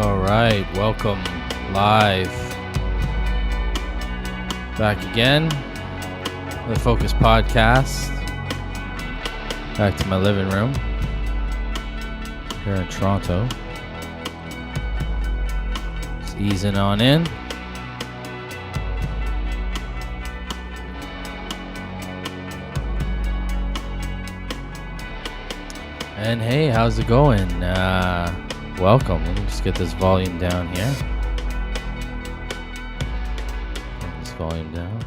All right, welcome live back again. The Focus Podcast. Back to my living room here in Toronto. Just easing on in. And hey, how's it going? Welcome. Let me just get this volume down here. Get this volume down.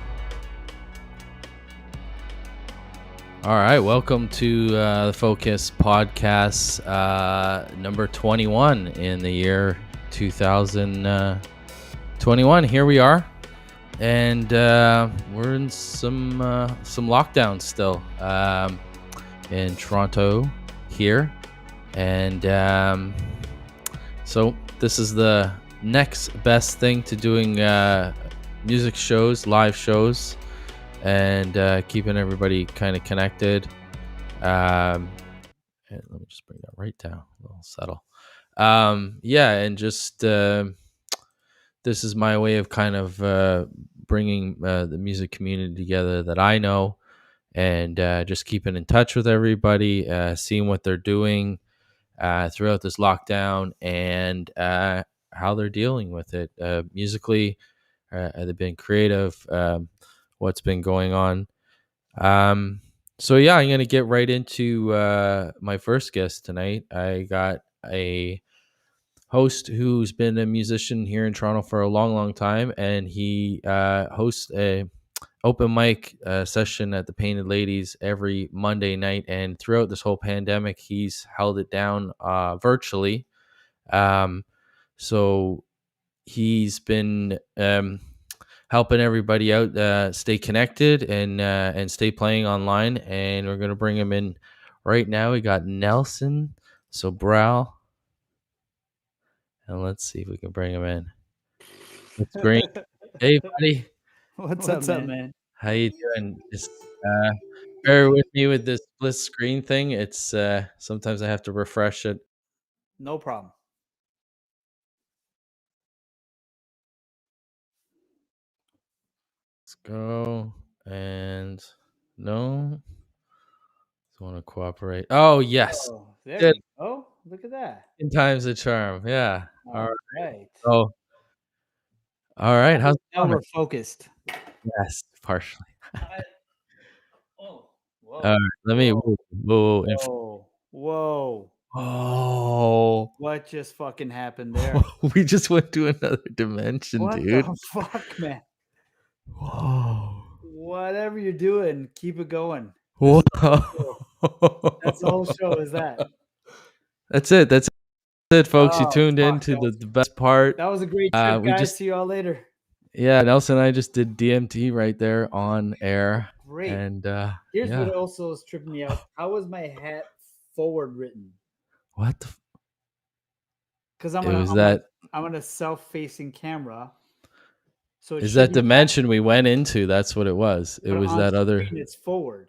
All right, welcome to the Focus Podcast number 21 in the year 2021. Here we are, and we're in some lockdown still in Toronto here, and so this is the next best thing to doing music shows, live shows, and keeping everybody kind of connected. And let me just bring that right down, a little subtle. And just this is my way of kind of bringing the music community together that I know, and just keeping in touch with everybody, seeing what they're doing throughout this lockdown, and how they're dealing with it musically. They've been creative. What's been going on. So yeah, I'm going to get right into my first guest tonight. I got a host who's been a musician here in Toronto for a long time, and he hosts a open mic session at the Painted Ladies every Monday night, and throughout this whole pandemic he's held it down virtually. So he's been helping everybody out stay connected and stay playing online, and we're going to bring him in right now. We got Nelson Sobral, and let's see if we can bring him in. It's great. Hey buddy, What's up, man? how you doing? Just bear with me with this split screen thing. It's sometimes I have to refresh it. No problem. Let's go. And no, just want to cooperate. Oh yes, Oh, there good. we go. Look at that. In times a charm. Yeah. All All right. right. Oh, all right. How's it Now going? we're focused. Yes, partially. Oh, All whoa, right. Let me. whoa, Whoa. whoa, whoa. Oh, What just fucking happened there? we just went to another dimension, What dude. the fuck, man? Whoa. Whatever you're doing, keep it going. This Whoa. is the whole show. That's the whole show, is that? That's it. That's it, folks. You Oh, tuned in fuck. to the best part. That was a great trip, We guys. just, See y'all later. yeah, Nelson and I just did DMT right there on air. Great. And Here's yeah. what also is tripping me out. How was my hat forward written? What the? Because It was that. I'm on a self-facing camera, so it Is should that be dimension we went into? That's what it was. It but was on that other. screen, it's forward.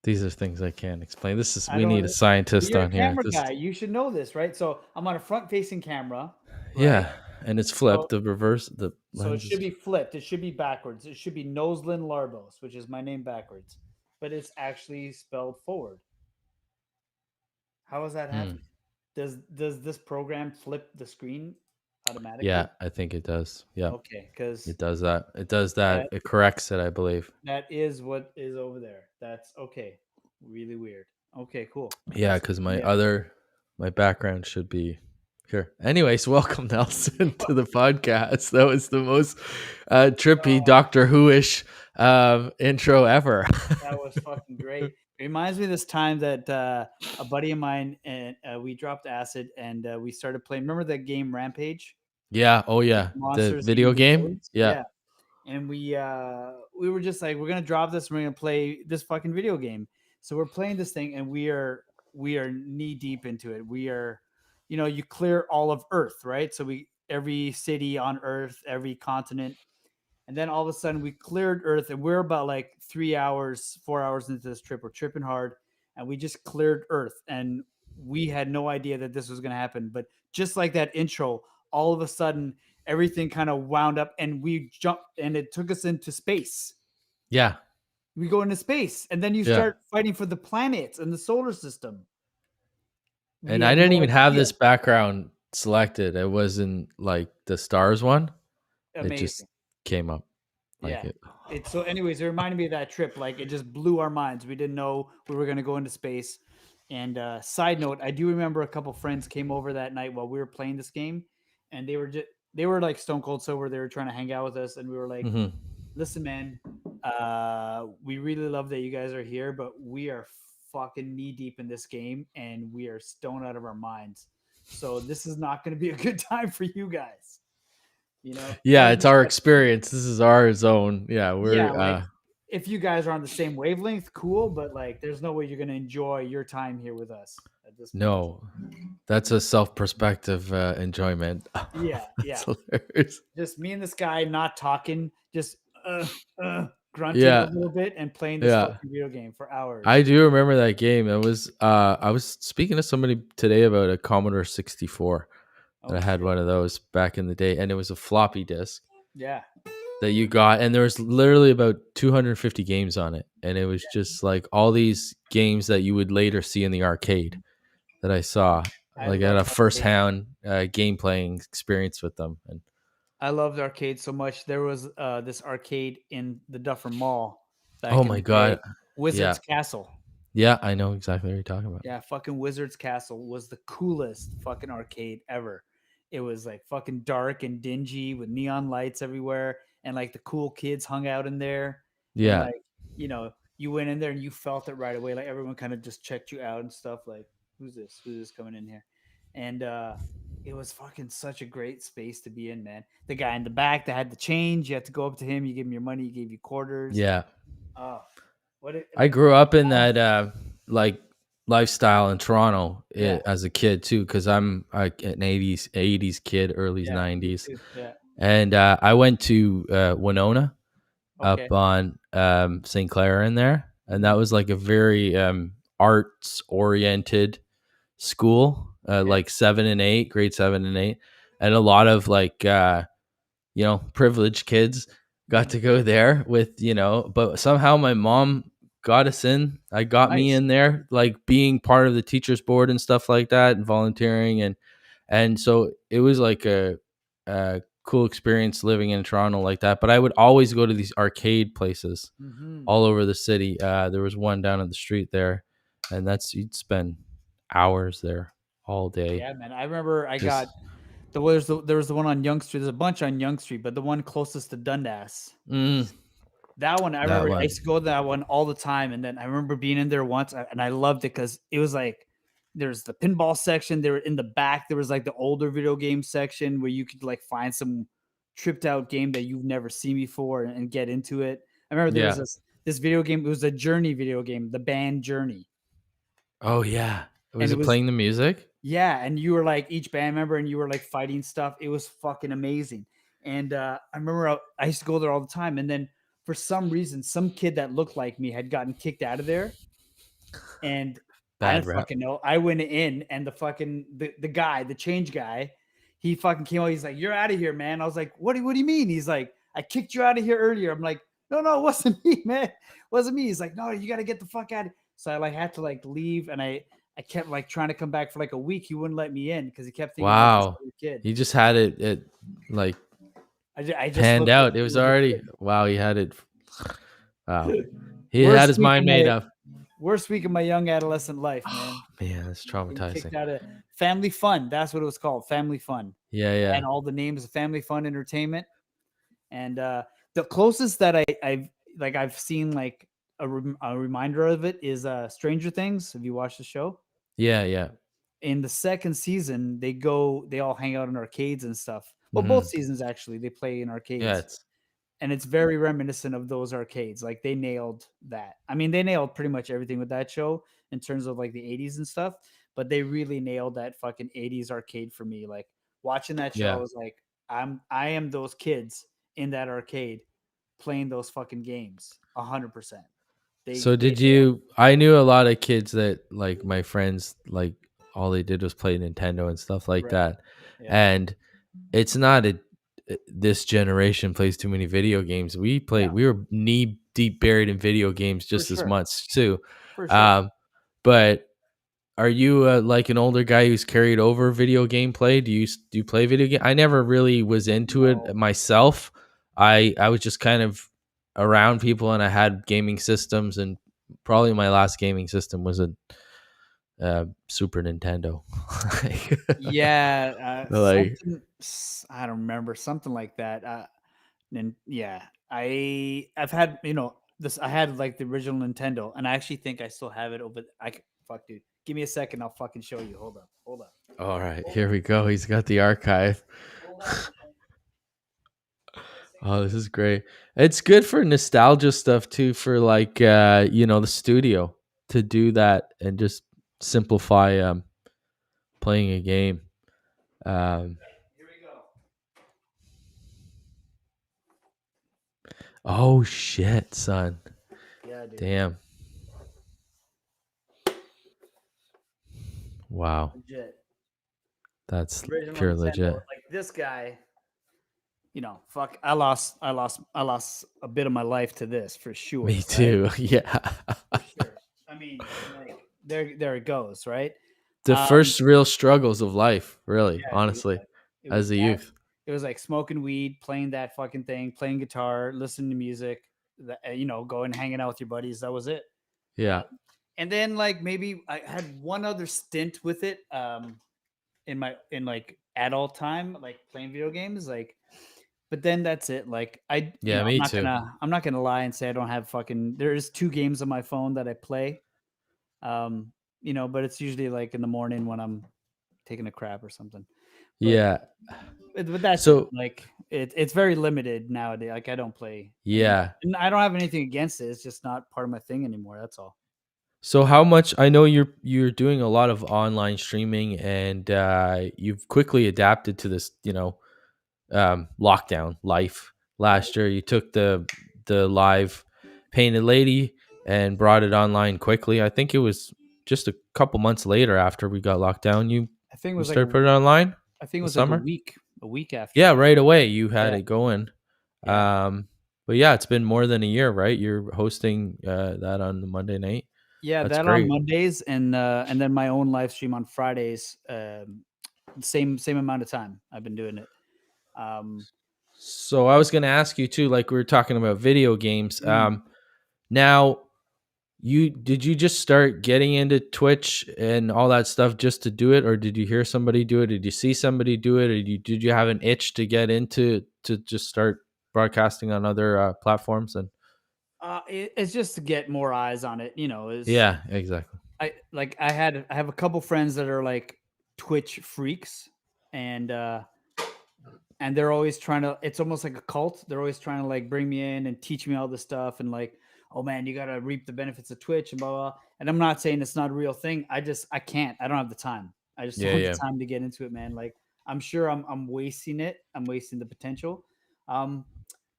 These are things I can't explain. This is I we don't need a under- scientist You're a on here. camera guy. You should know this, right? So I'm on a front-facing camera, right? Yeah, and it's flipped. The reverse. The So it lens should be flipped. It should be backwards. It should be Noslin Larbos, which is my name backwards, but it's actually spelled forward. How is that happening? Does this program flip the screen automatically? Yeah, I think it does. Yeah, Okay, because it does that. It does that. It corrects it, I believe. that is what is over there. That's okay. Really weird. Okay, cool. Yeah, because my background should be here. Anyways, welcome Nelson to the podcast. That was the most trippy Doctor Who-ish intro ever. That was fucking great. It reminds me of this time that a buddy of mine and we dropped acid and we started playing. Remember that game Rampage? Yeah. Oh yeah. The Monsters video eating the game. toads? Yeah. And we were just like, we're gonna drop this. And we're gonna play this fucking video game. So we're playing this thing, and we are knee deep into it. We are, you clear all of Earth, right? So every city on Earth, every continent. And then all of a sudden we cleared Earth, and we're about like 3 hours, 4 hours into this trip. We're tripping hard, and we just cleared Earth. And we had no idea that this was going to happen. But just like that intro, all of a sudden everything kind of wound up and we jumped and it took us into space. Yeah. We go into space and then you Yeah. start fighting for the planets and the solar system. We And I had didn't no even have idea. this background selected. It wasn't like the stars one. It just Amazing. came up like Yeah. it. It's so anyways, it reminded me of that trip. Like it just blew our minds. We didn't know we were gonna go into space. And side note, I do remember a couple friends came over that night while we were playing this game, and they were like stone cold sober. They were trying to hang out with us, and we were like, Hmm. "Listen, man, we really love that you guys are here, but we are fucking knee deep in this game, and we are stoned out of our minds. So this is not going to be a good time for you guys, you know." Yeah, And it's our experience. This is our zone. Yeah, yeah, we're like if you guys are on the same wavelength, cool, but like there's no way you're gonna enjoy your time here with us at this point. no. That's a self perspective enjoyment. Yeah, That's yeah. hilarious. Just me and this guy not talking, just grunting a Yeah, little bit and playing this yeah. fucking video game for I hours. do remember that game. It was I was speaking to somebody today about a Commodore 64. And Oh I had shit. one of those back in the day, and it was a floppy disk Yeah. that you got, and there was literally about 250 games on it, and it was just like all these games that you would later see in the arcade that I saw, I like I had love a arcade. first-hand game playing experience with them, and I loved arcade so much. There was this arcade in the Duffer Mall oh back in my the day, god, Wizard's yeah, Castle. yeah, I know exactly what you're talking about. Yeah, fucking Wizard's Castle was the coolest fucking arcade ever. It was like fucking dark and dingy with neon lights everywhere, and like the cool kids hung out in there. And Yeah, like, you know, you went in there and you felt it right away. Like everyone kind of just checked you out and stuff. Like, who's this? Who's this coming in here? And it was fucking such a great space to be in, man. The guy in the back that had the change, you had to go up to him, you give him your money, he gave you quarters. yeah. Oh, what it I like grew up in that like lifestyle in Toronto yeah, as a kid too, because I'm an '80s kid, early yeah, me '90s. too. Yeah. And I went to Winona up Okay. on St. Clair in there, and that Mhm. was like a very arts oriented school, Okay. like grade 7 and 8, and a lot of like privileged kids got Mhm. to go there with but somehow my mom got us in. I got me Nice. in there, like being part of the teachers board and stuff like that, and volunteering, and so it was like a cool experience living in Toronto like that. But I would always go to these arcade places Mhm. all over the city. There was one down on the street there, and that's you'd spend hours there all day. Yeah, man. I remember I Just got there was the one on Yonge Street. There's a bunch on Yonge Street, but the one closest to Dundas. mm, That one, I that remember I one. used to go to that one all the time. And then I remember being in there once and I loved it because it was like there's the pinball section. There in the back, there was like the older video game section where you could like find some tripped out game that you've never seen before and get into it. I remember there was Yeah. this video game, it was a Journey video game, the band Journey. Oh yeah. And Was it it was playing the music? yeah, and you were like each band member and you were like fighting stuff. It was fucking amazing. And I remember I used to go there all the time. And then for some reason, some kid that looked like me had gotten kicked out of there. And I Bad didn't rap. fucking know. I went in and the guy, the change guy, he fucking came out. He's like, "You're out of here, man." I was like, what do you mean?" He's like, "I kicked you out of here earlier." I'm like, no, it wasn't me, man. It wasn't me. He's like, "No, you gotta get the fuck out." So I like had to like leave and I kept like trying to come back for like a week. He wouldn't let me in because he kept thinking I was this Wow. other kid. He just had it like I just panned looked like out. It a was little already kid. wow, he had it. Wow. He had Worst his week mind of made my up. worst week of my young adolescent life, man. Man, that's Being kicked traumatizing. out of Family Fun. That's what it was called, Family Fun. Yeah, And yeah. all the names of Family Fun Entertainment. And the closest that I've seen like a reminder of it is Stranger Things. Have you watched the show? Yeah, yeah. In the second season, they all hang out in arcades and stuff. Well, both Mhm. seasons actually, they play in Yeah, arcades. it's And it's very reminiscent of those arcades. Like they nailed that. I mean, they nailed pretty much everything with that show in terms of like the 80s and stuff, but they really nailed that fucking 80s arcade for me. Like watching that show, I yeah. was like, I am those kids in that arcade playing those fucking games 100%. So They did nailed you I knew a lot of kids that like my friends like all they did was play Nintendo and stuff like Right. that. Yeah. And it's not a this generation plays too many video games. Yeah. We were knee deep buried in video games For just as sure. much too. For sure. Um, but are you like an older guy who's carried over video game play? Do you play video game? I never really was into it No. myself. I was just kind of around people, and I had gaming systems, and probably my last gaming system was a Super Nintendo. Yeah, Like, I don't remember, something like that. And yeah, I've had, this. I had like the original Nintendo, and I actually think I still have it over. Fuck, dude. Give me a second. I'll fucking show you. Hold up. Hold up. all right, Hold here up. we go. He's got the archive. Hold on. Oh, this is great. It's good for nostalgia stuff too, for like the studio to do that and just simplify playing a game. Um Here we go. oh shit, son. Yeah, dude. Damn. Wow. Legit. That's Original pure Nintendo. legit. Like this guy, fuck. I lost a bit of my life to this for sure. Me Right? too. Yeah. For sure. I mean, like there it goes, right? The Um, first real struggles of life, really, yeah, dude, honestly, like, it was as a that. youth. It was like smoking weed, playing that fucking thing, playing guitar, listening to music, going hanging out with your buddies. That was it. Yeah. And then like maybe I had one other stint with it, in like adult time, like playing video games, like. But then that's it. Like Yeah, I'm me not too. gonna lie and say I don't have fucking. There's two games on my phone that I play, um, but it's usually like in the morning when I'm taking a crap or something. But Yeah. but that's it. So, Like it's very limited nowadays. Like I don't play anymore, yeah. and I don't have anything against it. It's just not part of my thing anymore. That's all. So how much I know you're doing a lot of online streaming, and you've quickly adapted to this, lockdown life. Right. Last year you took the live painted lady and brought it online quickly. I think it was just a couple months later after we got locked down, you I think it you was like started putting it online I think it the was like summer. a week after. Yeah, right away you had Yeah, it going. yeah, Um, but yeah, it's been more than a year, right? You're hosting that on the Monday night. yeah. That's That on great. Mondays, and then my own live stream on Fridays. Same amount of time I've been doing it. Um, So I was going to ask you too, like we were talking about video games. mm, Now you just start getting into Twitch and all that stuff just to do it, or did you hear somebody do it? Did you see somebody do it, or did you have an itch to get into to just start broadcasting on other platforms? And it's just to get more eyes on it. Is yeah, exactly. I have a couple friends that are like Twitch freaks, and they're always trying to. It's almost like a cult. They're always trying to like bring me in and teach me all this stuff, and like, oh man, you gotta reap the benefits of Twitch and blah blah. And I'm not saying it's not a real thing. I can't. I don't have the time. I just don't Yeah, have the yeah, time to get into it, man. Like I'm sure I'm wasting it. I'm wasting the potential. Um,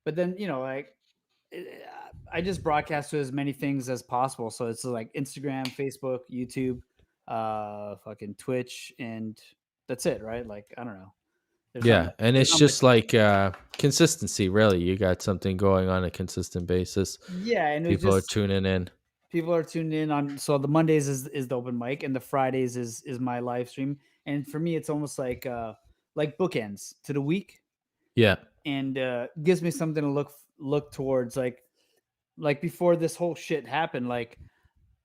but then like I just broadcast to as many things as possible. So it's like Instagram, Facebook, YouTube, fucking Twitch, and that's it, right? Like I don't know. There's not yeah. much. And There's it's not much. just like consistency, really. You got something going on a consistent basis. Yeah, and it was People are just tuning in. people are tuned in on. So the Mondays is the open mic, and the Fridays is my live stream. And for me, it's almost like bookends to the week, Yeah, and gives me something to look towards. Like before this whole shit happened, like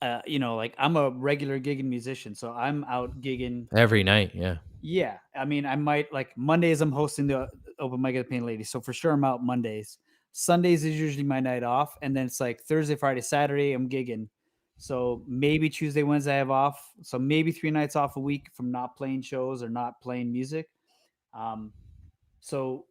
I'm a regular gigging musician, so I'm out gigging. every night. Yeah, Yeah, I mean, I might like Mondays. I'm hosting the open mic at the Paint Lady, so for sure I'm out Mondays. Sundays is usually my night off, and then it's like Thursday, Friday, Saturday I'm gigging. So maybe Tuesday, Wednesday I have off. So maybe 3 nights off a week from not playing shows or not playing music. Um, so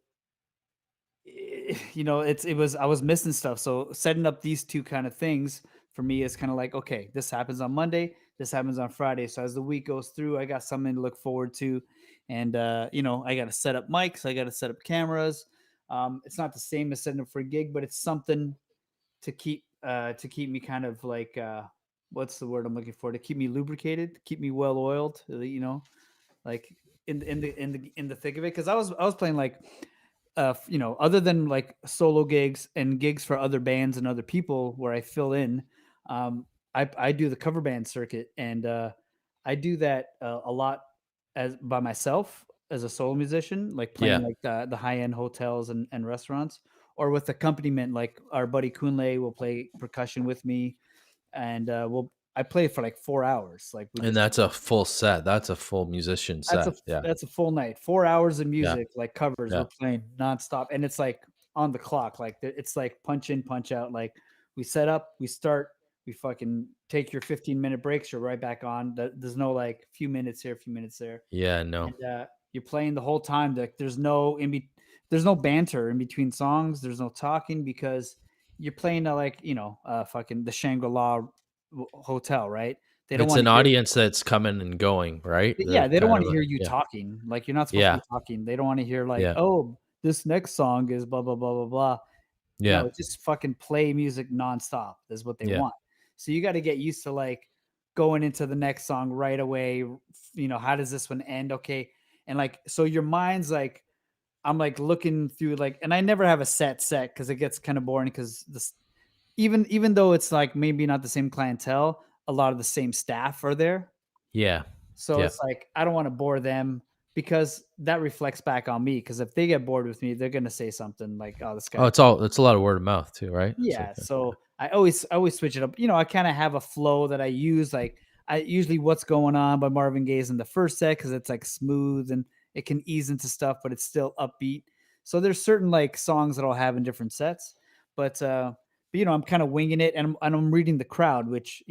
it was I was missing stuff. So setting up these two kind of things for me is kind of like, okay, this happens on Monday, this happens on Friday. So as the week goes through, I got something to look forward to. And I got to set up mics, I got to set up cameras. It's not the same as setting up for a gig, but it's something to keep me kind of like what's the word I'm looking for, to keep me lubricated, keep me well oiled, like in the thick of it. Because I was playing like other than like solo gigs and gigs for other bands and other people where I fill in, I do the cover band circuit, and I do that a lot as by myself as a solo musician, like playing Yeah. like the high end hotels and restaurants, or with accompaniment. Like our buddy Kunle will play percussion with me, and I play for like 4 hours. Like we And just that's a full set. That's a full musician that's a set. Yeah. that's a full night, 4 hours of Yeah. music, like covers. We're Yeah. playing nonstop, and it's like on the clock. Like it's like punch in, punch out. Like we set up, we start, we fucking take your 15-minute breaks. You're right back on. There's no like few minutes here, few minutes there, Yeah. No. and you're playing the whole time. Like there's no banter in between songs. There's no talking because you're playing to like fucking the Shangri La hotel, right? They don't It's want an to hear. audience that's coming and going, right? They're Yeah, they don't kind want of to a hear you yeah. talking. Like you're not supposed to Yeah. be talking. They don't want to hear like, Yeah. "Oh, this next song is blah blah blah blah blah." Yeah. No, just fucking play music nonstop. Is what they Yeah. want. So you got to get used to like going into the next song right away. How does this one end? Okay, and like so your mind's like I'm like looking through like, and I never have a set because it gets kind of boring because this even though it's like maybe not the same clientele, a lot of the same staff are there. Yeah. So Yeah. it's like I don't want to bore them because that reflects back on me. Because if they get bored with me, they're gonna say something like, "Oh, this Oh, guy." it's a lot of word of mouth too, right? It's like Yeah. So I always switch it up. I kind of have a flow that I use. Like I usually "What's Going On" by Marvin Gaye's in the first set because it's like smooth and it can ease into stuff, but it's still upbeat. So there's certain like songs that I'll have in different sets, but I'm kind of winging it, and I'm reading the crowd, which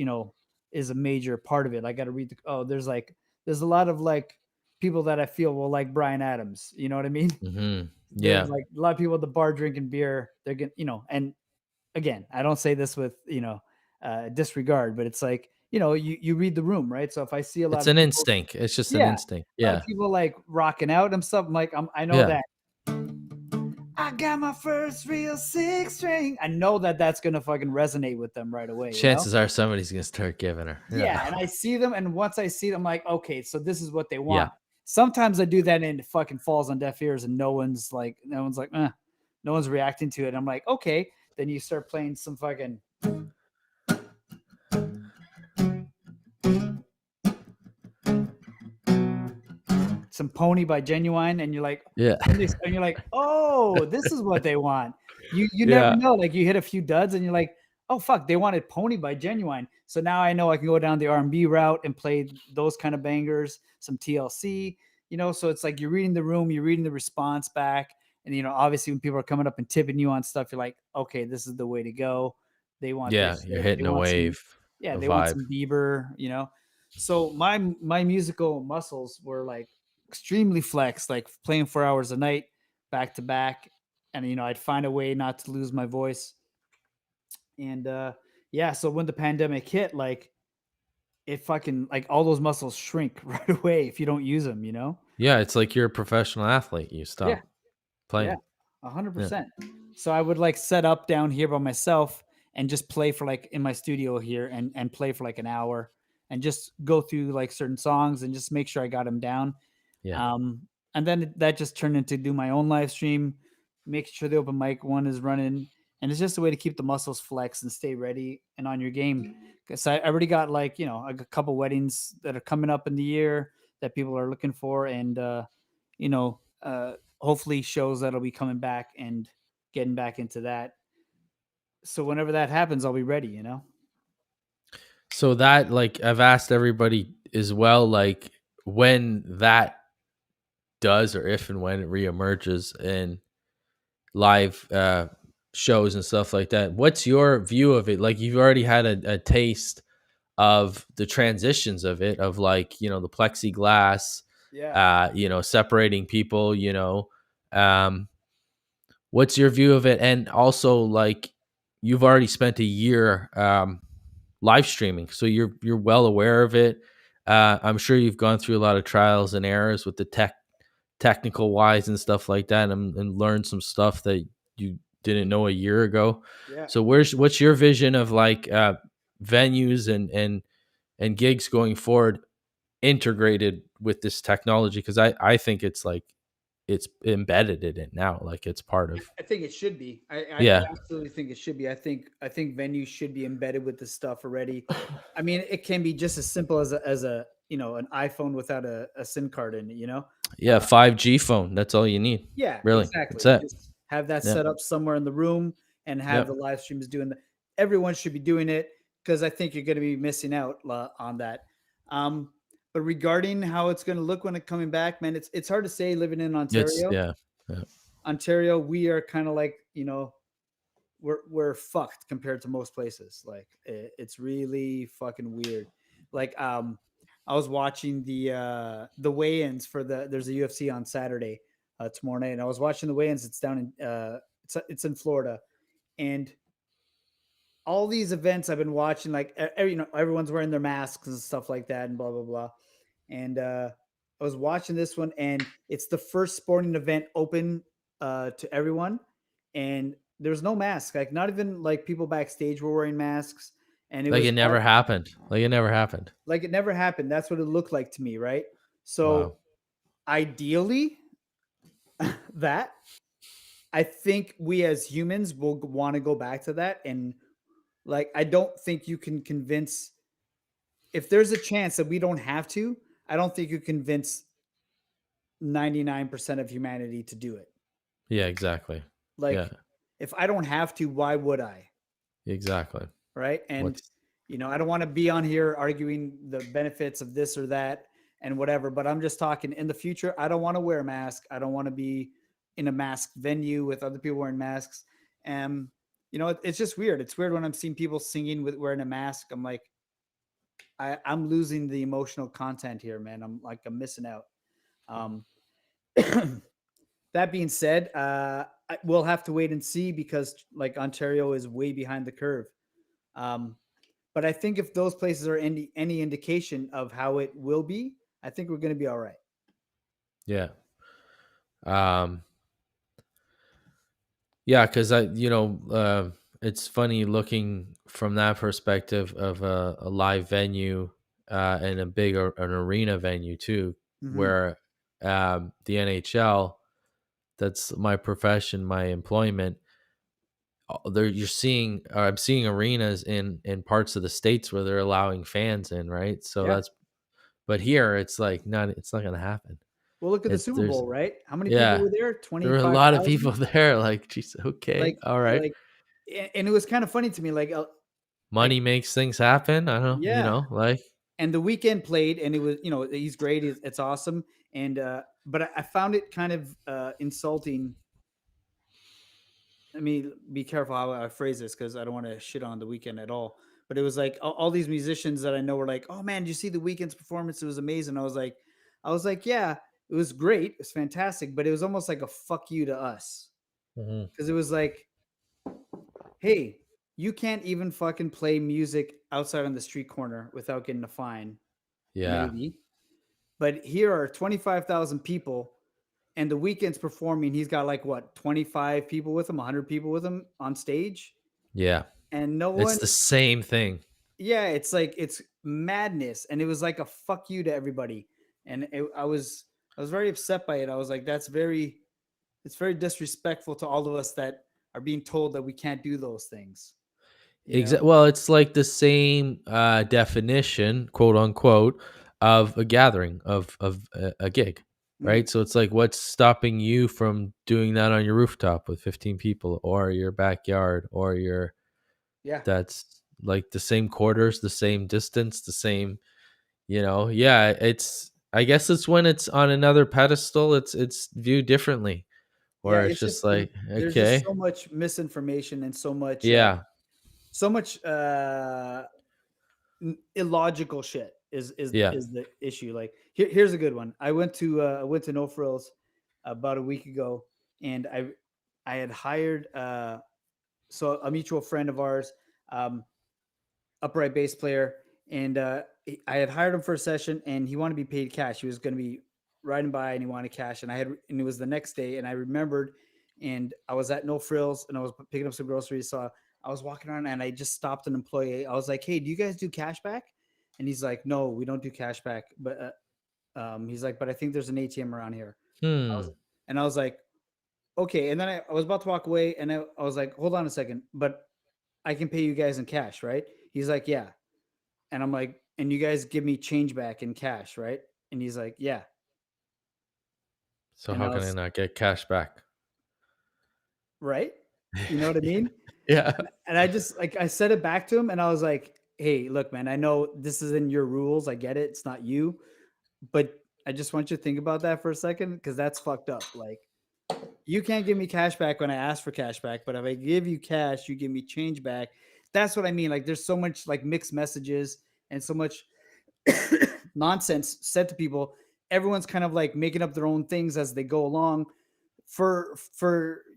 is a major part of it. I got to read there's a lot of like people that I feel will like Brian Adams. You know what I mean? There's Yeah. like a lot of people at the bar drinking beer. They're getting, and again, I don't say this with disregard, but it's like you read the room, right? So if I see a lot It's of an people, instinct. It's just an yeah, instinct. a lot of Yeah. people like rocking out and stuff. I'm like, I know Yeah. that I got my first real six string. I know that that's gonna fucking resonate with them right away. Chances are somebody's gonna start giving her. Yeah, Yeah. and I see them, and once I see them, I'm like, okay, so this is what they Yeah. want. Sometimes I do that, and it fucking falls on deaf ears, and no one's like, no one's reacting to it. I'm like, okay, then you start playing some fucking some Pony by Genuine, and you're like, Yeah. and you're like, oh, this is what they want. You never Yeah. know. Like you hit a few duds, and you're like, oh fuck, they wanted Pony by Genuine. So now I know I can go down the R&B route and play those kind of bangers, some TLC. So it's like you're reading the room, you're reading the response back, and obviously when people are coming up and tipping you on stuff, you're like, okay, this is the way to go. They want Yeah. this. You're They hitting a want some, wave, yeah, a they want vibe. some Bieber. So my musical muscles were like extremely flexed, like playing 4 hours a night, back to back, and I'd find a way not to lose my voice. And yeah, so when the pandemic hit, like it fucking like all those muscles shrink right away if you don't use them. Yeah. It's like you're a professional athlete. You Yeah, stop yeah, playing. a hundred Yeah. percent. So I would like set up down here by myself and just play for like in my studio here and play for like an hour and just go through like certain songs and just make sure I got them down. Yeah. And then that just turned into do my own live stream, make sure the open mic one is running, and it's just a way to keep the muscles flexed and stay ready and on your game. Because I already got like a couple weddings that are coming up in the year that people are looking for, and you know, hopefully shows that'll be coming back and getting back into that. So whenever that happens, I'll be ready. So that like I've asked everybody as well, like when that does or if and when it reemerges in live shows and stuff like that, what's your view of it? Like you've already had a taste of the transitions of it, of like the plexiglass, Yeah. separating people. Um, what's your view of it? And also like you've already spent a year live streaming, so you're well aware of it. I'm sure you've gone through a lot of trials and errors with the technical wise and stuff like that, and learned some stuff that you didn't know a year ago. Yeah. So what's your vision of like venues and gigs going forward integrated with this technology, because I think it's like it's embedded in it now, like it's part of. I think it should be. I Yeah, absolutely think it should be. I think venues should be embedded with this stuff already. I mean, it can be just as simple as a an iPhone without a SIM card in it. yeah, 5G phone, that's all you need, Yeah, really, that's exactly. it. Just have that Yeah, set up somewhere in the room and have the yep. live streams doing the everyone should be doing it because I think you're going to be missing out on that. Um, but regarding how it's going to look when it coming back, man, it's hard to say living in It's Ontario. yeah, yeah, Ontario, we are kind of like, we're fucked compared to most places. Like it's really fucking weird. Like I was watching the weigh-ins for there's a UFC on Saturday tomorrow night, and I was watching the weigh-ins. It's down in it's in Florida, and all these events I've been watching, like everyone's wearing their masks and stuff like that, and blah blah blah. And I was watching this one, and it's the first sporting event open to everyone, and there's no mask. Like not even like people backstage were wearing masks, and it like was it never happened, like it never happened. like it never happened. That's what it looked like to me, right? So Wow. ideally, that I think we as humans will want to go back to that, and like I don't think you can convince if there's a chance that we don't have to. I don't think you convince 99% of humanity to do it. Yeah, exactly. Yeah, Like, if I don't have to, why would I? exactly. Right. And, What's I don't want to be on here arguing the benefits of this or that and whatever, but I'm just talking in the future. I don't want to wear a mask. I don't want to be in a masked venue with other people wearing masks. And, it's just weird. It's weird when I'm seeing people singing with wearing a mask. I'm like, I'm losing the emotional content here, man. I'm missing out. Um, That being said, we'll have to wait and see because like Ontario is way behind the curve. Um, but I think if those places are any indication of how it will be, I think we're going to be all right. yeah. Um, yeah, because it's funny looking from that perspective of a live venue and a big an arena venue too, Hmm. where the NHL, that's my profession, my employment. There you're seeing, I'm seeing arenas in parts of the states where they're allowing fans in, right? So Yeah. that's, but here it's like not, it's not gonna happen. Well, look at the It's Super there's Bowl, right? How many people Yeah, were there? there Twenty were a five lot of people thousand. there. Like, geez, okay, Like, all right. like, and it was kind of funny to me. Like, Money makes things happen. I don't, yeah. like, And the weekend played, and it was, he's great. It's awesome. And but I found it kind of insulting. Let me be careful how I phrase this because I don't want to shit on the weekend at all. But it was like all these musicians that I know were like, "Oh man, did you see the weekend's performance? It was amazing." I was like, "Yeah, it was great. It was fantastic." But it was almost like a fuck you to us mhm. because it was like, "Hey, you can't even fucking play music outside on the street corner without getting a fine, Yeah, maybe." But here are 25,000 people, and the weekend's performing. He's got like what 25 people with him, 100 people with him on stage, yeah. and no It's one. the same thing. Yeah, it's like it's madness, and it was like a fuck you to everybody, and I was very upset by it. I was like, it's very disrespectful to all of us that are being told that we can't do those things. You know? Well, it's like the same definition, quote unquote, of a gathering of a gig, Mm, right? So it's like, what's stopping you from doing that on your rooftop with 15 people, or your backyard, or your, yeah, that's like the same quarters, the same distance, the same, yeah. It's, I guess it's when it's on another pedestal, it's viewed differently, yeah. where it's It's just just like, there's just okay, so much misinformation and yeah, so much illogical shit yeah, is the issue. Like here's a good one. I went to No Frills about a week ago, and I had hired so a mutual friend of ours, um, upright bass player, and I had hired him for a session, and he wanted to be paid cash. He was going to be riding by, and he wanted cash, and it was the next day, and I remembered, and I was at No Frills, and I was picking up some groceries, so I was walking around and I just stopped an employee. I was like, "Hey, do you guys do cashback?" And he's like, "No, we don't do cashback." But he's like, "But I think there's an ATM around here." I was, Hmm. and I was like, "Okay." And then I was about to walk away, and I was like, "Hold on a second, but I can pay you guys in cash, right?" He's like, "Yeah." And I'm like, "And you guys give me change back in cash, right?" And he's like, "Yeah." So And how I can I was not get cash back? right. You know what I mean? Yeah. And I just like I said it back to him, and I was like, "Hey, look, man, I know this is in your rules. I get it. It's not you, but I just want you to think about that for a second because that's fucked up. Like, you can't give me cash back when I ask for cash back, but if I give you cash, you give me change back. That's what I mean. Like, there's so much like mixed messages and so much nonsense said to people. Everyone's kind of like making up their own things as they go along for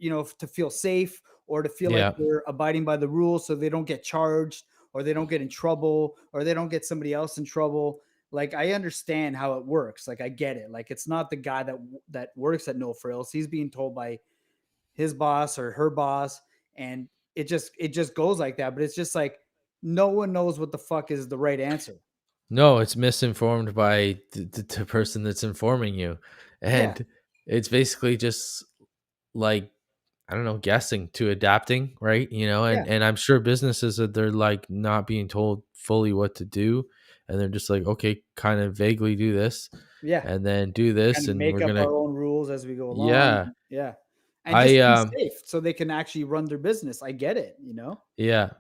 to feel safe or to feel like Yeah. they're abiding by the rules so they don't get charged or they don't get in trouble or they don't get somebody else in trouble. Like, I understand how it works. Like, I get it. Like, it's not the guy that works at No Frills. He's being told by his boss or her boss, and it just goes like that. But it's just like no one knows what the fuck is the right answer. No, it's misinformed by the person that's informing you, Yeah, and it's basically just like, I don't know, guessing to adapting, right? yeah, And I'm sure businesses that they're like not being told fully what to do, and they're just like, okay, kind of vaguely do this, yeah. and then do Kind this, of and make we're up gonna, our own rules as we go along. yeah, Yeah. And just I to be safe so they can actually run their business. I get it, you know? yeah.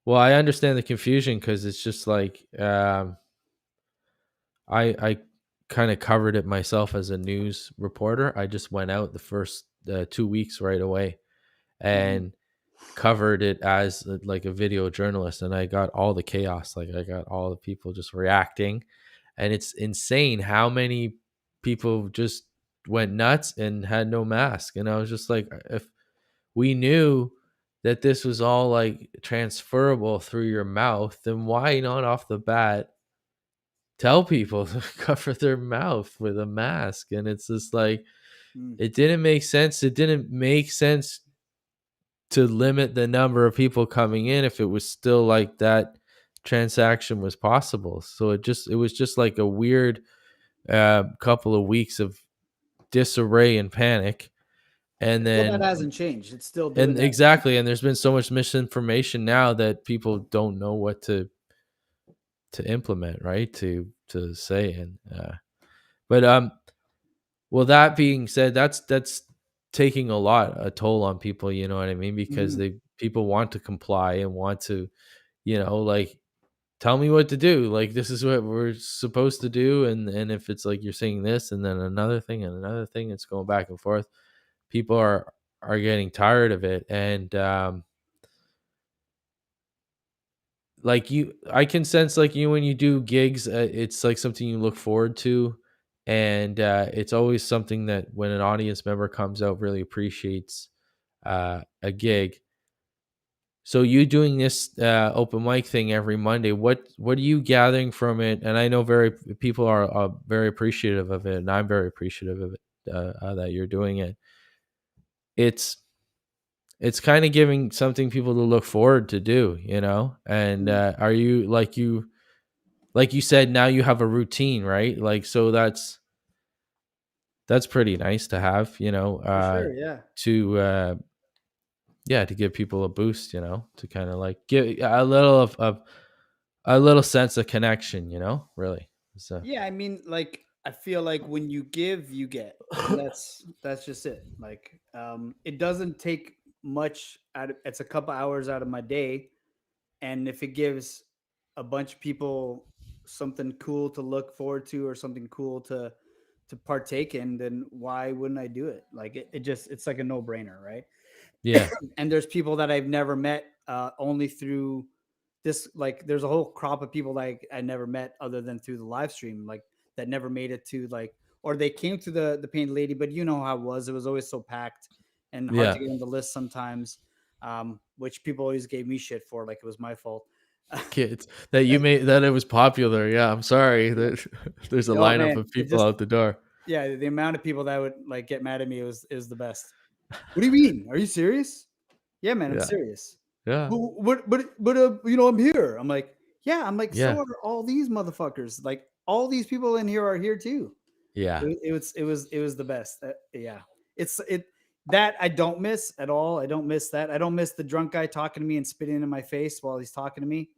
Well, I understand the confusion because it's just like, I kind of covered it myself as a news reporter. I just went out the first 2 weeks right away Mhm. and covered it as like a video journalist, and I got all the chaos. Like, I got all the people just reacting, and it's insane how many people just went nuts and had no mask. And I was just like, if we knew that this was all like transferable through your mouth, then why not off the bat tell people to cover their mouth with a mask? And it's just like, Mm. it didn't make sense. It didn't make sense to limit the number of people coming in if it was still like that transaction was possible. So it was just like a weird couple of weeks of disarray and panic. And Still, that then, hasn't changed. It's still doing and that. exactly, and there's been so much misinformation now that people don't know what to implement, right? To say. And but well, that being said, that's taking a toll on people, you know what I mean? Because Mhm. people want to comply and want to, like, tell me what to do. Like, this is what we're supposed to do, and if it's like you're saying this and then another thing and another thing, it's going back and forth. People are getting tired of it, and like, I can sense, like, you when you do gigs, it's like something you look forward to, and it's always something that when an audience member comes out really appreciates a gig. So you doing this open mic thing every Monday, what are you gathering from it? And I know very people are very appreciative of it, and I'm very appreciative of it, that you're doing it. It's it's kind of giving something people to look forward to do, And Mm. are you like you said, now you have a routine, right? Like, so that's pretty nice to have, For sure, yeah. to yeah, to give people a boost, to kind of like give a little of a little sense of connection, really. So Yeah, I mean, like, I feel like when you give, you get. And that's just it. Like, it doesn't take much it's a couple hours out of my day. And if it gives a bunch of people something cool to look forward to or something cool to partake in, then why wouldn't I do it? Like, it's like a no-brainer, right? yeah, And there's people that I've never met only through this. Like, there's a whole crop of people like I never met other than through the live stream, like that never made it to like, or they came to the Painted Lady, but you know how it was always so packed and hard to yeah. get on the list sometimes, which people always gave me shit for, like it was my fault. Kids that you made that it was popular. Yeah, I'm sorry that there's a Oh lineup man, of it people just out the door. yeah, the amount of people that would like get mad at me was is the best. What do you mean? Are you serious? Yeah, man, I'm Yeah. serious. Yeah. You know, I'm here. I'm like, yeah, I'm like, so Yeah. are all these motherfuckers. Like, all these people in here are here too. Yeah. It was the best. Yeah, it's it that I don't miss at all. I don't miss that. I don't miss the drunk guy talking to me and spitting in my face while he's talking to me.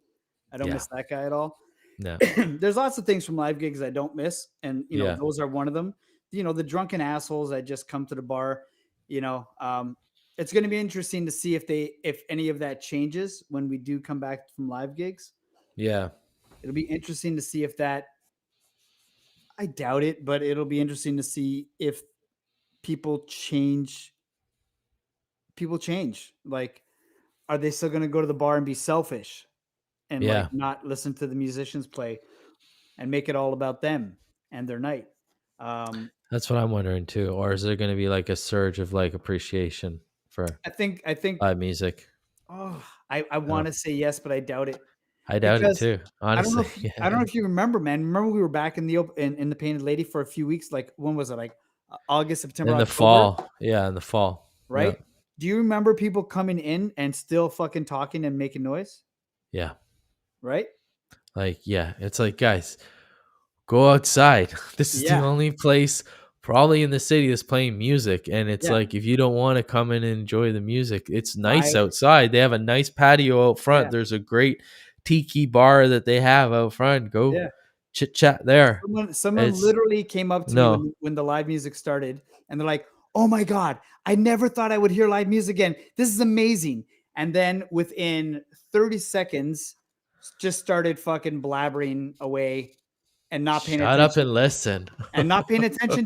I don't Yeah. miss that guy at all. No. There's lots of things from live gigs I don't miss, and Yeah. those are one of them. The drunken assholes that just come to the bar. It's going to be interesting to see if any of that changes when we do come back from live gigs. Yeah. It'll be interesting to see if that. I doubt it, but it'll be interesting to see if people change. People change. Like, are they still going to go to the bar and be selfish and like Yeah. not listen to the musicians play and make it all about them and their night? Um, That's what I'm wondering too. Or is there going to be like a surge of like appreciation for I think. live music? Oh, I I want don't. to say yes, but I doubt it I doubt it because too. I don't know Honestly. if Yeah. I don't know if you remember, man. Remember we were back in the Painted Lady for a few weeks. Like, when was it? Like, August, September, In the October, fall. Yeah. In the fall. Yeah. right? Do you remember people coming in and still fucking talking and making noise? Yeah. Right? Like, yeah. It's like, guys, go outside. This is the Yeah, only place probably in the city that's playing music. And it's yeah. like, if you don't want to come in and enjoy the music, it's nice Why? outside. They have a nice patio out front. Yeah, There's a great tiki bar that they have out front. Go yeah. chit chat there. Someone It's literally came up to me no, when the live music started, and they're like, "Oh my god, I never thought I would hear live music again. This is amazing." And then within 30 seconds, just started fucking blabbering away and not paying shut up attention and listen.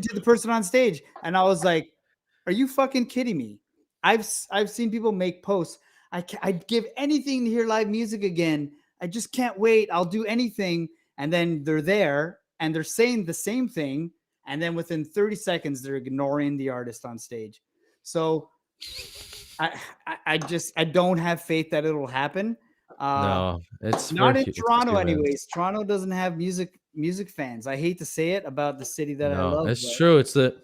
to the person on stage. And I was like, "Are you fucking kidding me?" I've seen people make posts. I'd give anything to hear live music again. I just can't wait. I'll do anything. And then they're there and they're saying the same thing. And then within 30 seconds, they're ignoring the artist on stage. So I don't have faith that it'll happen. Uh, No, it's for Not in it's Toronto, humans. anyways. Toronto doesn't have music fans. I hate to say it about the city that I No, love, it's true. It's the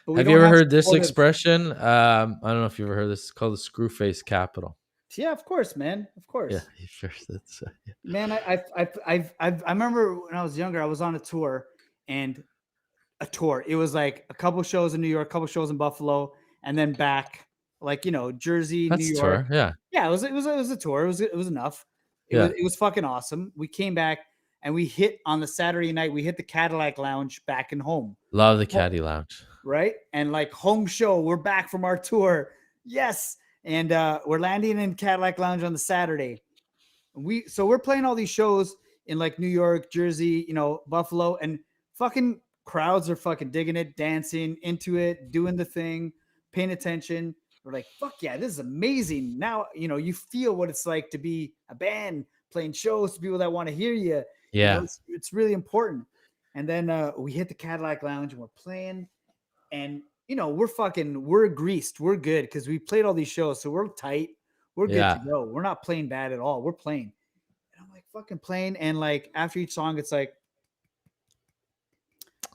but we Have you don't ever have heard this supportive. expression? I don't know if you've ever heard this. It's called the screw face capital. Yeah, of course, man. Of Yeah, course. sure. That's yeah. Man, I remember when I was younger, I was on a tour, and a tour. It was like a couple shows in New York, a couple shows in Buffalo, and then back, like, Jersey, New That's a York. tour. Yeah, Yeah, it was a tour. It was enough. yeah. It was fucking awesome. We came back and we hit on the Saturday night. We hit the Cadillac Lounge back in home, Love the Caddy Lounge. right? And like, home show. We're back from our tour. Yes, and we're landing in Cadillac Lounge on the Saturday. We're playing all these shows in like New York, Jersey, Buffalo, and fucking crowds are fucking digging it, dancing into it, doing the thing, paying attention. We're like, fuck yeah, this is amazing. Now, you feel what it's like to be a band playing shows to people that want to hear you. Yeah, It's really important. And then we hit the Cadillac Lounge and we're playing, and we're greased, we're good because we played all these shows, so we're tight, we're good to yeah, go. We're not playing bad at all. We're playing, and I'm like fucking playing, and like after each song, it's like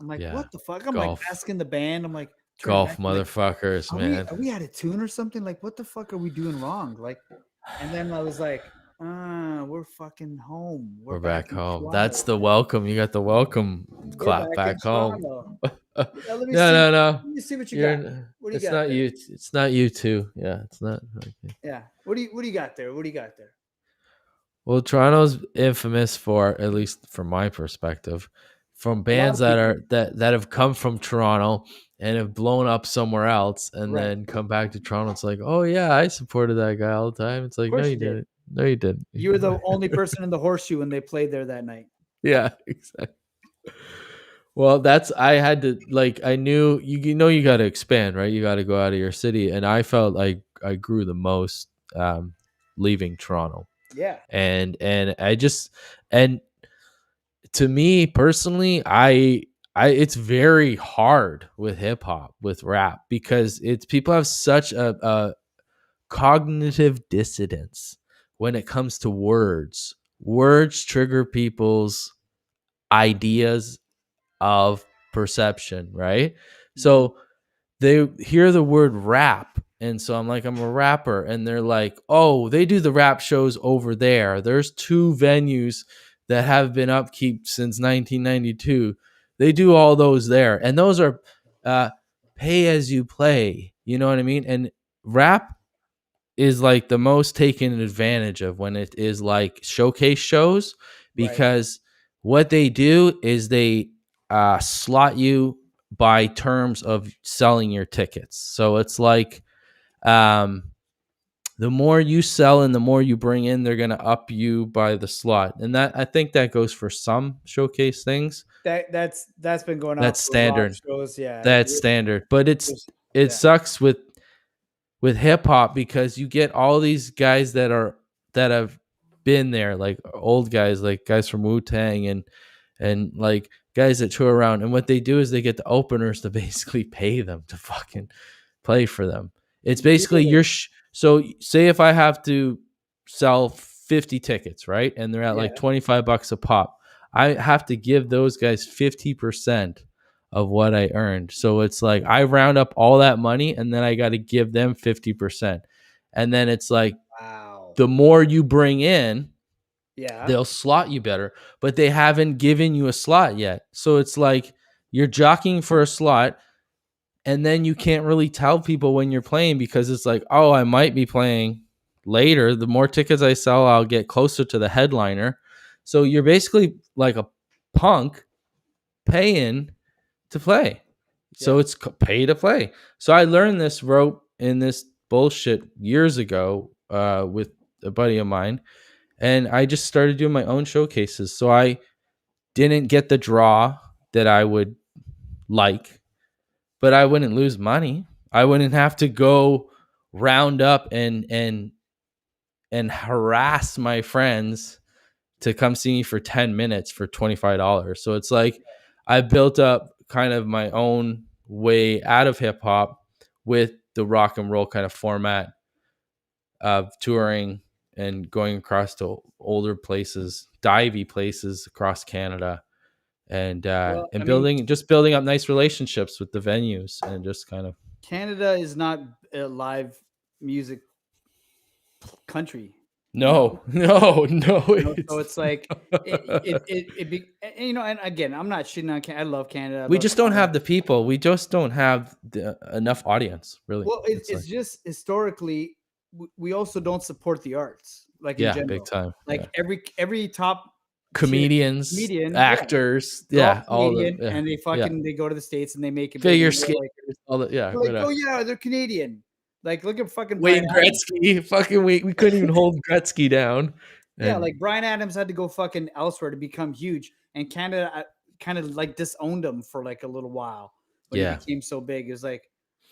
I'm like, yeah. what the fuck? I'm like Golf, asking the band. I'm like, turn it golf, back. I'm like, motherfuckers, are we man. are we out of tune or something? Like, what the fuck are we doing wrong? Like, and then I was like, we're fucking home. We're We're back back in home. Toronto. That's the welcome. You got the welcome We're clap back in back home. Toronto. No, Yeah, let me see. no, no. Let me see what you got. You're. What do you It's got not there? you. It's not you too. Yeah, it's not. Okay. Yeah. What do you got there? What do you got there? Well, Toronto's infamous for, at least from my perspective, from A lot bands of that people. are that have come from Toronto and have blown up somewhere else and Right. then come back to Toronto. It's like, oh yeah, I supported that guy all the time. It's Of like, no, course you you did. didn't. No, you didn't. You were the only person in the horseshoe when they played there that night. Yeah, exactly. Well, I had to, like, I knew you got to expand, right? You got to go out of your city, and I felt like I grew the most leaving Toronto, Yeah. and I just and to me personally, I it's very hard with hip hop, with rap, because it's people have such a cognitive dissonance when it comes to words. Words trigger people's ideas of perception, right? Mhm. So they hear the word rap And so I'm like, I'm a rapper. And they're like, oh, they do the rap shows over there. There's two venues that have been upkeep since 1992. They do all those there. And those are uh, pay as you play. You know what I mean? And rap is like the most taken advantage of when it is like showcase shows, Right. because what they do is they slot you by terms of selling your tickets. So it's like, um, the more you sell and the more you bring in, they're going to up you by the slot. And that, I think that goes for some showcase things. That's been going on That's for rock standard. shows. Yeah. That's standard. But it Yeah. sucks with hip hop, because you get all these guys that have been there, like old guys, like guys from Wu-Tang, and like guys that tour around. And what they do is they get the openers to basically pay them to fucking play for them. It's basically Really? so say if I have to sell 50 tickets, right? And they're at like Yeah. $25 a pop. I have to give those guys 50% of what I earned. So it's like I round up all that money and then I got to give them 50%. And then it's like Wow. the more you bring in, Yeah. they'll slot you better, but they haven't given you a slot yet. So it's like you're jockeying for a slot, and then you can't really tell people when you're playing, because it's like, oh, I might be playing later. The more tickets I sell, I'll get closer to the headliner. So you're basically like a punk paying to play. So Yeah. it's pay to play. So I learned this rope in this bullshit years ago with a buddy of mine, and I just started doing my own showcases. So I didn't get the draw that I would like, but I wouldn't lose money. I wouldn't have to go round up and harass my friends to come see me for 10 minutes for $25. So it's like I built up kind of my own way out of hip hop with the rock and roll kind of format of touring and going across to older places, divey places across Canada, Well, I and mean, building up nice relationships with the venues, and just kind of Canada is not a live music country. You know. no, no, no. So It's it's like and again, I'm not shitting on Canada. I love Canada. I we love just don't Toronto. have the people. We just don't have enough audience, really. Well, It's like, it's just historically, we also don't support the arts, like in yeah, big general. time. Yeah, Like every top tier comedians, comedian, yeah, actors, they're all yeah, all the Canadian, and yeah, they go to the States and they make it big, figure and skaters, all the yeah, they're like, right oh on. yeah, they're Canadian. Like look at fucking Brian Wayne Adams. Gretzky, fucking we couldn't even hold Gretzky down, Yeah, and like Brian Adams had to go fucking elsewhere to become huge, and Canada kind of like disowned him for like a little while when he yeah, became so big. It was like,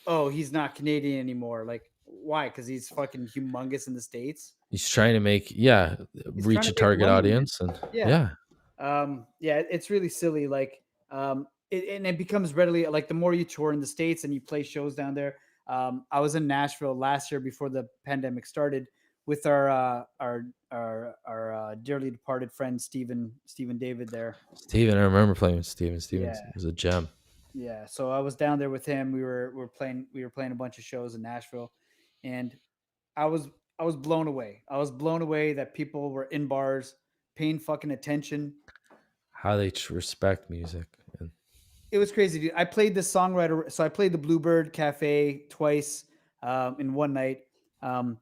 oh, he's not Canadian anymore. Like, why? Because he's fucking humongous in the States. he's trying to make He's trying reach to a make target money, man. audience, and Yeah. yeah, Yeah, it's really silly. Like, and it becomes readily like the more you tour in the States and you play shows down there. I was in Nashville last year before the pandemic started with our dearly departed friend Stephen David there. Steven, I remember playing with Steven. Steven Yeah, was a gem. yeah. So I was down there with him. We were playing a bunch of shows in Nashville, and I was I was blown away. I was blown away that people were in bars paying fucking attention. How they respect music. And It was crazy, dude. I played this songwriter. So I played the Bluebird Cafe twice in one night. Um,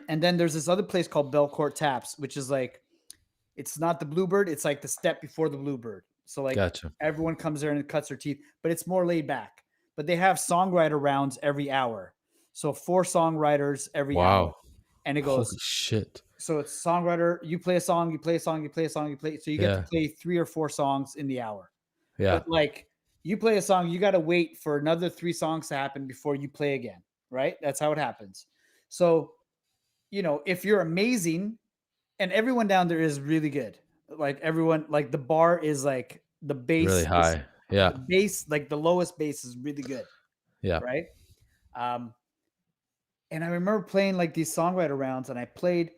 and then there's this other place called Belcourt Taps, which is like, it's not the Bluebird. It's like the step before the Bluebird. So like gotcha. everyone comes there and cuts their teeth, but it's more laid back. But they have songwriter rounds every hour. So four songwriters every hour. Wow. And it Holy goes, shit. so it's songwriter, you play a song, you play a song, you play a song, you play. So you get to Yeah. play three or four songs in the hour. Yeah. But like you play a song, you got to wait for another three songs to happen before you play again, right? That's how it happens. So, if you're amazing, and everyone down there is really good, like everyone, like the bar is like Really high. Yeah. the bass, like the lowest bass is really good, Yeah. right? Um, and I remember playing like these songwriter rounds, and I played,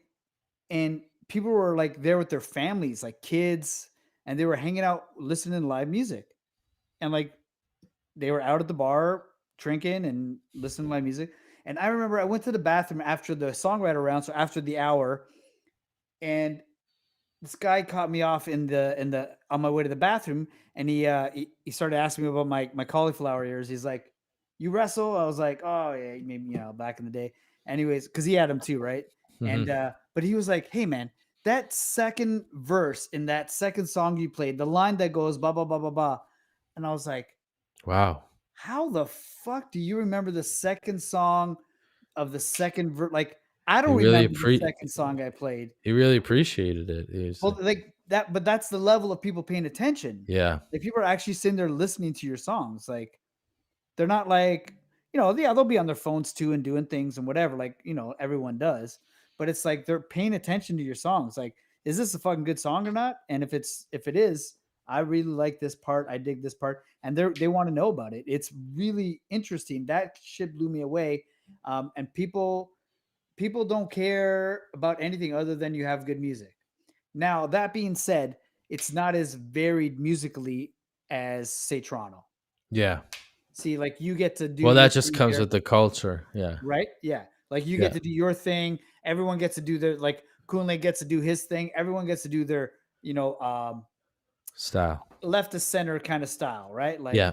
and people were like there with their families, like kids, and they were hanging out listening to live music, and like they were out at the bar drinking and listening to live music. And I remember I went to the bathroom after the songwriter round, so after the hour, and this guy caught me off in the on my way to the bathroom, and he started asking me about my cauliflower ears. He's like, "You wrestle?" I was like, "Oh yeah, maybe back in the day." Anyways, because he had them too, right? And Hmm. but he was like, "Hey man, that second verse in that second song you played, the line that goes blah blah blah blah blah," and I was like, Wow. "How the fuck do you remember the second song of the second verse? Like I He don't really remember the second song I played." he really appreciated it. He was Well, like, like that, but that's the level of people paying attention. yeah, Like people are actually sitting there listening to your songs. Like they're not like, yeah, they'll be on their phones too and doing things and whatever, like, everyone does. But it's like they're paying attention to your songs. Like, is this a fucking good song or not? And if it is, I really like this part. I dig this part. And they want to know about it. It's really interesting. That shit blew me away. And people don't care about anything other than you have good music. Now, that being said, it's not as varied musically as, say, Toronto. yeah. See, like you get to do Well, your that just thing comes here, with the culture. Yeah, right? Yeah. Like you get yeah. to do your thing. Everyone gets to do their, like Kunle gets to do his thing. Everyone gets to do their, Style. left to center kind of style, right? Like Yeah.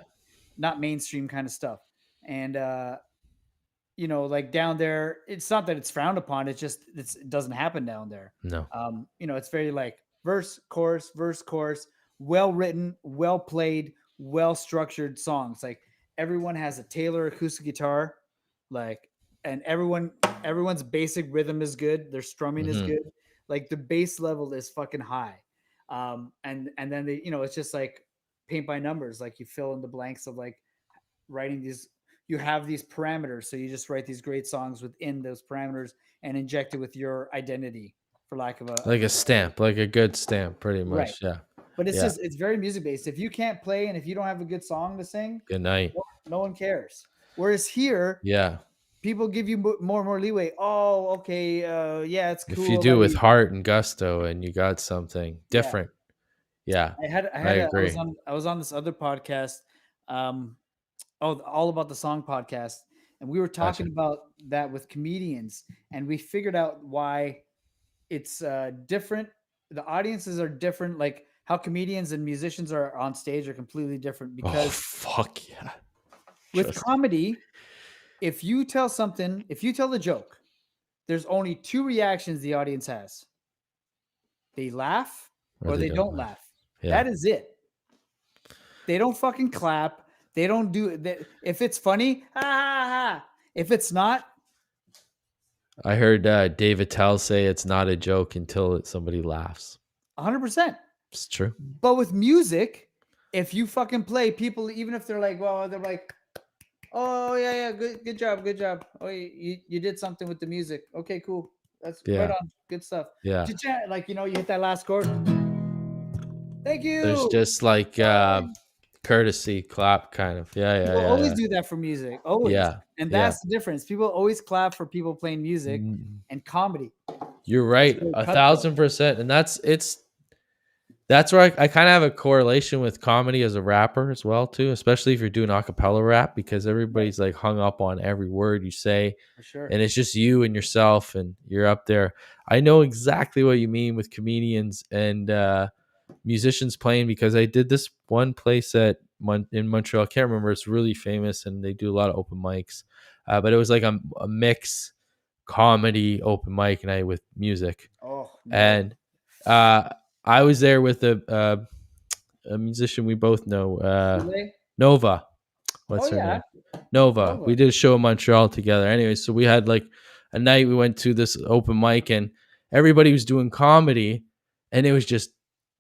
not mainstream kind of stuff. And like down there, it's not that it's frowned upon. It doesn't happen down there. No. It's very like verse, chorus, well written, well played, well structured songs. Like everyone has a Taylor acoustic guitar, like, and everyone's basic rhythm is good. Their strumming is Hmm. good. Like the bass level is fucking high. And then it's just like paint by numbers. Like you fill in the blanks of like writing these, you have these parameters, so you just write these great songs within those parameters and inject it with your identity, for lack of Like a a better word. stamp, like a good stamp, pretty Right. much. Yeah. But Yeah. it's very music based. If you can't play and if you don't have a good song to sing, Good night. no one cares. Whereas here, Yeah. people give you more and more leeway. Oh, okay, yeah, it's If you cool do that with we, heart and gusto and you got something yeah. different. Yeah. I I agree. was on this other podcast, um, all about the song podcast, and we were talking Gotcha. about that with comedians, and we figured out why it's different. The audiences are different, like how comedians and musicians are on stage are completely different, Oh, because fuck yeah. with Trust. comedy, if you tell the joke, there's only two reactions the audience has: they laugh Or or they they don't don't laugh. laugh. Yeah. That is it. They don't fucking clap. They don't do if it's funny, ha ha ha. If it's not, I heard Dave Attell say it's not a joke until somebody laughs. 100%. It's true. But with music, if you fucking play, people, even if they're like, well, they're like, oh yeah, yeah, good job, good job. Oh, you did something with the music. Okay, cool. That's right Yeah. on. Good stuff. Yeah. Like, you hit that last chord. Thank There's you. just like Bye. courtesy clap kind of. Yeah, yeah, People yeah, always yeah. do that for music, always. Yeah. And Yeah. that's the difference. People always clap for people playing music Mm, and comedy. you're It's right. very A cutthroat. 1000%. And that's where I kind of have a correlation with comedy as a rapper as well too, especially if you're doing acapella rap, because Right. everybody's like hung up on every word you say, For sure. and it's just you and yourself and you're up there. I know exactly what you mean with comedians and musicians playing, because I did this one place in Montreal. I can't remember. It's really famous and they do a lot of open mics. But it was like a mix comedy open mic night with music. Oh, no. And uh, I was there with a musician we both know, Chile? Nova. Oh What's her yeah. name? Nova. Nova. We did a show in Montreal together. Anyway, so we had like a night we went to this open mic and everybody was doing comedy, and it was just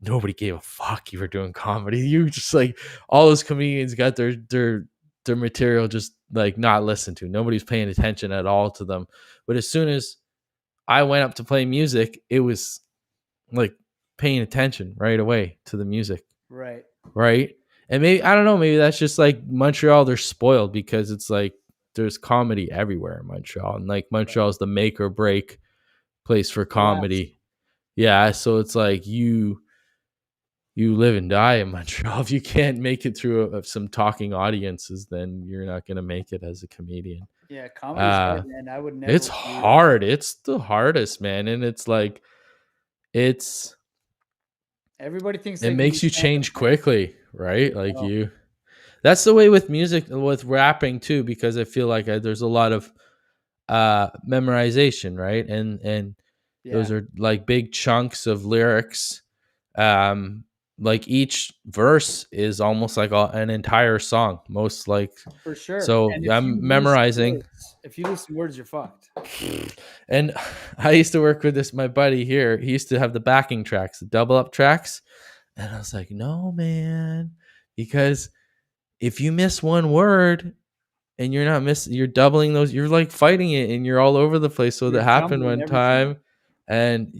nobody gave a fuck you were doing comedy. You just like all those comedians got their material just like not listened to. Nobody's paying attention at all to them. But as soon as I went up to play music, it was like paying attention right away to the music, Right. right? And maybe I don't know, maybe that's just like Montreal, they're spoiled because it's like there's comedy everywhere in Montreal. And like Right. Montreal is the make or break place for Perhaps. comedy. Yeah. So it's like you live and die in Montreal. If you can't make it through some talking audiences, then you're not gonna make it as a comedian. Yeah, comedy's Uh, hard, man. I would never it's do. hard. It's the hardest, man, and it's like it's Everybody thinks it they can do makes you stand up, change man. quickly, right? Like No. you. That's the way with music, with rapping too, because I feel like there's a lot of memorization, right? And those Yeah, are like big chunks of lyrics. Um, like each verse is almost like an entire song. Most like for sure. so And if you I'm lose some memorizing. words, if you lose some words, you're fucked. And I used to work with this my buddy here. He used to have the backing tracks, the double up tracks, and I was like, no, man, because if you miss one word and you're not missing, you're doubling those, you're like fighting it and you're all over the place. So You're that happened jumbling one everything. time, and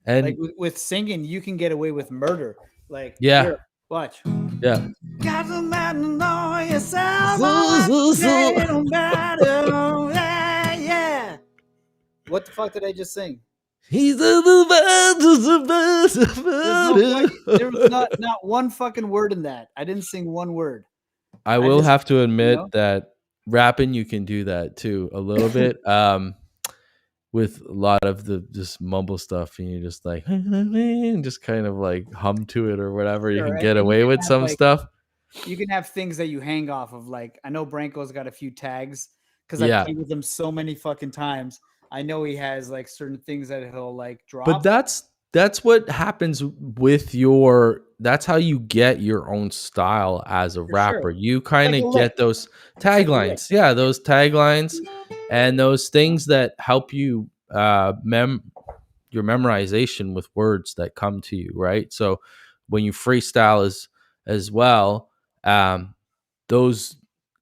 Like and with singing, you can get away with murder. Like yeah, here, watch. yeah. Got to know yourself. All that ain't no matter. Yeah, yeah. What the fuck did I just sing? He's There's no fucking. There was not one fucking word in that. I didn't sing one word. I I will just, have to you know. admit that rapping you can do that too a little bit. With a lot of the just mumble stuff, and you just like and just kind of like hum to it or whatever. You Sure, can get and you away can with have some like stuff. you can have things that you hang off of. Like I know Branko's got a few tags because I've Yeah, played with him so many fucking times. I know he has like certain things that he'll like but drop that's what happens with your. That's how you get your own style as a for sure. rapper. You It's kind like a of lick. get those It's like a lick. taglines. Yeah, those taglines and those things that help you your memorization with words that come to you, right? So when you freestyle as well, those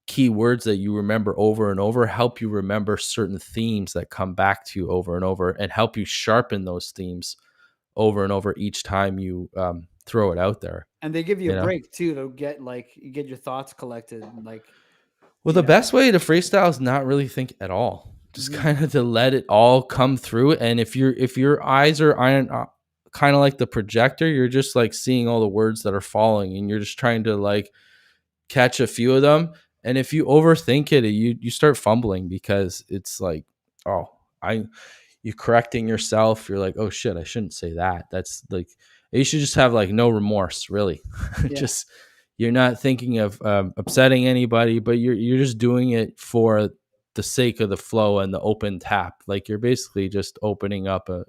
key words that you remember over and over help you remember certain themes that come back to you over and over and help you sharpen those themes over and over each time you throw it out there, And they give you a you know? break too to get like you get your thoughts collected. Like Well, the best way to freestyle is not really think at all. Just mhm. kind of to let it all come through. And if your eyes are iron, kind of like the projector, you're just like seeing all the words that are falling, and you're just trying to like catch a few of them. And if you overthink it, you start fumbling because it's like, oh, I you correcting yourself. You're like, oh shit, I shouldn't say that. That's like you should just have like no remorse, really. Yeah. Just you're not thinking of upsetting anybody, but you're just doing it for the sake of the flow and the open tap. Like you're basically just opening up a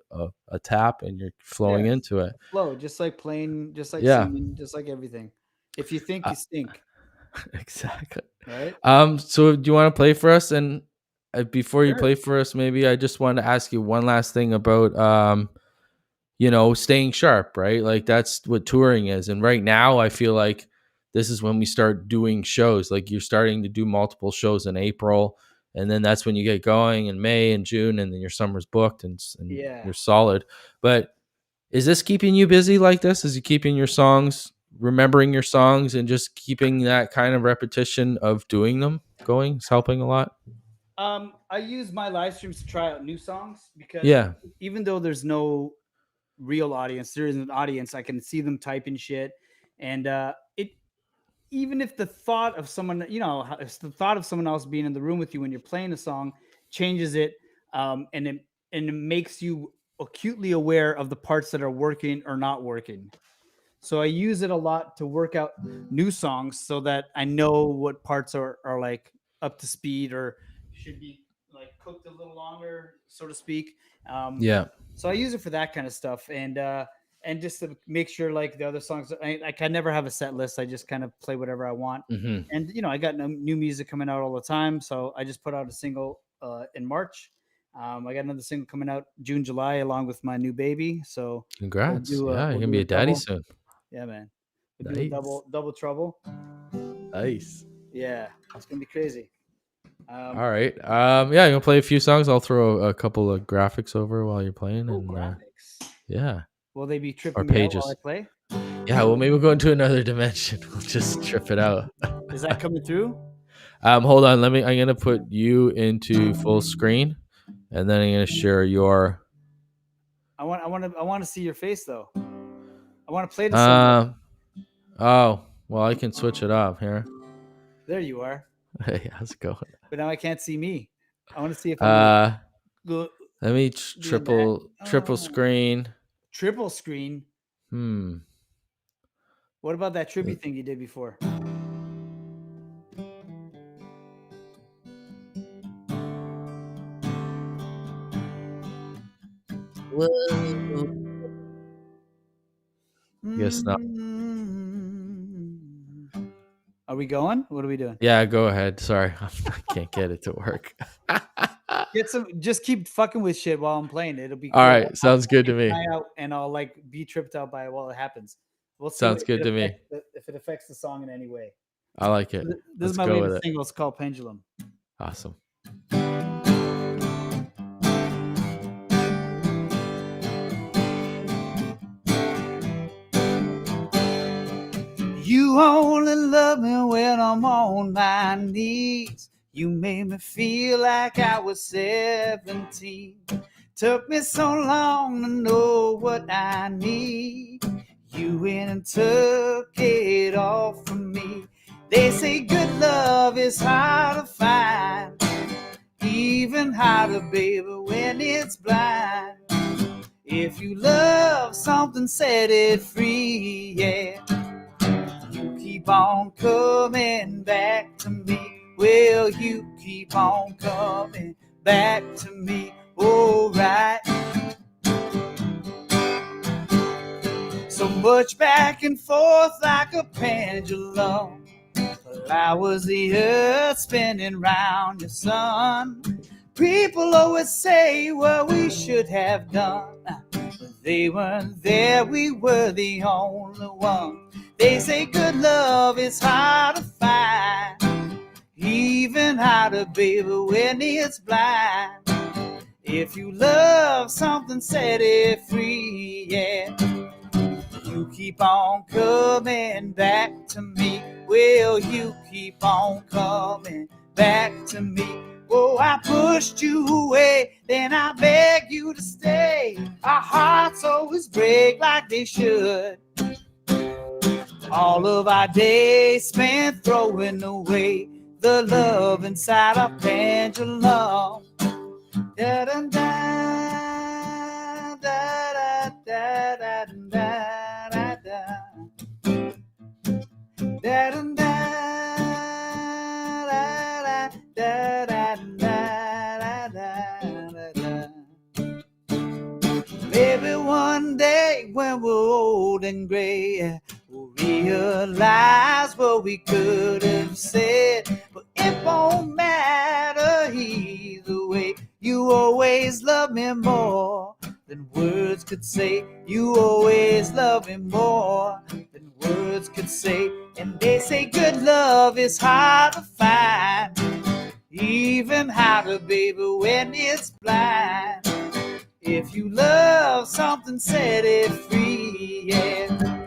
tap and you're Yeah. flowing into it. Flow, just like playing, just like Yeah, singing, just like everything. If you think uh, you stink, exactly. right? So do you want to play for us? And before you Sure. play for us, maybe I just want to ask you one last thing about staying sharp, right? Like that's what touring is. And right now I feel like this is when we start doing shows. Like you're starting to do multiple shows in April, and then that's when you get going in May and June, and then your summer's booked and Yeah. you're solid. But is this keeping you busy like this? Is it keeping your songs, remembering your songs and just keeping that kind of repetition of doing them going? Is helping a lot? I use my live streams to try out new songs because Yeah. even though there's no real audience, there is an audience. I can see them typing shit, and it even if the thought of someone, if the thought of someone else being in the room with you when you're playing a song changes it, and it makes you acutely aware of the parts that are working or not working. So I use it a lot to work out new songs so that I know what parts are like up to speed or should be like cooked a little longer, so to speak. Um, Yeah. so I use it for that kind of stuff and just to make sure like the other songs, I can never have a set list. I just kind of play whatever I want. Hmm. And I got new music coming out all the time, so I just put out a single in March. I got another single coming out June, July, along with my new baby. So Congrats. Yeah, you're we'll gonna do be a a daddy double. soon. Yeah, man. We'll do a Nice. double trouble. Nice. Yeah, it's gonna be crazy. Um, All right. Yeah, you gonna play a few songs. I'll throw a couple of graphics over while you're playing, oh, and graphics. yeah, Will they be or tripping me out while I pages. play? Yeah, well, maybe we'll go into another dimension. We'll just trip it out. Is that coming through? Hold on. I'm gonna put you into full screen, and then I'm gonna share your. I want to see your face though. I want to play to somebody. Um. Oh, well, I can switch it up here. There you are. Hey, how's it going? but now I can't see me. I want to see if I'm Uh, go, let me doing that. triple Oh, screen. triple screen. Hmm. What about that trippy thing you did before? Whoa. Guess not. Mm. Are we going? What are we doing? Yeah, go ahead. Sorry, I can't get it to work. Get some. Just keep fucking with shit while I'm playing. It'll be All cool. right, I'll sounds good to keep an me. eye out and I'll like be tripped out by it while it happens. We'll see Sounds good to me. if it affects the song in any way. I like it. This is Let's my go with latest it. single. It's called Pendulum. Awesome. You only love me when I'm on my knees. You made me feel like I was 17. Took me so long to know what I need. You went and took it all from me. They say good love is hard to find, even harder, baby, when it's blind. If you love something, set it free, yeah. You keep on coming back to me. Well, you keep on coming back to me. All right. So much back and forth like a pendulum. Well, I was the earth spinning round your sun. People always say what we should have done, but they weren't there, we were the only ones. They say good love is hard to find, even harder, baby, when it's blind. If you love something, set it free, yeah. You keep on coming back to me. Well, you keep on coming back to me. Oh, I pushed you away, then I begged you to stay. Our hearts always break like they should. All of our days spent throwing away the love inside our pendulum. Da da da da da da da da. Da da da da da da da da. Maybe one day when we're old and gray, we'll realize what we could have said. But it won't matter either way. You always love me more than words could say. You always love me more than words could say. And they say good love is hard to find, even harder, baby, when it's blind. If you love something, set it free, yeah.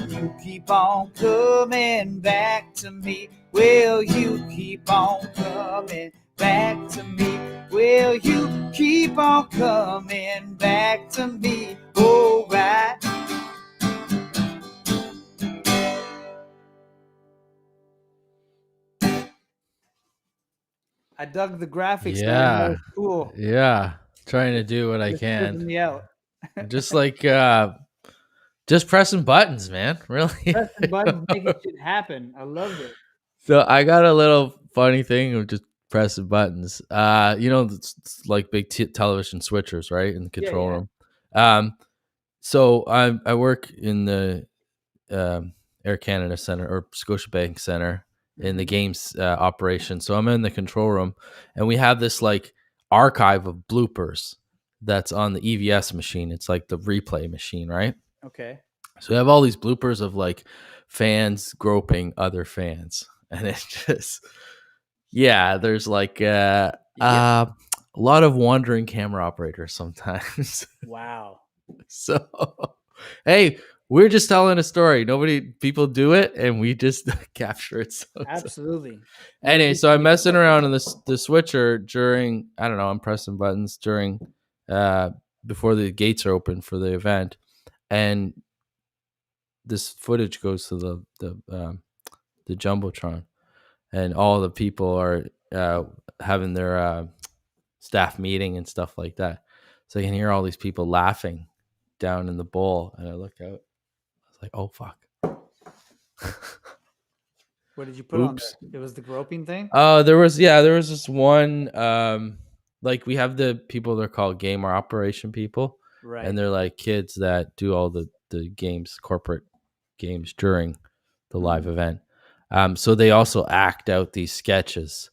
You keep on coming back to me. Well, you keep on coming back to me. Well, you keep on coming back to me. All right. I dug the graphics, man. That Yeah. was cool. Yeah. Trying to do what I Just can. tripping me out. Just like just pressing buttons, man. Really. Pressing buttons, making shit happen. I loved it. So I got a little funny thing of just pressing buttons. It's like big television switchers, right, in the Yeah, control yeah. room. Um, so I work in the Air Canada Center or Scotiabank Center in the Mhm. games operation. So I'm in the control room, and we have this like archive of bloopers that's on the EVS machine. It's like the replay machine, right? Okay. So we have all these bloopers of like fans groping other fans, and it's just yeah. There's like Yep. a lot of wandering camera operators sometimes. Wow. So, hey, we're just telling a story. People do it, and we just capture it. Absolutely. You're Anyway, just so I'm making messing stuff around happen. on the switcher during I don't know. I'm pressing buttons during uh before the gates are open for the event, and this footage goes to the jumbotron, and all the people are having their staff meeting and stuff like that. So I can hear all these people laughing down in the bowl, and I look out. I was like, "Oh fuck!" What did you put on Oops. there? It was the groping thing. There was this one. Like we have the people they're called gamer operation people, and Right. they're like kids that do all the games, corporate games during the live event. So they also act out these sketches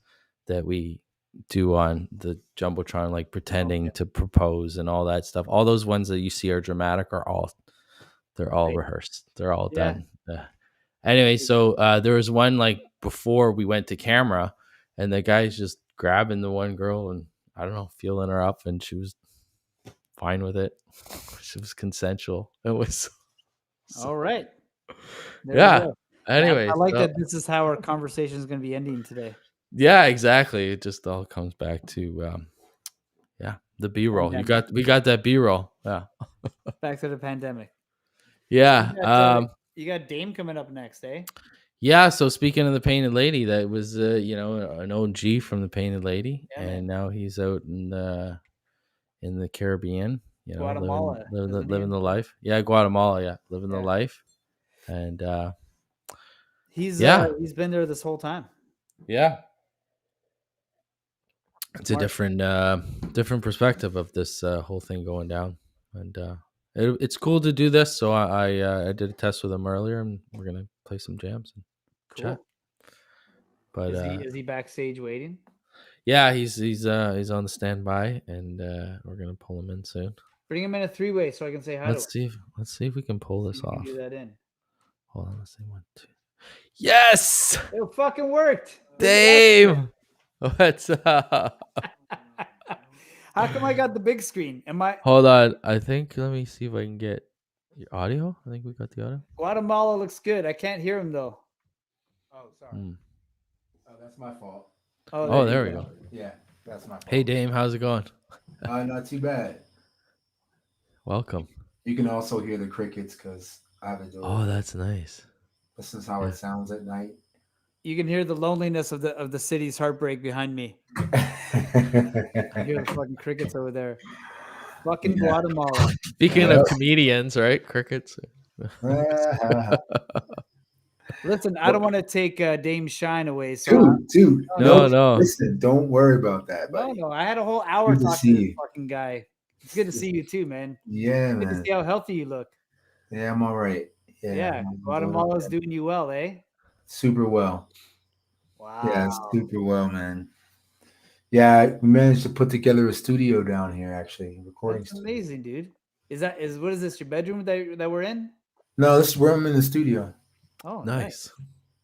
that we do on the jumbotron, like pretending to propose and all that stuff. All those ones that you see are dramatic they're all Right. rehearsed. They're all Yeah. done. Anyway, so there was one like before we went to camera, and the guy's just grabbing the one girl and I don't know, feeling her up, and she was fine with it. She was consensual. It was All right. There we yeah. go. Anyway, I like so that this is how our conversation is going to be ending today. yeah, exactly. It just all comes back to the B roll. Pandemic. We got that B roll. Yeah. Back to the pandemic. Yeah. You got Dame coming up next, eh? Yeah, so speaking of the Painted Lady, that was an OG from the Painted Lady, Yeah, and man. now he's out in the Caribbean, Guatemala, isn't living he? the life. Yeah, Guatemala, yeah, living the Yeah. life, and He's yeah, been there this whole time. yeah, it's a Smart. different perspective of this whole thing going down, and it's cool to do this. So I did a test with him earlier, and we're gonna play some jams and chat. Cool. But Is he backstage waiting? yeah, he's on the standby, and we're gonna pull him in soon. Bring him in a three-way so I can say hi to him. Let's see if we can pull this See if we off. can do that in. Hold on, let's see 1, 2. Yes, It fucking worked. Dave. What's up? How come I got the big screen? Am I Hold on, I think let me see if I can get your audio. I think we got the audio. Guatemala looks good. I can't hear him though. Oh, sorry. Oh, that's my fault. Oh, there we go. Yeah, that's my fault. Hey, Dame, how's it going? Not too bad. Welcome. You can also hear the crickets because I have a door. Oh, that's nice. This is how it sounds at night. You can hear the loneliness of the city's heartbreak behind me. I hear the fucking crickets over there. Fucking Guatemala. Speaking of comedians, right? Crickets. Listen, I don't want to take Dame Shine away. So dude, no. Listen, don't worry about that, buddy. No. I had a whole hour talking to this fucking guy. It's good to see you too, man. Yeah, good man. to see how healthy you look. Yeah, I'm all right. Yeah, Guatemala's doing you well, eh? Super well. Wow. Yeah, super well, man. Yeah, we managed to put together a studio down here, actually, recording. That's amazing, dude. What is this? Your bedroom that we're in? No, this is where I'm in the studio. Oh, nice.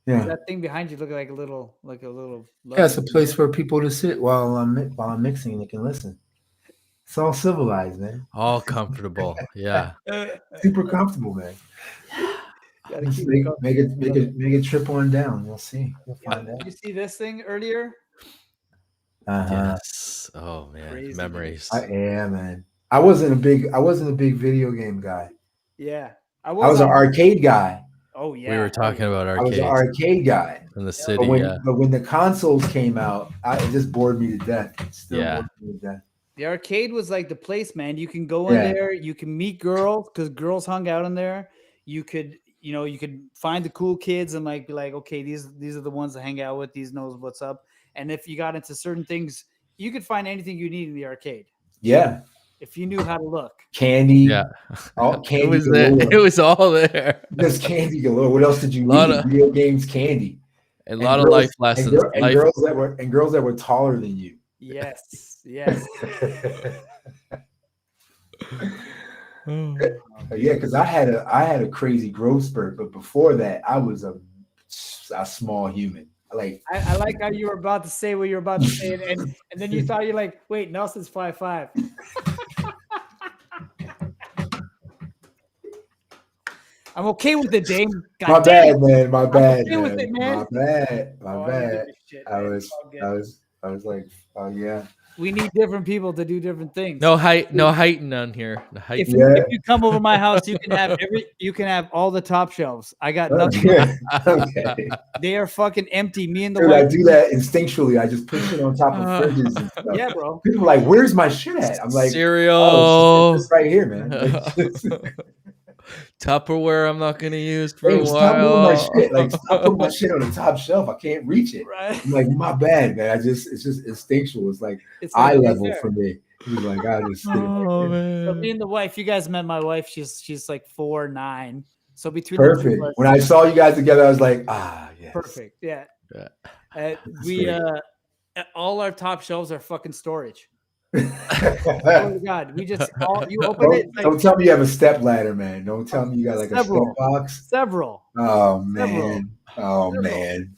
Yeah. Does that thing behind you look like a little? Yeah, it's a place for people to sit while I'm mixing and they can listen. It's all civilized, man. All comfortable. Yeah. Super comfortable, man. Make a trip on down. You'll see. You'll find out. Did you see this thing earlier? Yes. Oh man, Crazy, memories. Man. I wasn't a big video game guy. Yeah, I was an arcade guy. Oh yeah, we were talking about arcades. I was an arcade guy in the city. But when the consoles came out, it just bored me to death. It still bored me to death. The arcade was like the place, man. You can go in there, you can meet girls because girls hung out in there. You could find the cool kids and be like, okay, these are the ones to hang out with. These knows what's up. And if you got into certain things, you could find anything you need in the arcade. Yeah. If you knew how to look. Candy. Yeah. All candy. It was there. It was all there. There's candy galore. What else did you need? Video games, candy. A lot of life lessons. And girls that were taller than you. Yes. Yeah, because I had a crazy growth spurt, but before that, I was a small human. I like how you were about to say what you're about to say, and then you thought you're like, wait, Nelson's 5'5". I'm okay with it, Dame. My bad, man. My bad. Okay man. My bad. I was like, oh yeah. we need different people to do different things. No heighting on here. No height. If you come over my house, you can have all the top shelves. I got nothing. Okay. They are fucking empty. Me and the Dude, I wife. do that instinctually. I just put shit on top of fridges and stuff. Yeah, bro. People are like, "Where's my shit at?" I'm like, Cereal. "Oh, it's right here, man." Tupperware I'm not gonna use for Hey, a stop moving my while. shit. Like, stop putting my shit on the top shelf. I can't reach it. Right. I'm like, my bad, man. It's just instinctual. It's like It's eye right level there. for me. He's like, I just stick it right Oh there. So me man. and the wife, you guys met my wife. She's like 4'9". So between the two Perfect. of us, When I saw you guys together, I was like, yes. perfect. Yeah. Yeah. We great. all our top shelves are fucking storage. Don't, Oh my god, we just you open it. Like, don't tell me you have a step ladder, man. Don't tell me you got like a step box. Several. Oh man. Oh Several. man.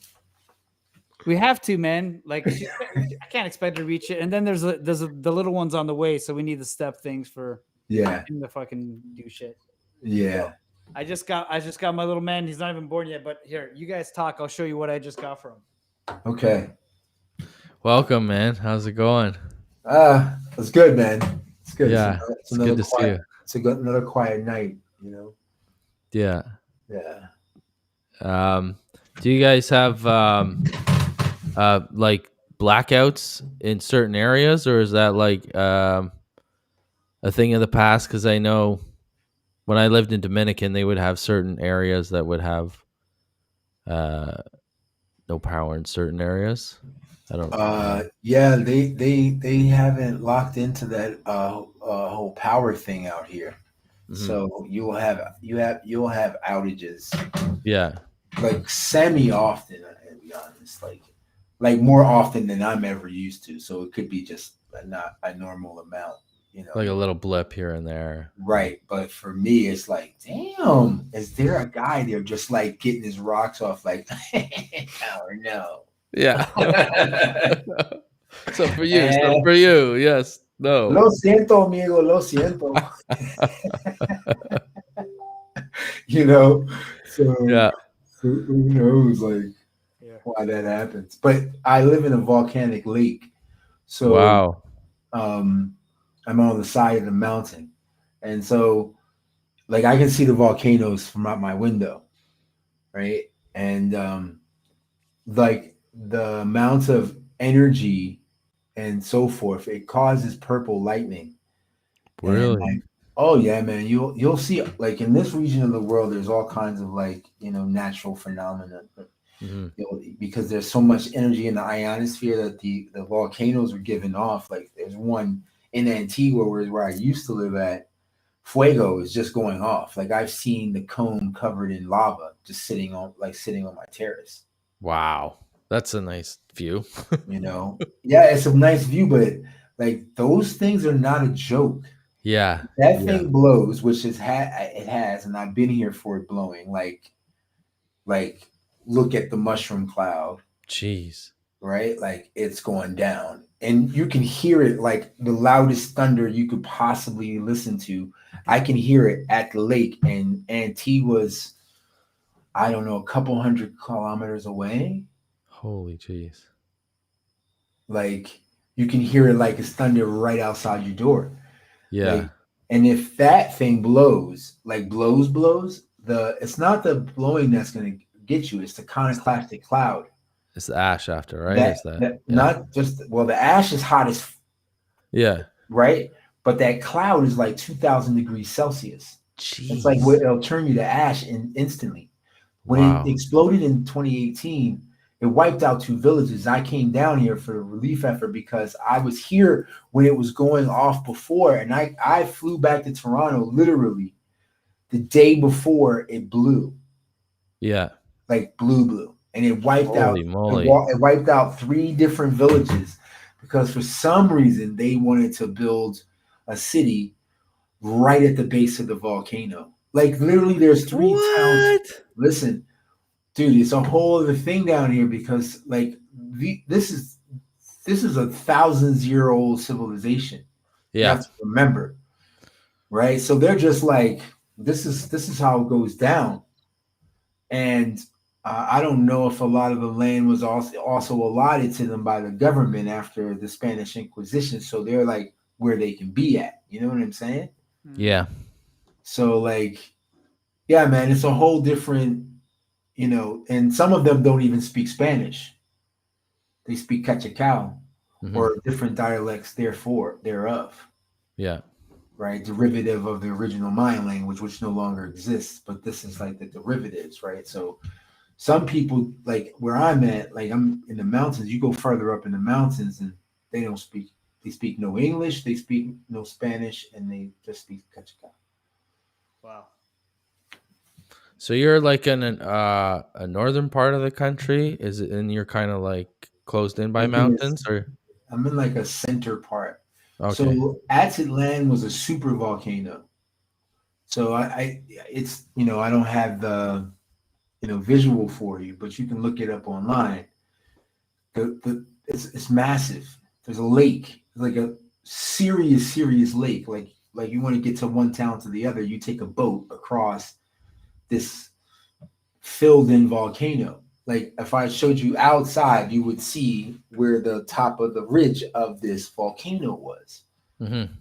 We have to, man. Like I can't expect to reach it. And then there's the little ones on the way, so we need the step things for Yeah. him to fucking do shit. Yeah. I just got my little man. He's not even born yet, but here, you guys talk. I'll show you what I just got for him. Okay. Welcome, man. How's it going? It's good, man. It's good. Yeah, it's good to see you. It's another quiet night, you know. Yeah. Yeah. Do you guys have like blackouts in certain areas, or is that like a thing of the past? Because I know when I lived in Dominican, they would have certain areas that would have no power in certain areas. I don't know. Yeah, they haven't locked into that whole power thing out here. Mhm. So you'll have outages. Yeah. Like semi often, to be honest, like more often than I'm ever used to. So it could be just not a normal amount, you know. Like a little blip here and there. Right, but for me, it's like, damn, is there a guy there just like getting his rocks off, like, or no? Yeah. So for you, yes, no. Lo siento, amigo, lo siento. You know, so Yeah. who knows, like, why that happens? But I live in a volcanic lake, so Wow. I'm on the side of the mountain, and so like I can see the volcanoes from out my window, right? And like the amount of energy and so forth, it causes purple lightning. Really? And like, oh yeah, man, you'll see like in this region of the world, there's all kinds of like, you know, natural phenomena. Mhm. You know, because there's so much energy in the ionosphere that the volcanoes are giving off. Like there's one in Antigua where I used to live at. Fuego is just going off. Like I've seen the cone covered in lava just sitting on my terrace. Wow. That's a nice view. You know, yeah, it's a nice view, but like those things are not a joke. Yeah. That thing blows, which it has, and I've been here for it blowing. Like look at the mushroom cloud. Jeez. Right? Like it's going down. And you can hear it like the loudest thunder you could possibly listen to. I can hear it at the lake, and Antigua's, I don't know, a couple 100 kilometers away. Holy jeez. Like you can hear it like it's thunder right outside your door. Yeah. Like, and if that thing blows, like blows, it's not the blowing that's gonna get you, it's the iconoclastic cloud. It's the ash after, right? Not just the ash is hot as right, but that cloud is like 2,000 degrees Celsius. Jeez. It's like it'll turn you to ash instantly. When it exploded in 2018, it wiped out 2 villages. I came down here for a relief effort because I was here when it was going off before, and I flew back to Toronto literally the day before it blew. Yeah. Like blue. And it wiped Holy out moly. It wiped out 3 different villages because for some reason they wanted to build a city right at the base of the volcano. Like literally there's 3 towns. Listen, dude, it's a whole other thing down here because like this is a 1,000-year-old civilization. Yeah. You have to remember. Right? So they're just like, this is how it goes down. And I don't know if a lot of the land was also allotted to them by the government after the Spanish Inquisition, so they're like where they can be at. You know what I'm saying? Yeah. So like, yeah, man, it's a whole different, and some of them don't even speak Spanish. They speak Cachacao Hmm. or different dialects thereof, Yeah. right? Derivative of the original Mayan language, which no longer exists, but this is like the derivatives, right? So some people, like where I'm at, like I'm in the mountains, you go further up in the mountains and they don't speak, they speak no English, they speak no Spanish, and they just speak Cachacao. Wow. So you're like in a northern part of the country, is it? And you're kind of like closed in by I'm in this, mountains, or I'm in like a center part. okay? So Atitlan was a super volcano. So it's I don't have the visual for you, but you can look it up online. It's massive. There's a lake, like a serious lake. Like you want to get to one town to the other, you take a boat across this filled in volcano. Like if I showed you outside, you would see where the top of the ridge of this volcano was, Mm-hmm.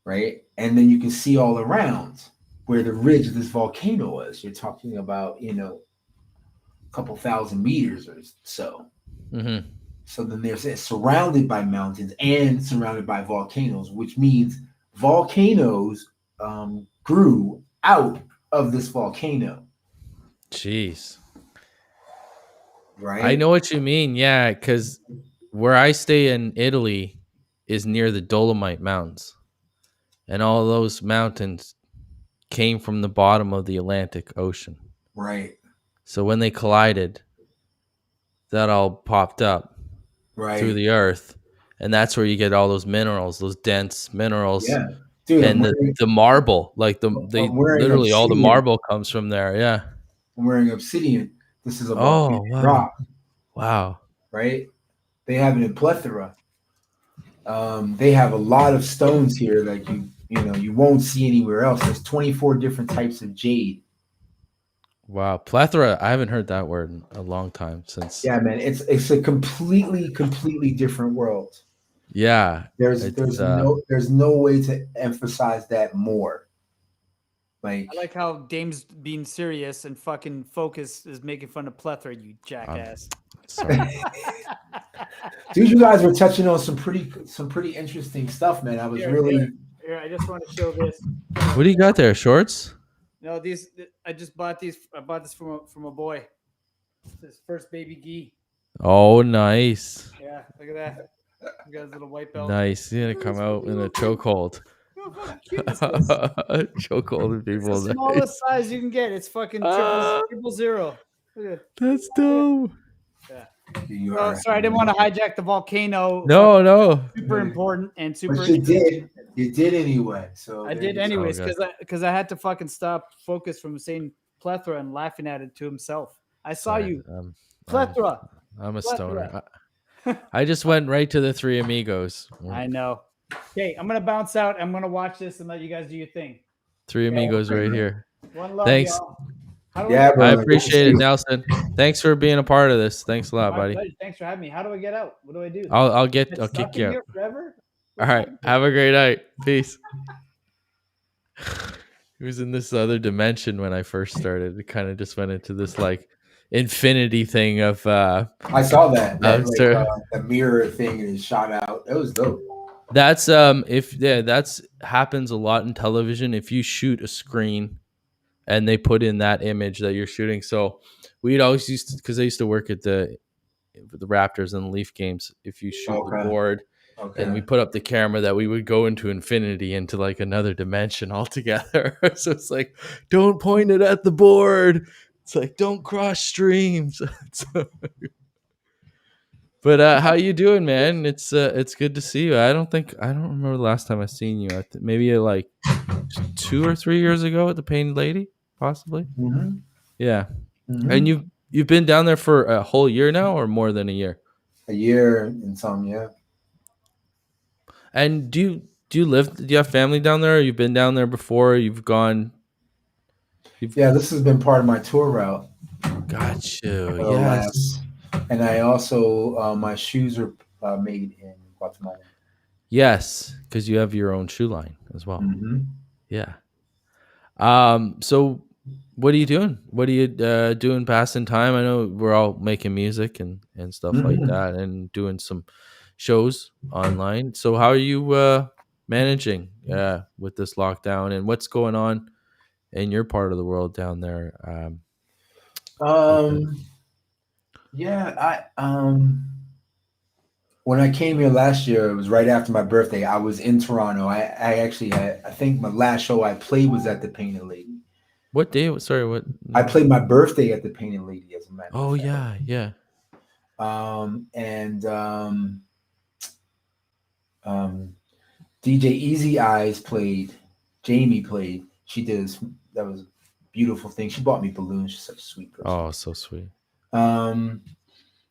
right? And then you can see all around where the ridge of this volcano was. You're talking about, a couple thousand meters or so. Mm-hmm. So then there's it's surrounded by mountains and surrounded by volcanoes, which means volcanoes grew out of this volcano, Jeez. I right? know what you mean. Yeah, because where I stay in Italy is near the Dolomite Mountains, and all those mountains came from the bottom of the Atlantic Ocean. Right, So when they collided, that all popped up through right. the earth, and that's where you get all those minerals, those dense minerals, Yeah, dude, and the marble, like they I'm wearing literally all the obsidian. marble comes from there. Yeah. I'm wearing obsidian. This is a Oh volcanic wow, rock, wow. right? They have it in plethora. They have a lot of stones here that you won't see anywhere else. There's 24 different types of jade. Wow, plethora. I haven't heard that word in a long time since. Yeah, man, it's a completely different world. Yeah, There's it's there's no there's no way to emphasize that more. Like, I like how Dame's being serious and fucking Focus is making fun of Plethora, you I'm jackass. sorry. dude, you guys were touching on some pretty interesting stuff, man. I was Here, really here, I just want to show this. What do you got there? Shorts? No, I just bought these. I bought this from a boy. It's his first baby gi. Oh, nice, Yeah, look at that. You got his little white belt. nice. You're gonna come out in a chokehold. How fucking cute is this? Chokehold It's people. the smallest size you can get. It's fucking triple zero. Look at That's dope. yeah. you Oh, are. sorry, I didn't want to hijack the volcano. No, no. Super important and super. But you did. You did anyway. So I there did you go. anyways Okay. because I had to fucking stop Focus from saying plethora and laughing at it to himself. I saw Sorry, you I'm plethora. I'm a Plethora. stoner. I just went right to the Three Amigos. I know. Okay, I'm gonna bounce out. I'm gonna watch this and let you guys do your thing. Three Amigos right here. One love, Thanks. y'all. How do Yeah, I, bro. I Good to appreciate see it, you. Nelson. Thanks for being a part of this. Thanks a lot, my buddy. pleasure. Thanks for having me. How do I get out? What do I do? I'll Get I'll stuck kick in you out. here forever? All right. Have a great night. Peace. He was in this other dimension when I first started. It kind of just went into this like infinity thing of I saw that sir. the mirror thing and it shot out. It was dope. That's that's happens a lot in television. If you shoot a screen and they put in that image that you're shooting. So we'd always used to, because I used to work at the Raptors and the Leaf games. If you shoot the Okay. board Okay. and we put up the camera, that we would go into infinity, into like another dimension altogether. So it's like, don't point it at the board. It's like, don't cross streams. But how you doing, man? It's good to see you. I don't remember the last time I seen you. Maybe like 2 or 3 years ago at the Painted Lady, possibly. Mm-hmm. Yeah. Mm-hmm. And you've been down there for a whole year now, or more than a year? A year and some, yeah. And do you have family down there? Or you've been down there before? You've gone. Yeah, this has been part of my tour route. Got you. for the last. Yes. And I also my shoes are made in Guatemala. Yes, because you have your own shoe line as well. Hmm. Yeah. So what are you doing? What are you doing passing time? I know we're all making music and stuff like Hmm. that and doing some shows online. So how are you managing with this lockdown and what's going on in your part of the world down there? With this? Um, yeah, when I came here last year, it was right after my birthday. I was in Toronto. I actually had, I think my last show I played was at the Painted Lady. What day? Sorry, what I name? played my birthday at the Painted Lady, as a matter of Oh fact. yeah, yeah. And um, DJ Easy Eyes played. Jamie played. She did this. That was a beautiful thing. She bought me balloons. She's such a sweet person. Oh, so sweet. Um,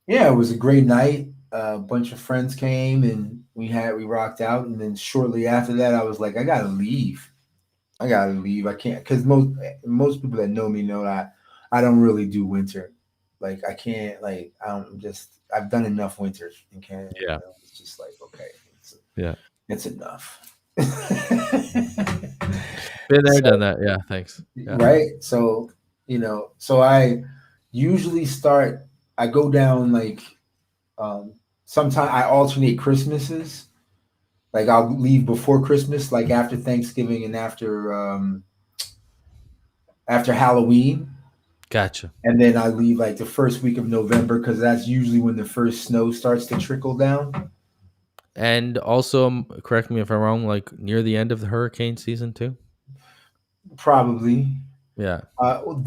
yeah, it was a great night. A bunch of friends came and we rocked out. And then shortly after that, I was like, I gotta leave. I gotta leave. I can't because most people that know me know that I don't really do winter. Like I can't. Like I'm just. I've done enough winters in Canada. Yeah, It's just like okay, yeah. it's enough. Been there, So done that. Yeah, thanks. Yeah. right. So so I usually start. I go down like sometimes I alternate Christmases. Like I'll leave before Christmas, like after Thanksgiving and after Halloween, Gotcha. and then I leave like the first week of November because that's usually when the first snow starts to trickle down. And also, correct me if I'm wrong, like near the end of the hurricane season too. Probably, Yeah. well,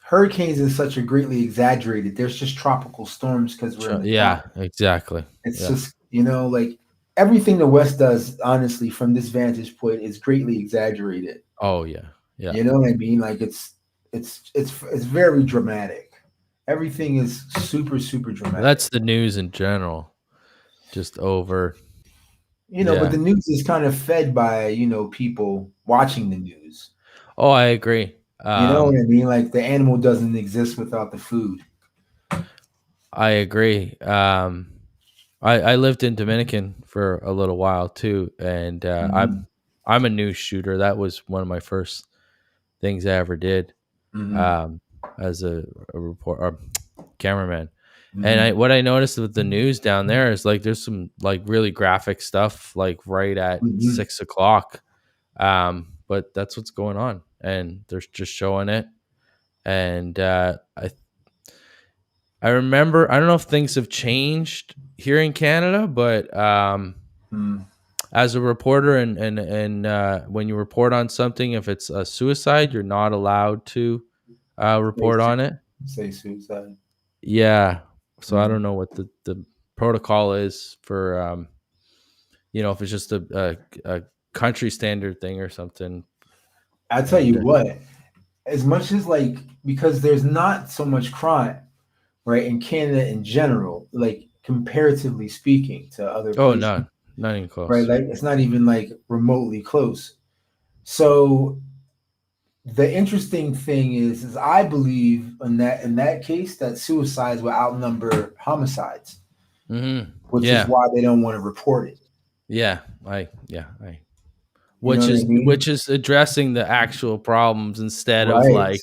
hurricanes is such a greatly exaggerated. There's just tropical storms because we're in the Yeah, tropics. exactly. It's Yeah. just like everything the West does, honestly, from this vantage point, is greatly exaggerated. Oh yeah. Yeah. You know what I mean? Like it's very dramatic. Everything is super super dramatic. That's the news in general. Just over. But Yeah. the news is kind of fed by people watching the news. Oh, I agree. You know what I mean? Like the animal doesn't exist without the food. I agree. I lived in Dominican for a little while too, and Hmm. I'm a news shooter. That was one of my first things I ever did Hmm. um, as a reporter or cameraman. And Hmm. what I noticed with the news down there is like there's some like really graphic stuff like right at Hmm. 6 o'clock. But that's what's going on, and they're just showing it. And I remember I don't know if things have changed here in Canada, but Hmm. as a reporter and when you report on something, if it's a suicide, you're not allowed to Say, report on it. say suicide. Yeah. So I don't Hmm. know what the protocol is for if it's just a country standard thing or something. I tell And you what, as much as like because there's not so much crime, right, in Canada in general, like comparatively speaking to other oh places, no, not even right? close. Like it's not even like remotely close. So the interesting thing is I believe in that case that suicides will outnumber homicides, which is Yeah. why they don't want to report it. Yeah. I You know which what I is mean? addressing the actual problems instead of Right, like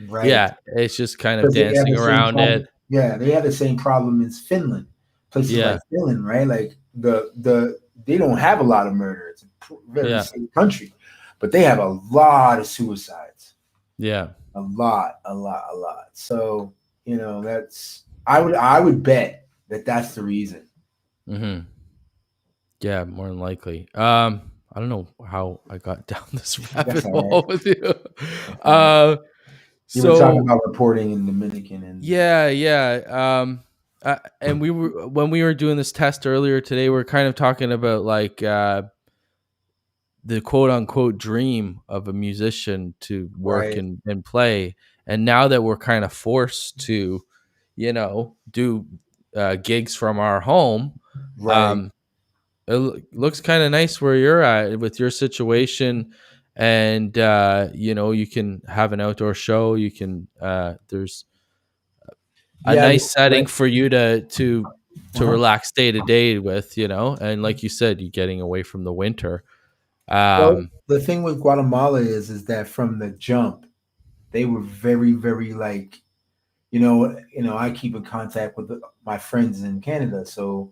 right. yeah, it's just kind of Because they have dancing the same around it. problem. Yeah, they have the same problem in Finland, places Yeah. like Finland, right? Like they don't have a lot of murder. It's a very Yeah. safe country, but they have a lot of suicides. Yeah. A lot, a lot, a lot. So that's I would bet that that's the reason. Mhm. Yeah, more than likely. I don't know how I got down this That's rabbit all right. hole with you. That's all right. Uh, You were talking so about reporting in Dominican and yeah, yeah. And we were when we were doing this test earlier today, we are kind of talking about like the quote unquote dream of a musician to work right, and play. And now that we're kind of forced to, do gigs from our home, right. um, it looks kind of nice where you're at with your situation and you can have an outdoor show. You can there's a Yeah, nice setting like, for you to uh-huh. relax day to day with, and like you said, you're getting away from the winter. Well, um the thing with Guatemala is that from the jump, they were very, very like, I keep in contact with my friends in Canada. So,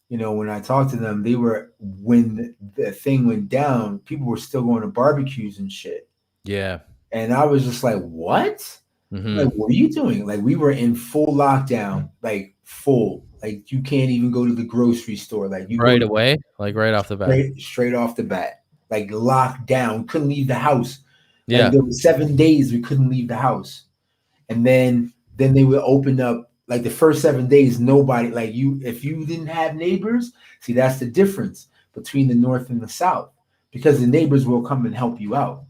when I talked to them, when the thing went down, people were still going to barbecues and shit. yeah. And I was just like, what? Hmm. Like, what are you doing? Like, we were in full lockdown, like full. Like, you can't even go to the grocery store. Like, you go Right to away, like right off the bat. straight off the bat, like locked down. Couldn't leave the house. Like, Yeah. there were 7 days we couldn't leave the house, and then they would open up. Like the first 7 days, nobody, like, you, if you didn't have neighbors. See, that's the difference between the North and the South, because the neighbors will come and help you out.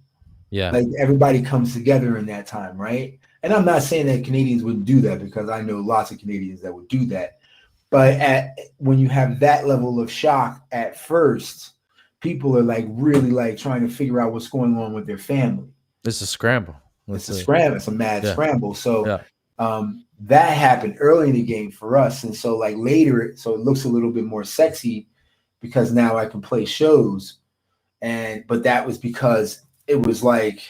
Yeah. Like, everybody comes together in that time, right? And I'm not saying that Canadians wouldn't do that, because I know lots of Canadians that would do that. But when you have that level of shock at first, people are like really like trying to figure out what's going on with their family. It's a scramble. It's Let's a see. scramble. It's a mad Yeah. scramble. So Yeah. that happened early in the game for us, and so like later, so it looks a little bit more sexy because now I can play shows, but that was because it was like,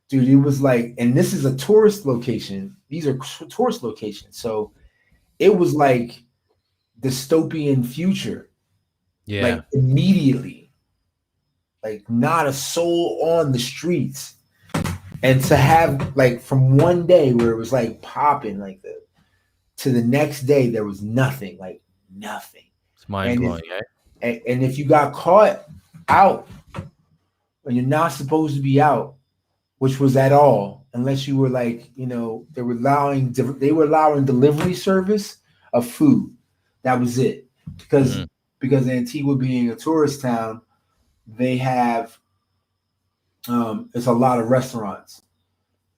dude, it was like, and this is a tourist location. These are tourist locations, so it was like dystopian future, like Yeah. immediately, like not a soul on the streets. And to have like from one day where it was like popping like to the next day there was nothing, like nothing. It's mind And blowing, and if you got caught out when you're not supposed to be out, which was at all, unless you were like, they were allowing delivery service of food. That was it. because Hmm. because Antigua being a tourist town, they have it's a lot of restaurants.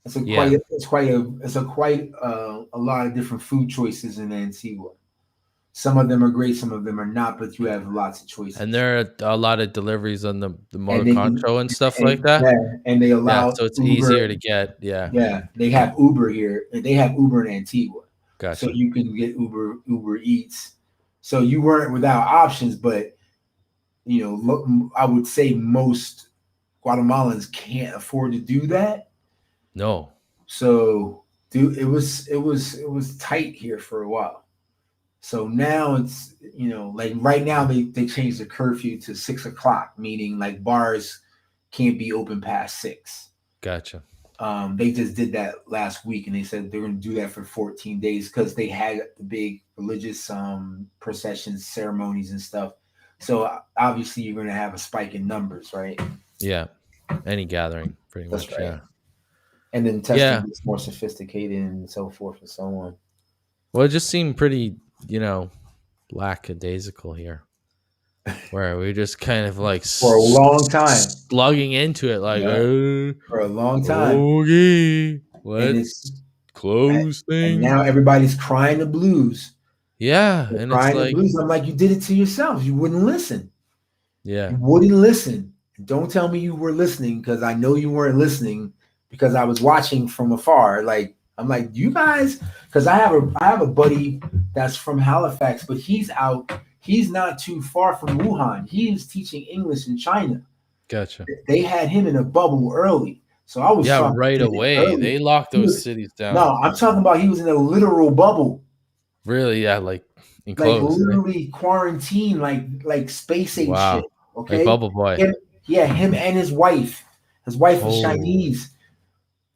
It's a Yeah. quite it's quite a it's a quite a lot of different food choices in Antigua. Some of them are great, some of them are not, but you have lots of choices. And there are a lot of deliveries on the And motor they can concho and stuff like and that. yeah, and they Yeah, allow so it's easier Uber. to get. Yeah. Yeah, they have Uber here. And they have Uber in Antigua, so Gotcha. you can get Uber Eats. So you weren't without options, but I would say most Guatemalans can't afford to do that. No. So, dude, it was tight here for a while. So now it's like right now they changed the curfew to 6 o'clock, meaning like bars can't be open past 6. Gotcha. They just did that last week, and they said they're going to do that for 14 days because they had the big religious processions, ceremonies, and stuff. So obviously, you're going to have a spike in numbers, right? Yeah. Any gathering, pretty That's much. right. Yeah. And then testing Yeah. gets more sophisticated and so forth and so on. Well, it just seemed pretty, lackadaisical here, where we just kind of like For a long time. slugging into it, like, Yeah. For a long time. okay, And let's close and things. now everybody's crying the blues. Yeah, They're and it's crying the like, blues. I'm like, you did it to yourselves. You wouldn't listen. yeah, You wouldn't listen. Don't tell me you were listening, because I know you weren't listening, because I was watching from afar. Like, I'm like, you guys, because I have a buddy that's from Halifax, but he's out. He's not too far from Wuhan. He's teaching English in China. gotcha. They had him in a bubble early, so I was Yeah, shocked right he did it away. early. They locked He those was- cities down. No, I'm talking about he was in a literal bubble. Really, yeah, like Like enclosed. literally quarantine, like space age Wow. shit. Okay, Like Bubble Boy. him and his wife. His wife is Oh. Chinese.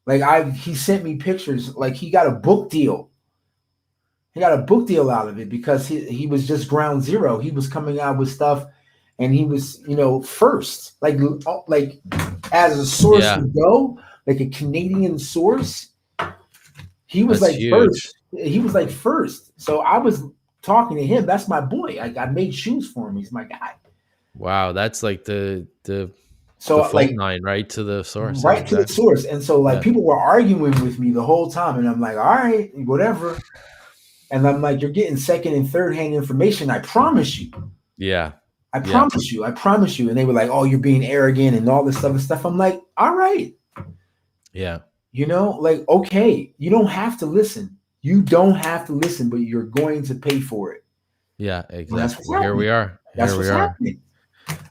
Like he sent me pictures. Like he got a book deal. He got a book deal out of it because he was just ground zero. He was coming out with stuff, and he was first. Like as a source Yeah. would go, like a Canadian source. He was That's like huge. first. He was like first. So I was talking to him. That's my boy. I made shoes for him. He's my guy. Wow, that's like the So phone like line right to the source. right to the source. And so like Yeah. people were arguing with me the whole time, and I'm like, all right, whatever. And I'm like, you're getting second and third hand information. I promise you. Yeah. I Yeah. promise you, I promise you. And they were like, oh, you're being arrogant and all this other stuff. I'm like, all right, Yeah. like, okay, you don't have to listen. You don't have to listen, but you're going to pay for it. Yeah, Well, that's exactly. what's Well, here happening. we are. That's Here we what's are. happening.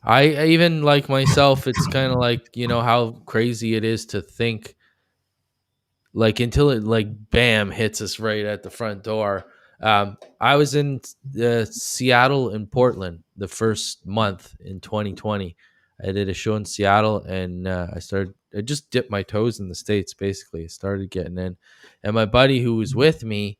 I even like myself, it's kind of like, how crazy it is to think like until it like bam hits us right at the front door. I was in Seattle and Portland the first month in 2020. I did a show in Seattle, and I just dipped my toes in the States. Basically, I started getting in, and my buddy who was with me,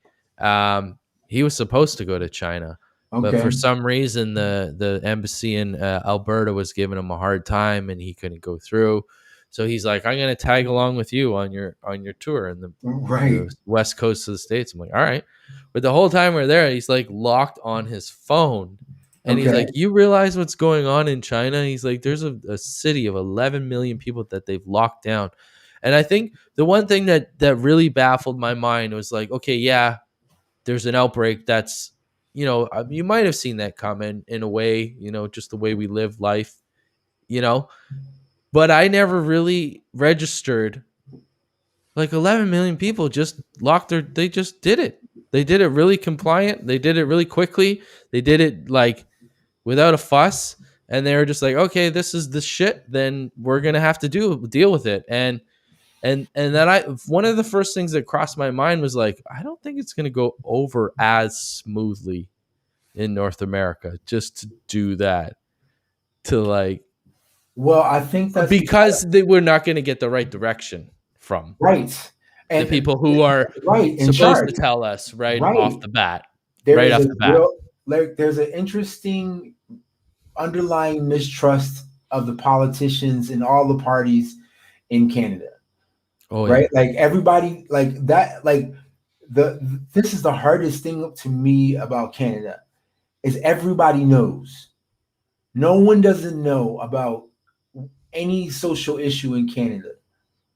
he was supposed to go to China, but Okay. for some reason the embassy in Alberta was giving him a hard time, and he couldn't go through. So he's like, I'm gonna tag along with you on your tour in Right. the west coast of the States. I'm like, all right. But the whole time we're there, he's like locked on his phone. And he's Okay. like, you realize what's going on in China? He's like, there's a city of 11 million people that they've locked down. And I think the one thing that really baffled my mind was like, okay, yeah, there's an outbreak that's, you might have seen that coming in a way, just the way we live life, you know, but I never really registered like 11 million people just they just did it. They did it really compliant. They did it really quickly. They did it like without a fuss. And they were just like, okay, this is the shit. Then we're going to have to deal with it. And then one of the first things that crossed my mind was like, I don't think it's going to go over as smoothly in North America just to do that, to like, Well, I think that's because we're not going to get the right direction from right. the And people who are right in supposed charge. to tell us right Right. off the bat. There Right is off a the bat. there's an interesting underlying mistrust of the politicians in all the parties in Canada. Oh, Right? yeah. Like everybody like that, like this is the hardest thing to me about Canada is everybody knows. No one doesn't know about any social issue in Canada.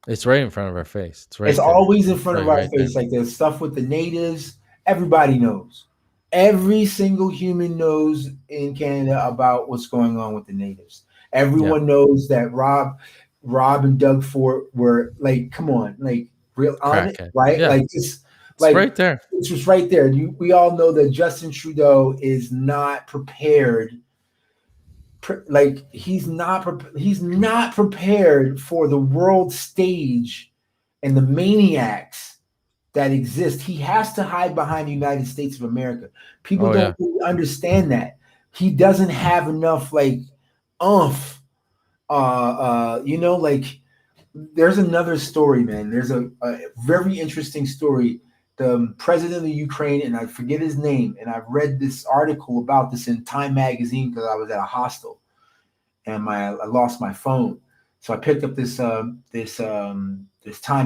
It's right in front of our face. It's right It's there. always in front of our Right there. face. Like there's stuff with the natives. Everybody knows. Every single human knows in Canada about what's going on with the natives. Everyone knows that Rob and Doug Ford were like, come on, like real on it, Crackhead. right? Yeah. Like just It's like right there. it's just right there. We all know that Justin Trudeau is not prepared. Like he's not prepared for the world stage and the maniacs that exist. He has to hide behind the United States of America. People don't really understand that. He doesn't have enough like oomph. Like there's another story, man. There's a very interesting story. The president of the Ukraine, and I forget his name, and I've read this article about this in Time magazine because I was at a hostel and I lost my phone. So I picked up this Time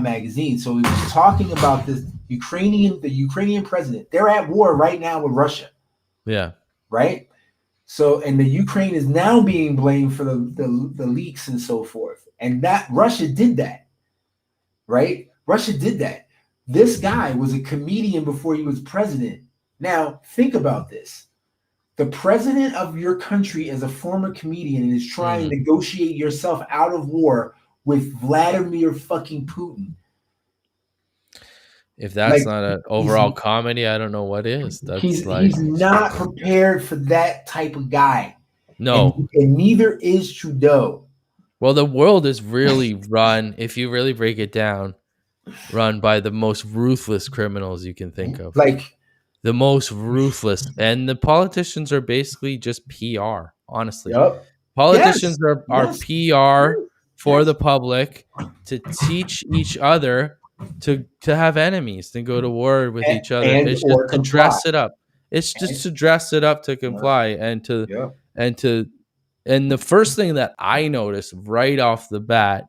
magazine. So we was talking about the Ukrainian president. They're at war right now with Russia. Yeah. Right. So, and the Ukraine is now being blamed for the leaks and so forth. And that Russia did that. Right. Russia did that. This guy was a comedian before he was president. Now think about this. The president of your country is a former comedian and is trying to negotiate yourself out of war with Vladimir fucking Putin. If that's not an overall comedy, I don't know what is. That's he's not prepared for that type of guy. No. And neither is Trudeau. Well, the world is really run, if you really break it down, run by the most ruthless criminals you can think of. Like the most ruthless, and the politicians are basically just PR. Honestly, politicians are PR for the public to teach each other to have enemies, to go to war with each other. It's just to dress it up. It's just to dress it up to comply and the first thing that I noticed right off the bat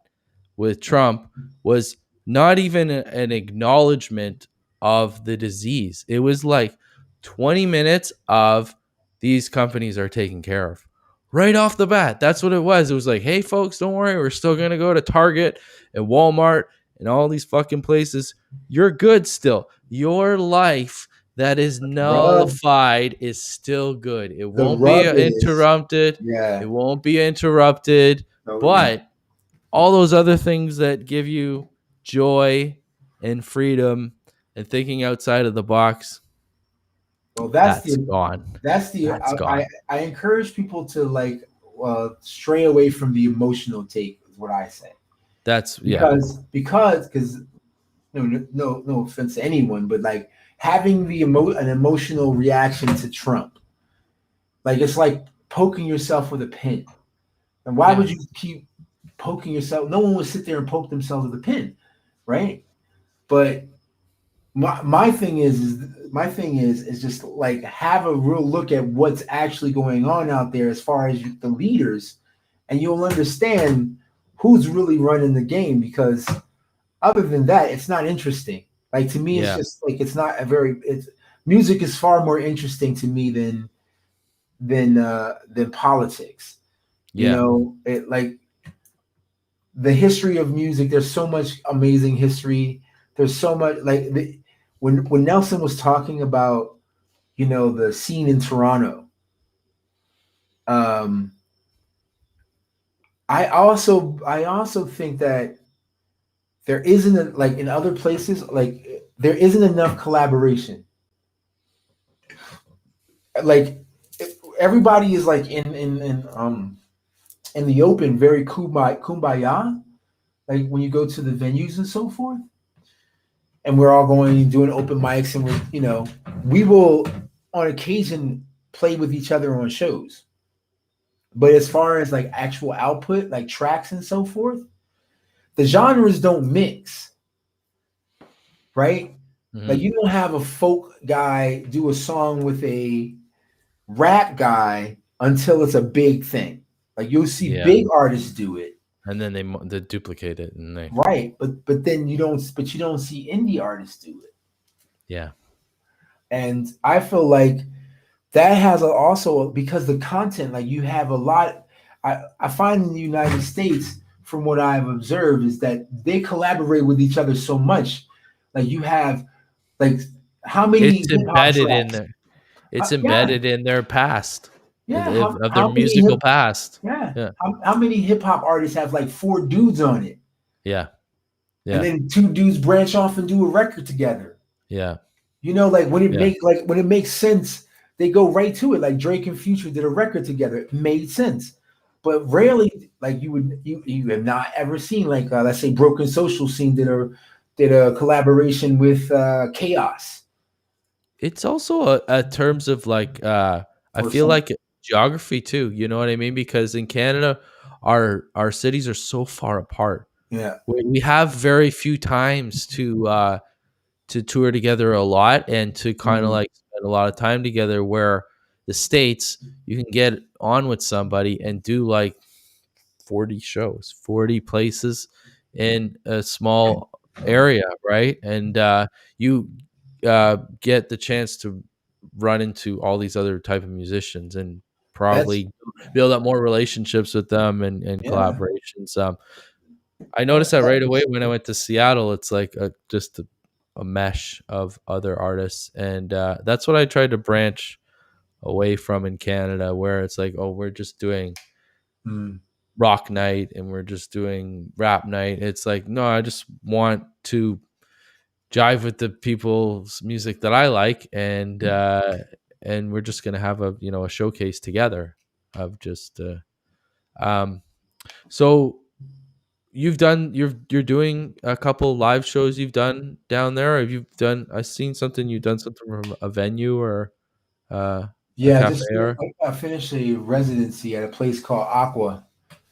with Trump was not even an acknowledgement of the disease. It was like 20 minutes of these companies are taken care of right off the bat. That's what it was. It was like, hey folks, don't worry. We're still going to go to Target and Walmart and all these fucking places. You're good still. Your life that is rub, nullified is still good. It the won't be rub is, interrupted. yeah, It won't be interrupted. totally. But all those other things that give you joy and freedom and thinking outside of the box, Well, that's gone. That's gone. I encourage people to like stray away from the emotional take. Is what I say That's because no offense to anyone, but like having an emotional reaction to Trump, like it's like poking yourself with a pin. And why yeah. would you keep poking yourself? No one would sit there and poke themselves with a pin, right? But my thing is just like have a real look at what's actually going on out there as far as the leaders, and you'll understand who's really running the game. Because other than that, it's not interesting. Like to me, it's Yeah. just like it's not a very. It's music is far more interesting to me than politics. You Yeah. know, it like the history of music. There's so much amazing history. There's so much like when Nelson was talking about the scene in Toronto. Um, I also think that there isn't like in other places like there isn't enough collaboration. Like everybody is like in the open, very kumbaya. Like when you go to the venues and so forth, and we're all going and doing open mics, and we will on occasion play with each other on shows. But as far as like actual output, like tracks and so forth, the genres don't mix, right? Like Mhm. you don't have a folk guy do a song with a rap guy until it's a big thing. Like you'll see Yeah. big artists do it, And then they duplicate it and they right? But then you don't see indie artists do it. yeah. And I feel like that has also because the content, like you have a lot. I find in the United States, from what I've observed, is that they collaborate with each other so much. Like you have like how many It's hip hop embedded in tracks? there. It's Yeah, embedded in their past, yeah. of their How many musical past. yeah Yeah. how many hip hop artists have like four dudes on it, Yeah. and Yeah. then two dudes branch off and do a record together? Yeah. Like Yeah. when it makes sense, they go right to it. Like Drake and Future did a record together. It made sense. But rarely, like you have not ever seen like let's say Broken Social Scene did a collaboration with Chaos It's also a terms of like I or feel some like geography too, you know what I mean? Because in Canada our cities are so far apart. yeah. We have very few times to tour together a lot and to kind of Mhm. like spend a lot of time together, where the States you can get on with somebody and do like 40 shows, 40 places in a small area, right? And you get the chance to run into all these other type of musicians and That's probably build up more relationships with them and yeah. collaborations. I That, noticed that that right away is, when I went to Seattle. It's like just a mesh of other artists, and that's what I tried to branch away from in Canada, where it's like, oh, we're just doing mm, rock night and we're just doing rap night. It's like, no, I just want to jive with the people's music that I like, and we're just gonna have a showcase together of just um. So you're doing a couple live shows you've done down there. Have you done? I've seen something you've done something from a venue or a yeah. cafe Just or I finished a residency at a place called Aqua,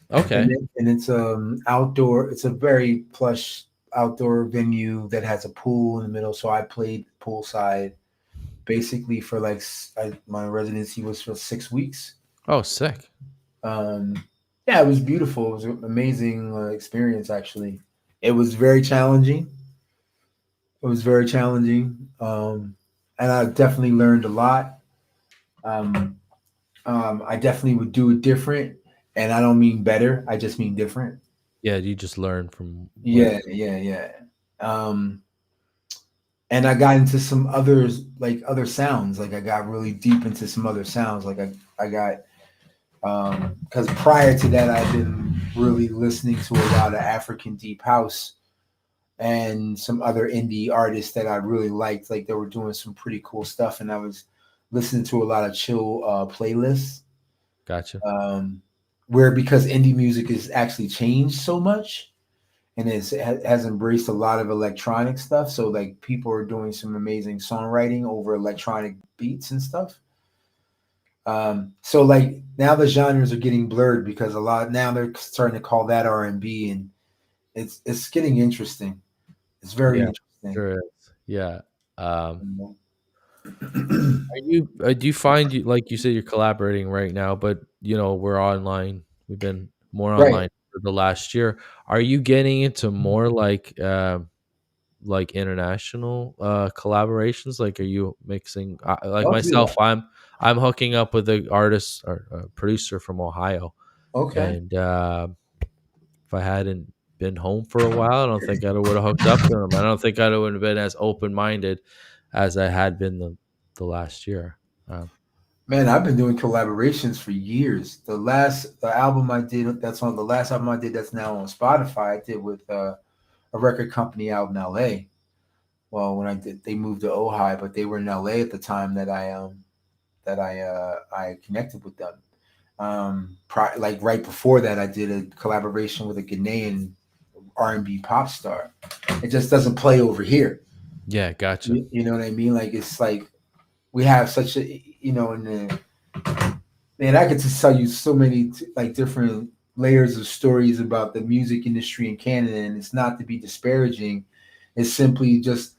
okay. and it's outdoor. It's a very plush outdoor venue that has a pool in the middle. So I played poolside basically for like my residency was for 6 weeks. Oh, sick. Um, yeah, it was beautiful. It was an amazing experience. Actually, it was very challenging. It was very challenging, and I definitely learned a lot. Um, I definitely would do it different, and I don't mean better. I just mean different. Yeah, you just learn from what. Yeah, yeah, yeah. Um, and I got into some others, like other sounds. Like I got really deep into some other sounds. Like I got because prior to that, I've been really listening to a lot of African deep house and some other indie artists that I really liked. Like they were doing some pretty cool stuff, and I was listening to a lot of chill playlists. Gotcha. Um, where because indie music has actually changed so much and has embraced a lot of electronic stuff. So like people are doing some amazing songwriting over electronic beats and stuff. So like now the genres are getting blurred because a lot now they're starting to call that R&B, and it's getting interesting. It's very Yeah, interesting. sure is. Yeah. Um, You are you do you find you like you said you're collaborating right now, but we're online. We've been more right. online for the last year. Are you getting into more like international collaborations? Like, are you mixing like Oh yeah. myself? I'm hooking up with an artist or a producer from Ohio, Okay. and if I hadn't been home for a while, I don't think I would have hooked up to him. I don't think I would have been as open minded as I had been the last year. Um, Man, I've been doing collaborations for years. The album I did that's on the last album I did that's now on Spotify, I did with a record company out in LA. Well, when I did, they moved to Ojai, but they were in LA at the time that I connected with them. Like right before that, I did a collaboration with a Ghanaian R&B pop star. It just doesn't play over here. yeah, gotcha. You know what I mean? Like it's like we have such a in the man. I could just tell you so many like different layers of stories about the music industry in Canada, and it's not to be disparaging. It's simply just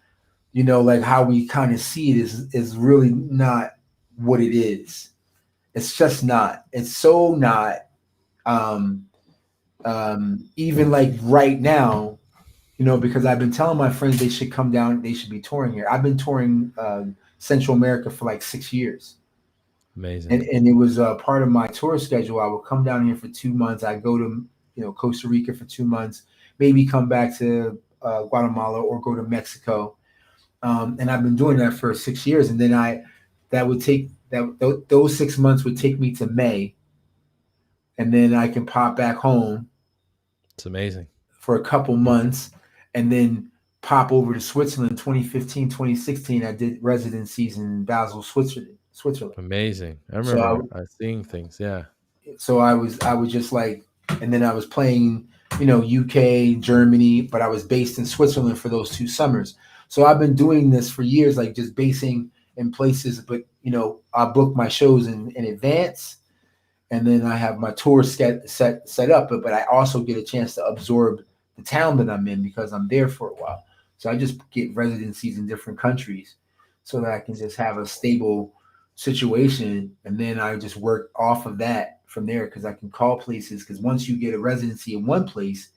like how we kind of see it is really not what it is. It's just not. It's so not. Um, Even like right now, because I've been telling my friends they should come down. They should be touring here. I've been touring Central America for like 6 years, Amazing. and it was part of my tour schedule. I would come down here for 2 months. I go to Costa Rica for 2 months, maybe come back to Guatemala or go to Mexico. And I've been doing that for 6 years, and then that would take those 6 months would take me to May, and then I can pop back home It's amazing. for a couple months, and then pop over to Switzerland. 2015, 2016, I did residencies in Basel, Switzerland. Amazing. I So remember seeing things. Yeah. I was just like, and then I was playing, UK, Germany, but I was based in Switzerland for those 2 summers. So I've been doing this for years, like just basing in places, but I book my shows in advance, and then I have my tour set up, but I also get a chance to absorb the town that I'm in because I'm there for a while. So I just get residencies in different countries so that I can just have a stable situation, and then I just work off of that from there because I can call places. Because once you get a residency in one place,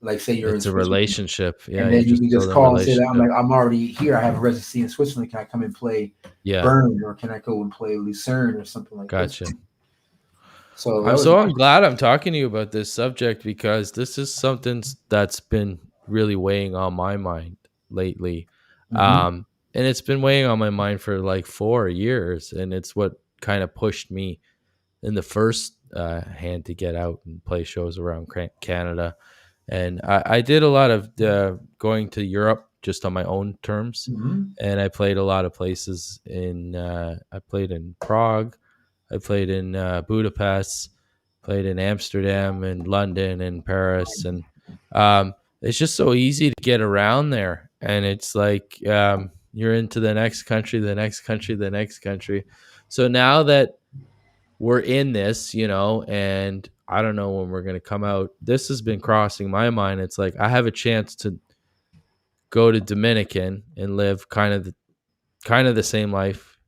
like say you're in It's a Switzerland, relationship. Yeah, and you then you just can just build a call and say that relationship. I'm already here. I have a residency in Switzerland. Can I come and play Yeah, Bern, or can I go and play Lucerne or something like this? gotcha. So that I'm was so I'm glad I'm talking to you about this subject because this is something that's been really weighing on my mind lately. hmm And it's been weighing on my mind for like 4 years, and it's what kind of pushed me in the first hand to get out and play shows around Canada. And I did a lot of going to Europe just on my own terms, hmm and I played a lot of places I played in Prague, I played in Budapest, played in Amsterdam and London and Paris, and it's just so easy to get around there. And it's like you're into the next country, the next country, the next country. So now that we're in this, and I don't know when we're going to come out. This has been crossing my mind. It's like I have a chance to go to Dominican and live kind of the same life,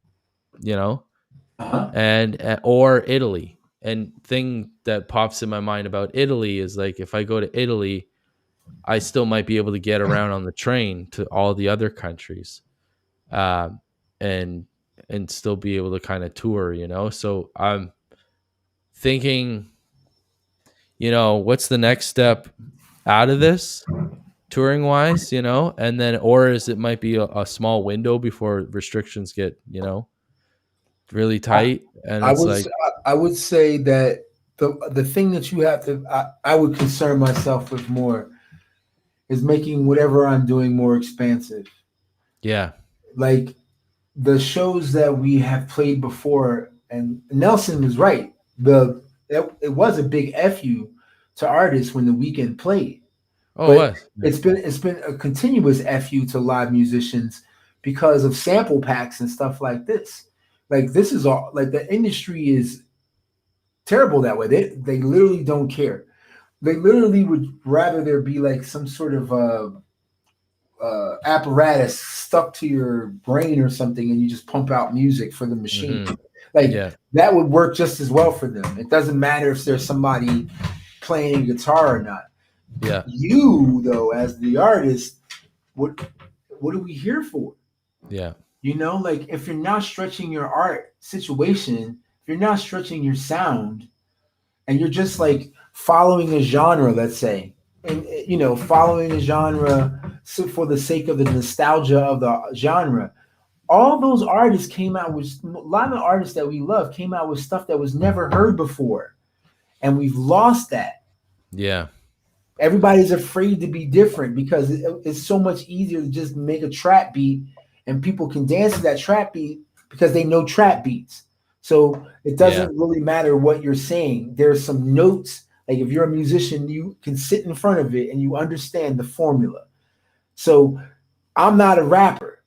you know, Uh-huh. and or Italy. And thing that pops in my mind about Italy is like if I go to Italy, I still might be able to get around on the train to all the other countries, um, and still be able to kind of tour. So I'm thinking, what's the next step out of this touring wise, and then, or is it might be a small window before restrictions get, really I, tight, and I it's would like, I would say that the thing that you have to I would concern myself with more is making whatever I'm doing more expansive. yeah, Like the shows that we have played before, and Nelson was right. It was a big fu to artists when the weekend played, oh, it but was, yeah. it's been a continuous fu to live musicians because of sample packs and stuff like this. Like this is all like the industry is terrible that way. They literally don't care. They literally would rather there be like some sort of apparatus stuck to your brain or something, and you just pump out music for the machine. Hmm. Like Yeah, that would work just as well for them. It doesn't matter if there's somebody playing guitar or not. yeah, You though, as the artist, what what are we here for? yeah, You know, like if you're not stretching your art situation, if you're not stretching your sound, and you're just like following a genre, let's say, and following a genre so for the sake of the nostalgia of the genre. All those artists came out with a lot of the artists that we love came out with stuff that was never heard before, and we've lost that. yeah, Everybody's afraid to be different because it's so much easier to just make a trap beat, and people can dance to that trap beat because they know trap beats. So it yeah, doesn't really matter what you're saying. There's some notes. Like if you're a musician, you can sit in front of it and you understand the formula. So I'm not a rapper,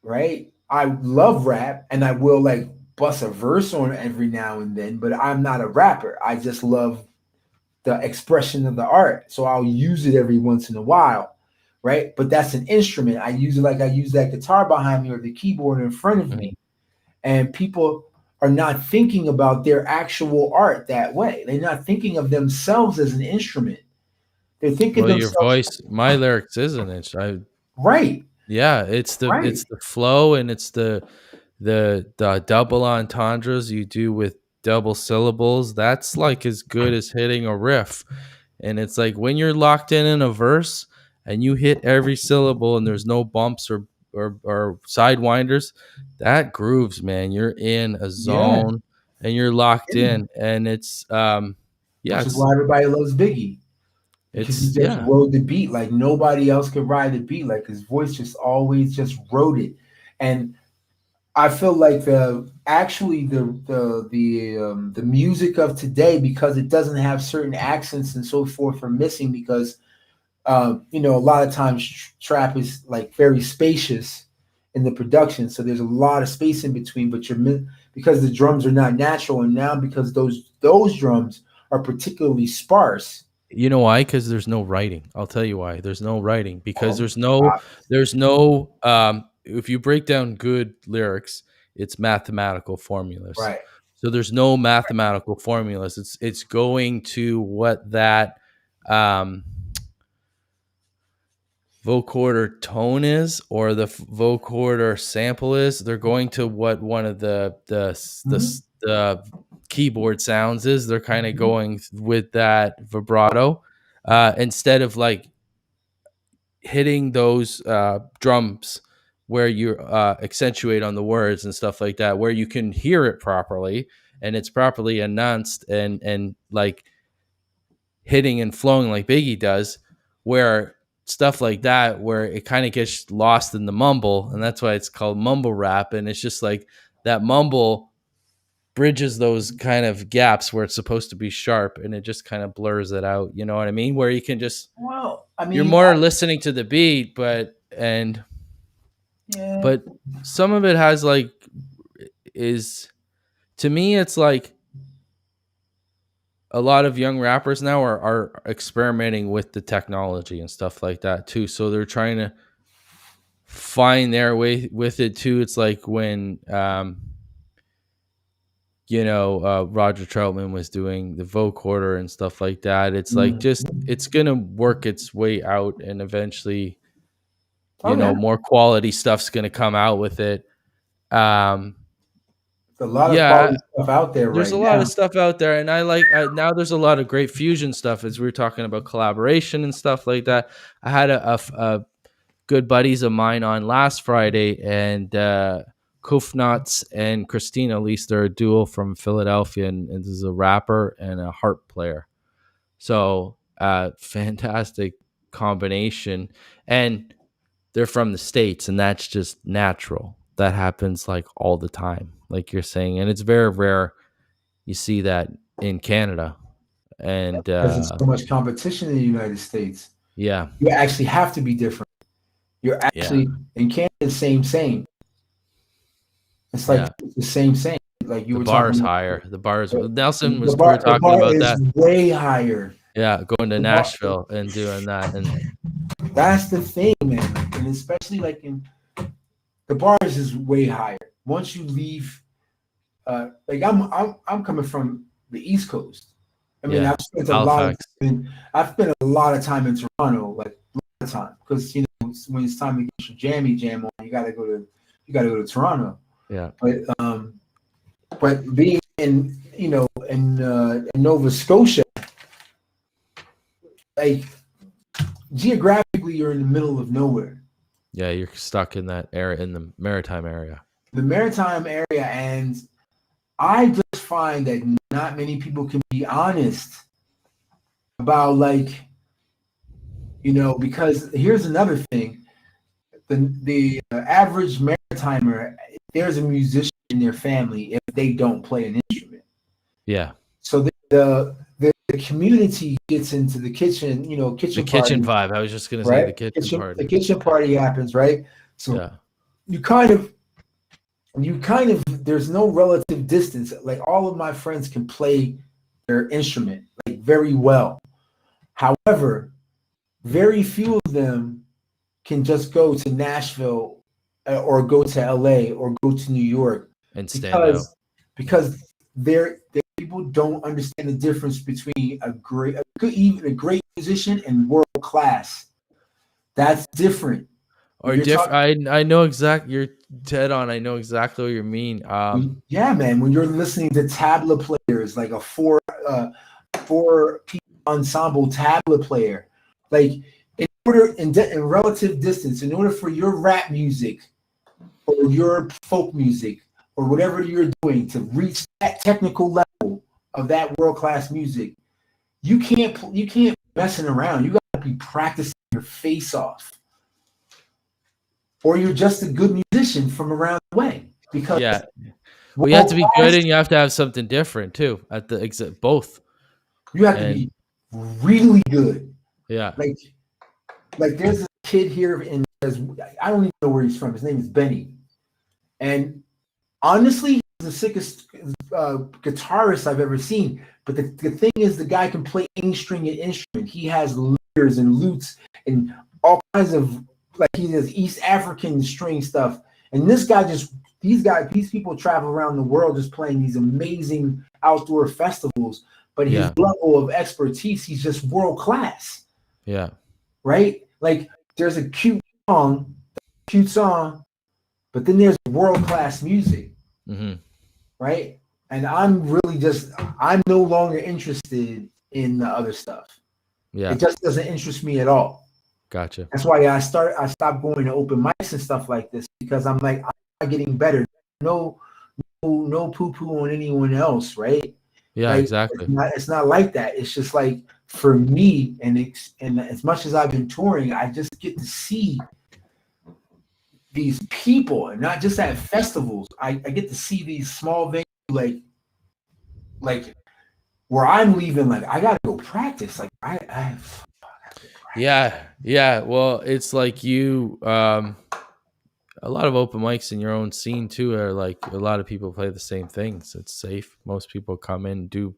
right? I love rap and I will like bust a verse on it every now and then, but I'm not a rapper. I just love the expression of the art. So I'll use it every once in a while, right? But that's an instrument. I use it like I use that guitar behind me or the keyboard in front of mhm. me. And people are not thinking about their actual art that way. They're not thinking of themselves as an instrument. They're thinking Well, your themselves voice, my lyrics isn't it? right, Yeah, it's right. the flow, and it's the double entendres you do with double syllables. That's like as good as hitting a riff. And it's like when you're locked in a verse and you hit every syllable and there's no bumps or sidewinders, that grooves, man. You're in a Yeah. zone and you're locked Yeah. in, and it's yeah, Which is why everybody loves Biggie. Because he it's just yeah. rode the beat like nobody else could ride the beat. Like his voice just always just rode it. And I feel like the music of today, because it doesn't have certain accents and so forth, are missing because a lot of times trap is like very spacious in the production, so there's a lot of space in between. But because the drums are not natural, and now because those drums are particularly sparse. You know why? Because there's no writing. I'll tell you why. There's no writing because Um, if you break down good lyrics, it's mathematical formulas. right. So there's no mathematical formulas. It's going to what that um vocoder tone is, or the vocoder sample is. They're going to what one of Mhm, the keyboard sounds is. They're kind of mhm. going with that vibrato, instead of like hitting those drums where you accentuate on the words and stuff like that, where you can hear it properly and it's properly announced, and like hitting and flowing like Biggie does, where stuff like that, where it kind of gets lost in the mumble, and that's why it's called mumble rap. And it's just like that mumble bridges those kind of gaps where it's supposed to be sharp, and it just kind of blurs it out. You know what I mean? Where you can just Well, I you're mean, more listening to the beat, yeah. but some of it has like is to me it's like a lot of young rappers now are experimenting with the technology and stuff like that too. So they're trying to find their way with it too. It's like when Roger Troutman was doing the vocoder and stuff like that. It's like Mm. just it's gonna work its way out, and eventually, Oh yeah. more quality stuff's gonna come out with it. Um a lot of Yeah, quality stuff out there there's right a lot now. of stuff out there, and now there's a lot of great fusion stuff as we were talking about collaboration and stuff like that. I had a good buddies of mine on last Friday, and Kufnats and Christina, at least they're a duo from Philadelphia, and this is a rapper and a harp player. So fantastic combination, and they're from the States, and that's just natural. That happens like all the time, like you're saying, and it's very rare you see that in Canada. And Because there's so much competition in the United States. yeah, You actually have to be different. You're yeah, actually in Canada, same. It's like yeah. the same. Like you The were bar is talking about. higher. The bars. Nelson The was. We were the talking bar about is that. way higher. Yeah, going to The bar, Nashville and doing that, and that's the thing, man. And especially like in the bars is way higher. Once you leave, like I'm coming from the East Coast. I mean, yeah, Halifax. I've spent a lot of time in Toronto, like a lot of time, because when it's time to get your jammy jam on, you gotta go to Toronto. Yeah, But being in Nova Scotia, like geographically, you're in the middle of nowhere. yeah. You're stuck in that area, in the maritime area. The maritime area, and I just find that not many people can be honest about because here's another thing. The average maritimer, there's a musician in their family if they don't play an instrument. Yeah. So the community gets into the kitchen, The kitchen vibe. I was just gonna say the kitchen party. The kitchen party happens, right? So yeah, you kind of there's no relative distance. Like all of my friends can play their instrument like very well. However, very few of them can just go to Nashville or go to LA or go to New York and stand out because they're people don't understand the difference between a great musician and world class. That's different. or different. I know exactly. You're dead on. I know exactly what you mean. Yeah, man. When you're listening to tabla players, like a four piece ensemble tabla player, like in relative distance, in order for your rap music or your folk music or whatever you're doing to reach that technical level of that world class music, you can't messing around. You got to be practicing your face off, or you're just a good musician from around the way. Because you have to be good, and you have to have something different too. At the both, you have to be really good. Yeah, like there's a kid here I don't even know where he's from. His name is Benny, and honestly, he's the sickest guitarist I've ever seen. But the thing is, the guy can play any string instrument. He has lyres and lutes and all kinds of he does East African string stuff. And these people travel around the world just playing these amazing outdoor festivals. But his level of expertise, he's just world class. Yeah. Right? Like there's a cute song, but then there's world class music. Mm-hmm. Right? And I'm no longer interested in the other stuff. Yeah. It just doesn't interest me at all. Gotcha. That's why I stopped going to open mics and stuff like this, because I'm like, I'm not getting better. No poo-poo on anyone else, right? Yeah, exactly. It's not like that. It's just like for me, and as much as I've been touring, I just get to see these people, and not just at festivals. I get to see these small venues, like where I'm leaving. Like I gotta go practice. Like I Yeah. Well, it's like you. A lot of open mics in your own scene too are like a lot of people play the same things. It's safe. Most people come in, do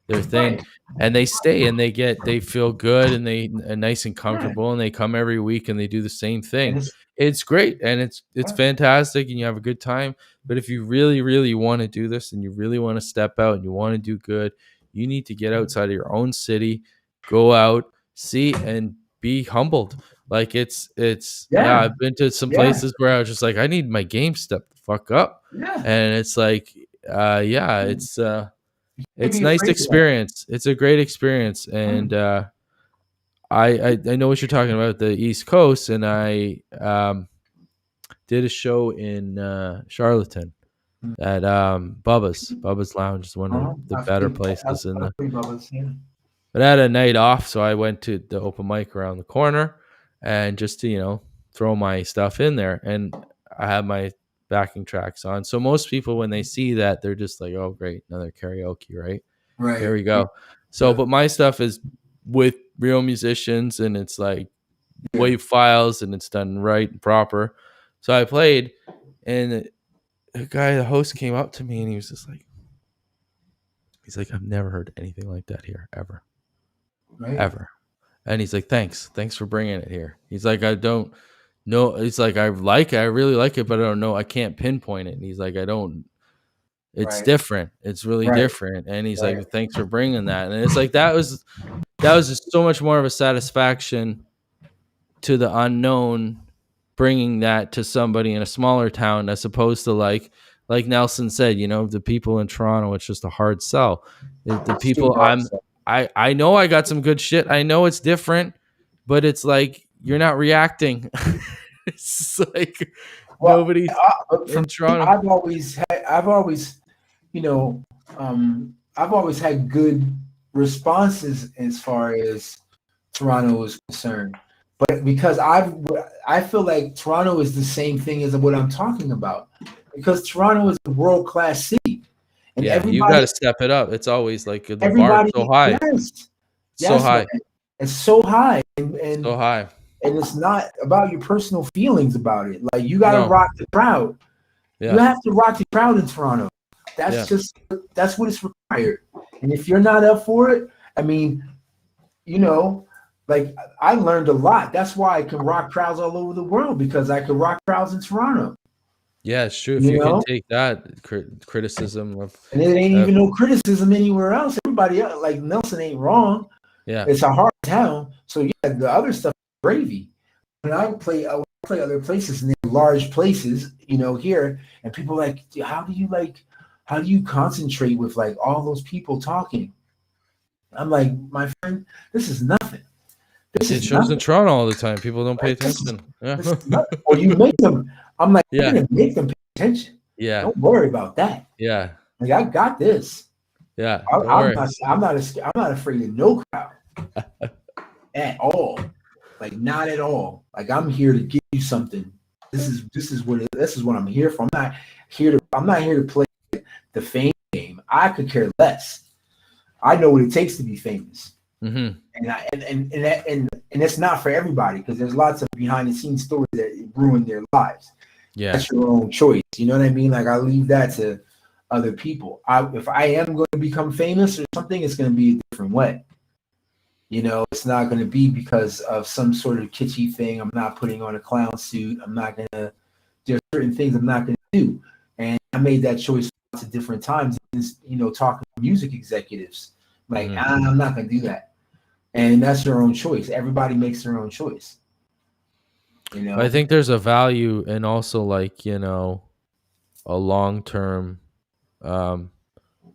their thing, and they stay, and they feel good, and they are nice and comfortable, and they come every week and they do the same thing. It's great, and it's fantastic, and you have a good time. But if you really, really want to do this, and you really want to step out, and you want to do good, you need to get outside of your own city, go out, see, and be humbled. Like it's I've been to some places where I was just like, I need my game stepped the fuck up. Yeah. And it's like yeah, it's Can't it's be nice afraid of that. experience. It's a great experience, and I know what you're talking about, the East Coast, and I did a show in Charlottetown at Bubba's Lounge is one of the better places in the. I've played Bubba's, yeah. But I had a night off, so I went to the open mic around the corner, and just to throw my stuff in there, and I had my backing tracks on. So most people, when they see that, they're just like, "Oh, great, another karaoke, right? Here Right. we go." So, but my stuff is with real musicians, and it's like wave files, and it's done right and proper. So I played, and the host came up to me, and he was just like, "I've never heard anything like that here ever, Right. ever." And he's like, thanks for bringing it here. He's like, I don't know. It's like, I really like it, but I don't know. I can't pinpoint it. And he's like, it's different. It's really different. And he's like, thanks for bringing that. And it's like, that was just so much more of a satisfaction to the unknown, bringing that to somebody in a smaller town, as opposed to like Nelson said, the people in Toronto, it's just a hard sell. The people I know I got some good shit. I know it's different, but it's like you're not reacting. It's like nobody in Toronto. I've always, I've always had good responses as far as Toronto is concerned. But because I feel like Toronto is the same thing as what I'm talking about, because Toronto is a world-class city. And you got to step it up. It's always like the bar so high. So high. Man. It's so high. And so high. And it's not about your personal feelings about it. Like, you got to rock the crowd. Yeah. You have to rock the crowd in Toronto. That's what it's required. And if you're not up for it, I mean, like, I learned a lot. That's why I can rock crowds all over the world, because I can rock crowds in Toronto. Yeah, it's true. If you can take that criticism of, and it ain't even no criticism anywhere else. Everybody else, like Nelson, ain't wrong. Yeah, it's a hard town. So yeah, the other stuff is gravy. When I play other places, and they're large places, here, and people are like, how do you concentrate with like all those people talking? I'm like, my friend, this is nothing. It shows in Toronto all the time. People don't pay attention. Or you make them. I'm like, you're gonna make them pay attention. Yeah. Don't worry about that. Yeah. Like, I got this. Yeah. I'm not afraid of no crowd at all. Like, not at all. Like, I'm here to give you something. This is what I'm here for. I'm not here to play the fame game. I could care less. I know what it takes to be famous. Mm-hmm. And it's not for everybody, because there's lots of behind the scenes stories that ruin their lives. Yeah, that's your own choice. You know what I mean? Like, I leave that to other people. If I am going to become famous or something, it's going to be a different way. It's not going to be because of some sort of kitschy thing. I'm not putting on a clown suit. There's certain things I'm not going to do. And I made that choice lots of different times, talking to music executives. Like, I'm not going to do that. And that's their own choice. Everybody makes their own choice. I think there's a value in also, like, a long-term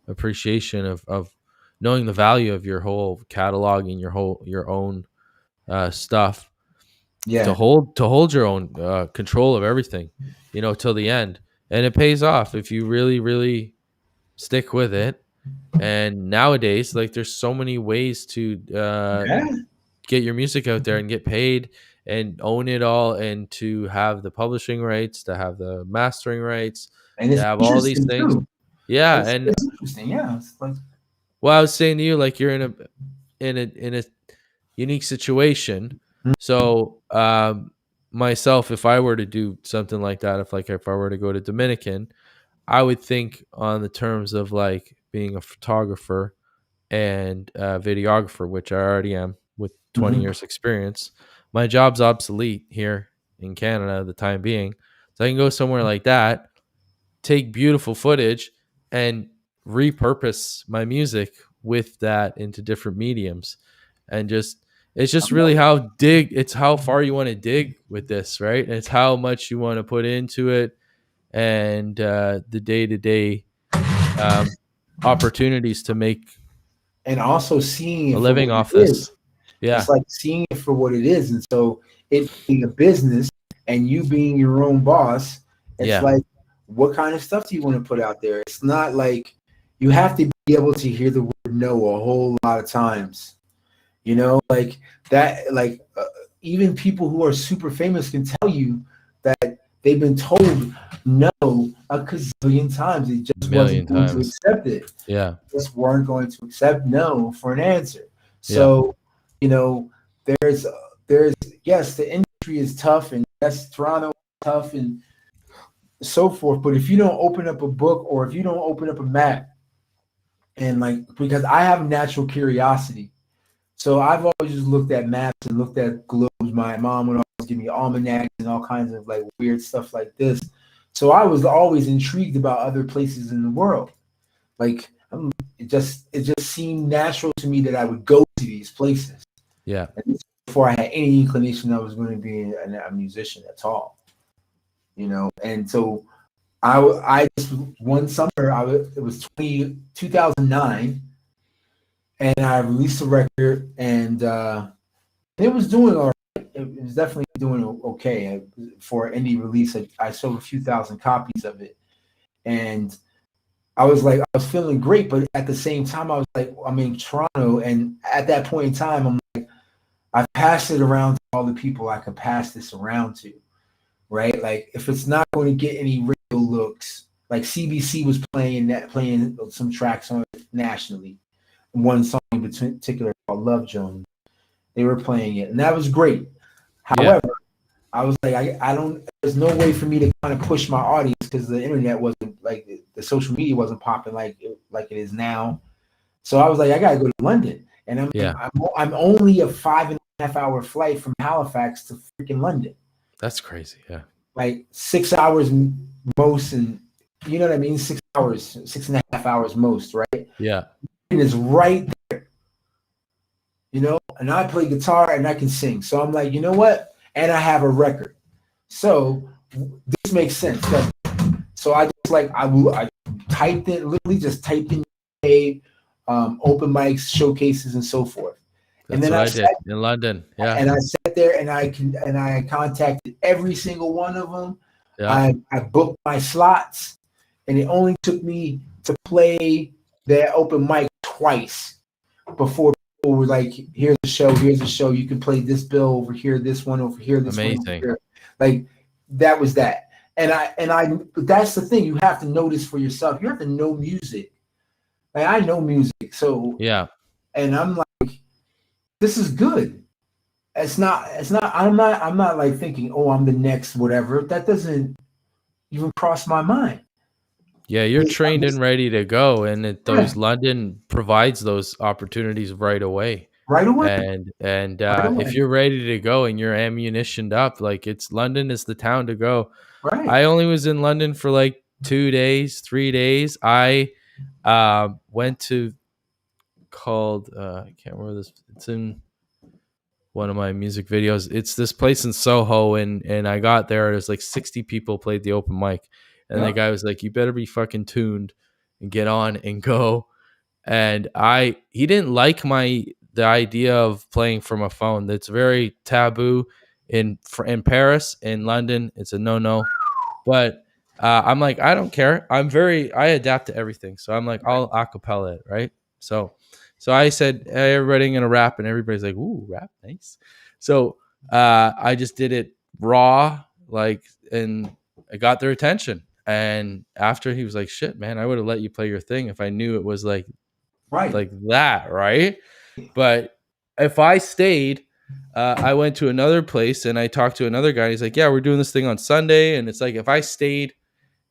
appreciation of knowing the value of your whole catalog and your own stuff. Yeah. To hold your own control of everything, till the end. And it pays off if you really, really stick with it. And nowadays, like, there's so many ways to get your music out there and get paid and own it all, and to have the publishing rights, to have the mastering rights, and to have all these things. Too. Yeah, it's interesting. Yeah, it's like, well, I was saying to you, like, you're in a unique situation. Mm-hmm. So, myself, if I were to do something like that, if I were to go to Dominican, I would think on the terms of like being a photographer and a videographer, which I already am with 20 years experience. My job's obsolete here in Canada at the time being. So I can go somewhere like that, take beautiful footage, and repurpose my music with that into different mediums. And it's just really it's how far you want to dig with this, right? And it's how much you want to put into it. And the day-to-day opportunities to make and also seeing it a for living what off it this. is. Yeah. It's like seeing it for what it is. And so it being a business and you being your own boss, it's like, what kind of stuff do you want to put out there? It's not like you have to be able to hear the word no a whole lot of times. You know, like that, like even people who are super famous can tell you that they've been told no a gazillion times. They just wasn't going to accept it. Yeah. Just weren't going to accept no for an answer. So, you know, there's yes, the industry is tough, and yes, Toronto is tough and so forth. But if you don't open up a book or if you don't open up a map, and like, because I have natural curiosity, so I've always just looked at maps and looked at globes. My mom would always give me almanacs and all kinds of like weird stuff like this. So I was always intrigued about other places in the world. Like it just seemed natural to me that I would go to these places. Yeah. And before I had any inclination I was going to be a musician at all. You know, and so I just one summer it was 2009. And I released a record, and it was doing all right. It was definitely doing okay for an indie release. I sold a few thousand copies of it, and I was feeling great. But at the same time, I was like, I'm in Toronto, and at that point in time, I'm like, I've passed it around to all the people I could pass this around to, right? Like, if it's not going to get any radio looks, like CBC was playing some tracks on it nationally. One song in particular called Love Jones. They were playing it, and that was great. However, I was like, I don't, there's no way for me to kind of push my audience because the internet wasn't like, the social media wasn't popping like it is now. So I was like, I got to go to London. And I'm only a 5.5 hour flight from Halifax to freaking London. That's crazy. Yeah. Like 6 hours most, and you know what I mean? 6 hours, 6.5 hours most, right? Yeah. Is right there, you know, and I play guitar and I can sing. So I'm like, you know what? And I have a record. So this makes sense. So I just like, I typed it, literally just typed in open mics, showcases, and so forth. That's and then what I did in London. Yeah. And I sat there and I contacted every single one of them. Yeah. I booked my slots, and it only took me to play that open mic twice before people were like, here's a show, you can play this bill over here, this one over here, this one over here. Like that was that. But that's the thing, you have to notice for yourself. You have to know music. Like I know music. So yeah. And I'm like, this is good. I'm not like thinking, oh, I'm the next whatever. That doesn't even cross my mind. Yeah, you're trained and ready to go, and London provides those opportunities right away. Right away. And if you're ready to go and you're ammunitioned up, like London is the town to go. Right. I only was in London for like 2 days, 3 days. I went to I can't remember this. It's in one of my music videos. It's this place in Soho, and I got there. There's like 60 people played the open mic. And the guy was like, you better be fucking tuned and get on and go. And he didn't like the idea of playing from a phone. That's very taboo in Paris. In London, it's a no. But I'm like, I don't care. I adapt to everything. So I'm like, I'll acapella it, right? So I said, hey, everybody gonna rap, and everybody's like, ooh, rap, nice. So I just did it raw, and I got their attention. And after, he was like, shit, man, I would have let you play your thing if I knew it was like that, right? But if I stayed, I went to another place and I talked to another guy. He's like, yeah, we're doing this thing on Sunday. And it's like, if I stayed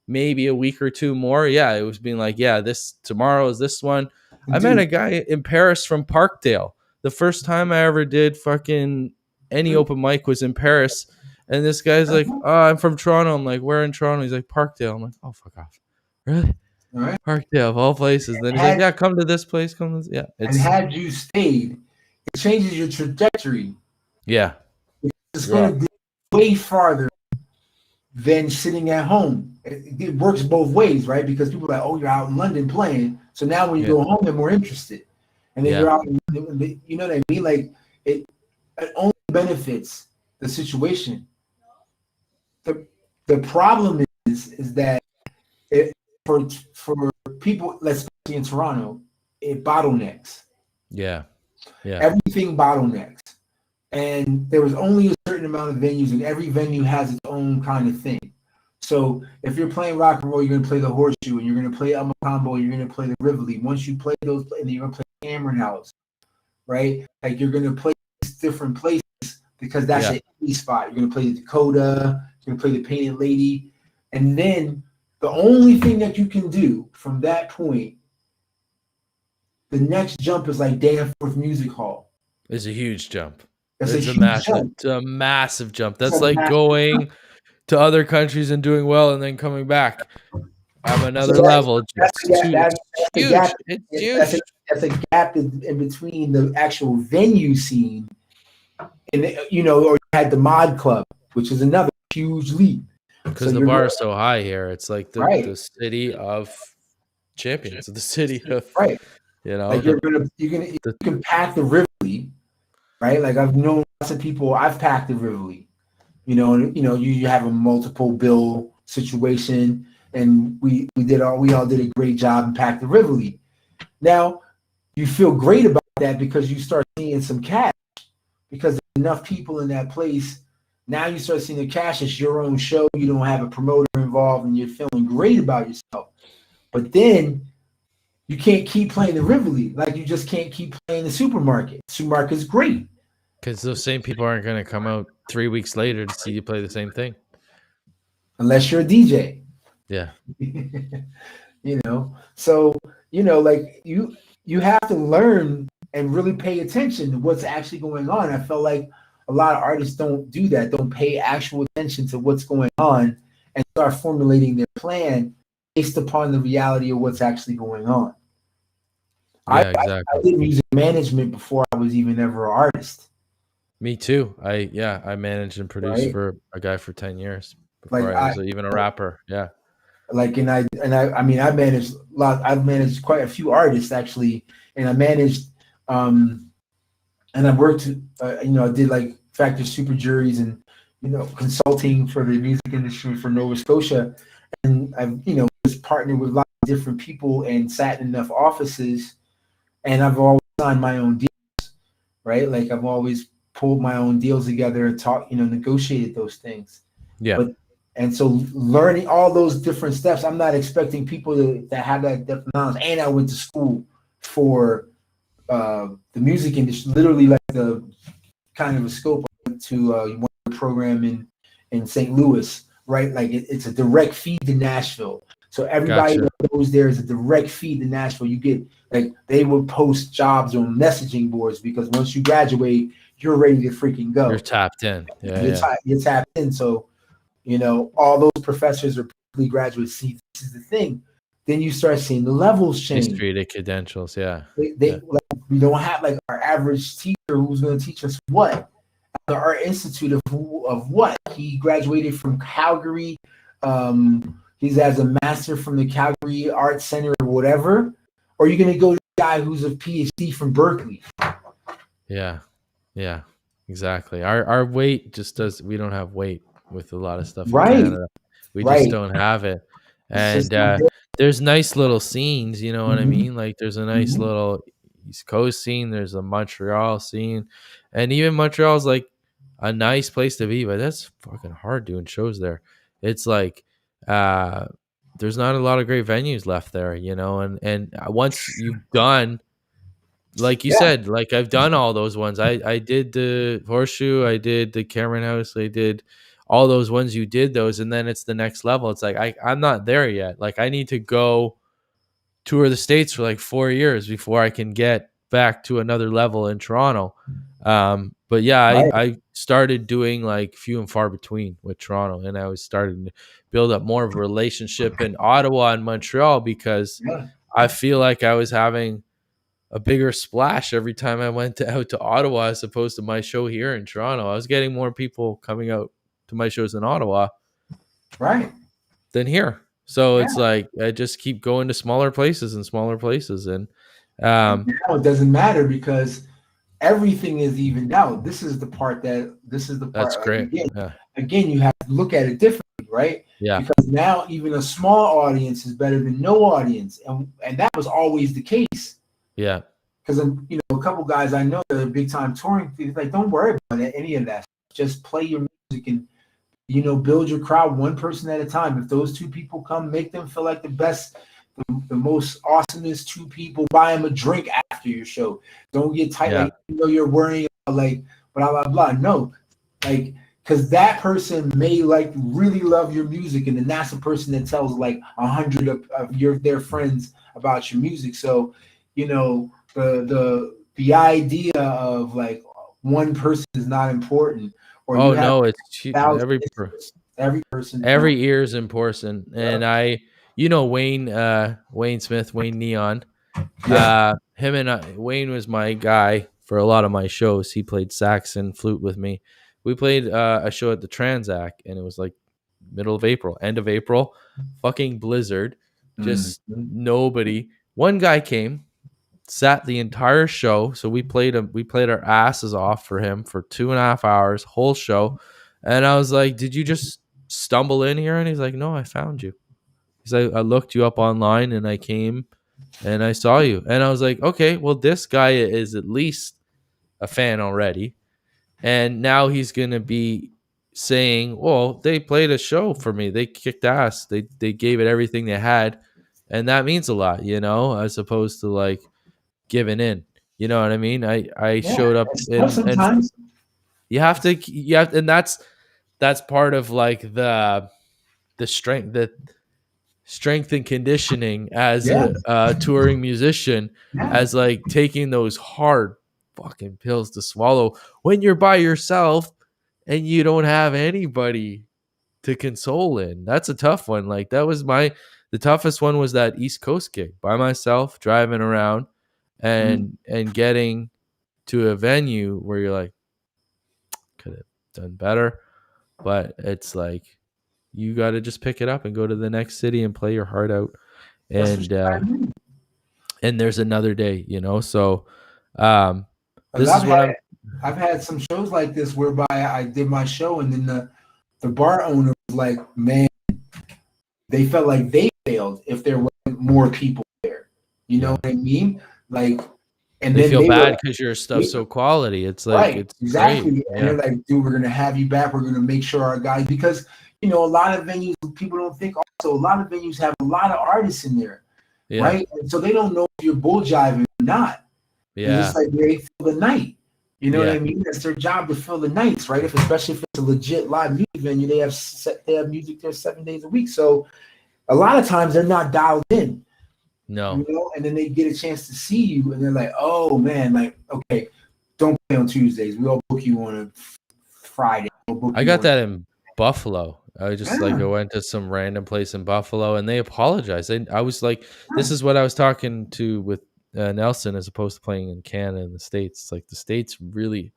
maybe a week or two more, it was being like, yeah, tomorrow is this one. I met a guy in Paris from Parkdale. The first time I ever did fucking any open mic was in Paris. And this guy's like, oh, I'm from Toronto. I'm like, where in Toronto? He's like, Parkdale. I'm like, oh, fuck off. Really? All right. Parkdale, of all places. Then he's like, yeah, come to this place. And had you stayed, it changes your trajectory. Yeah. It's going to be way farther than sitting at home. It works both ways, right? Because people are like, oh, you're out in London playing. So now when you Yeah. go home, they're more interested. And then Yeah. you're out in London, you know what I mean? Like it only benefits the situation. The problem is that it, for people, let's say in Toronto, it bottlenecks. Yeah. Yeah. Everything bottlenecks. And there was only a certain amount of venues, and every venue has its own kind of thing. So if you're playing rock and roll, you're going to play the Horseshoe, and you're going to play El Combo, and you're going to play the Rivoli. Once you play those, and then you're going to play Cameron House, right? Like you're going to play different places because that's Yeah. your indie spot. You're going to play the Dakota, you're going to play the Painted Lady, and then the only thing that you can do from that point, the next jump is like Danforth Music Hall. It's a huge jump. That's It's a a huge massive, jump. it's a massive jump. It's That's a like massive going to other countries and doing well and then coming back at another level. That's It's the gap. It's The huge. gap. It's That's huge. a gap in between the actual venue scene and or you had the mod club, which is another huge leap. Because So the you're bar is so high here. It's like the right, city of champions, the city of, right. Like you the can pack the Rivoli, right? Like I've known lots of people. I've packed the Rivoli, and you have a multiple bill situation, and we all did a great job and packed the Rivoli. Now you feel great about that because you start seeing some cash because there's enough people in that place. Now you start seeing the cash. It's your own show. You don't have a promoter involved, and you're feeling great about yourself. But then you can't keep playing the Rivoli. Like you just can't keep playing the supermarket. Supermarket's great. because those same people aren't going to come out 3 weeks later to see you play the same thing. Unless you're a DJ. Yeah. So like you have to learn and really pay attention to what's actually going on. I felt like a lot of artists don't do that, don't pay actual attention to what's going on and start formulating their plan based upon the reality of what's actually going on. Yeah, exactly. I did music management before I was even ever an artist. Me too. I managed and produced Right. for a guy for 10 years before Like I was even a rapper. Yeah. like I mean I managed I've managed quite a few artists actually, and I managed and I worked I did like Factor Super Juries and consulting for the music industry for Nova Scotia, and I've was partnered with a lot of different people and sat in enough offices, and I've always signed my own deals, right? Like I've always pulled my own deals together and negotiated those things. Yeah. And so learning all those different steps, I'm not expecting people to have that depth of knowledge. And I went to school for the music industry, literally like the kind of a scope to one program in St. Louis, right? Like it's a direct feed to Nashville. So everybody Gotcha. that goes there is a direct feed to Nashville. You get like they would post jobs on messaging boards because once you graduate, you're ready to freaking go. You're tapped in. Yeah. You're tapped in. So all those professors are probably graduates. See, this is the thing. Then you start seeing the levels change. History to credentials. Yeah. Like, we don't have like our average teacher who's going to teach us what the Art Institute of what he graduated from Calgary. He's as a master from the Calgary Art Center or whatever. Or you're going to go to a guy who's a PhD from Berkeley. Yeah. Yeah. Exactly. Our weight just we don't have weight with a lot of stuff in Canada. We just don't have it. And there's nice little scenes, you know what I mean? Like there's a nice little East Coast scene, there's a Montreal scene, and even Montreal's like a nice place to be, but that's fucking hard doing shows there. It's like there's not a lot of great venues left there, and once you've done, like you said, like I've done all those ones. I did the Horseshoe, I did the Cameron House, I did all those ones. You did those, and then it's the next level. It's like I'm not there yet. Like I need to go tour the States for like 4 years before I can get back to another level in Toronto. But yeah, I started doing like few and far between with Toronto, and I was starting to build up more of a relationship in Ottawa and Montreal because I feel like I was having a bigger splash every time I went out to Ottawa as opposed to my show here in Toronto. I was getting more people coming out to my shows in Ottawa Right. than here. So Yeah. it's like I just keep going to smaller places and smaller places, and And now it doesn't matter because everything is evened out. This is the part that's like great. Yeah, again you have to look at it differently, right? yeah, Because now even a small audience is better than no audience. And that was always the case. yeah. Because a couple guys I know that are big time touring, like don't worry about any of that. Just play your music and build your crowd one person at a time. If those two people come, make them feel like the best, the most awesomest two people. Buy them a drink after your show. Don't get tight Yeah. like you're worrying about like blah blah blah. No, like because that person may like really love your music, and then that's the person that tells like 100 of their friends about your music. So, the idea of like one person is not important, or you Oh have no, it's thousands. Every person. every ear is important, and Wayne Smith, Wayne Neon. Yeah. Him and Wayne was my guy for a lot of my shows. He played sax and flute with me. We played a show at the Transac, and it was like middle of April, end of April, fucking blizzard, just nobody. One guy came, sat the entire show. So we played our asses off for him for 2.5 hours, whole show. And I was like, "Did you just stumble in here?" And he's like, "No, I found you." He's like, "I looked you up online and I came and I saw you." And I was like, "Okay, well, this guy is at least a fan already." And now he's gonna be saying, "Well, they played a show for me. They kicked ass. They gave it everything they had." And that means a lot, as opposed to like giving in. You know what I mean? I Yeah. showed up It's tough and sometimes. and that's part of like the strength and conditioning as Yeah. a touring musician, Yeah. as like taking those hard fucking pills to swallow when you're by yourself and you don't have anybody to console in. That's a tough one. Like that was the toughest one was that East Coast gig by myself driving around and getting to a venue where you're like, could have done better, but it's like you got to just pick it up and go to the next city and play your heart out, That's what and I mean. and there's another day, so um this is I've what had I'm I've had some shows like this whereby I did my show and then the bar owner was like, man, they felt like they failed if there wasn't more people there. You know what I mean? Like, and they then feel they were bad like, because your stuff's so quality. It's like right, it's exactly. great. And Yeah, they're like, dude, we're gonna have you back. We're gonna make sure our guys, because a lot of venues, people don't think also a lot of venues have a lot of artists in there, yeah, right? And so they don't know if you're bull jiving or not. And yeah, just like they fill the night. You know what yeah. I mean? That's their job to fill the nights, right? Especially if it's a legit live music venue, they have music there 7 days a week. So a lot of times they're not dialed in, No, and then they get a chance to see you, and they're like, "Oh man, like okay, don't play on Tuesdays. We'll book you on a Friday. We'll book I you got on." that in Buffalo. I Yeah, went to some random place in Buffalo and they apologized. I was like, this is what I was talking to with Nelson, as opposed to playing in Canada and the States. It's like the States really,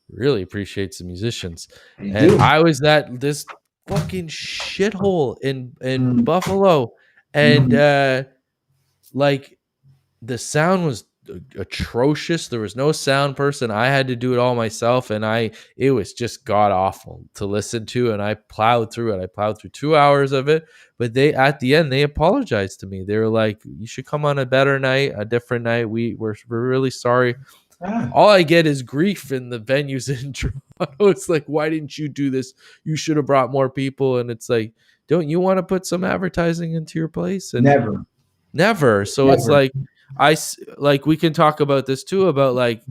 really appreciates the musicians. they And do. I was at this fucking shithole in Mm, Buffalo. And mm, like the sound was atrocious. There was no sound person. I had to do it all myself, and it was just god awful to listen to. And I plowed through it. I plowed through 2 hours of it. But they at the end they apologized to me. They were like, "You should come on a better night, a different night. We're really sorry." yeah, All I get is grief in the venues in Toronto. It's like, why didn't you do this? You should have brought more people. And it's like, don't you want to put some advertising into your place? And never, never. So it's never. like like we can talk about this too, about like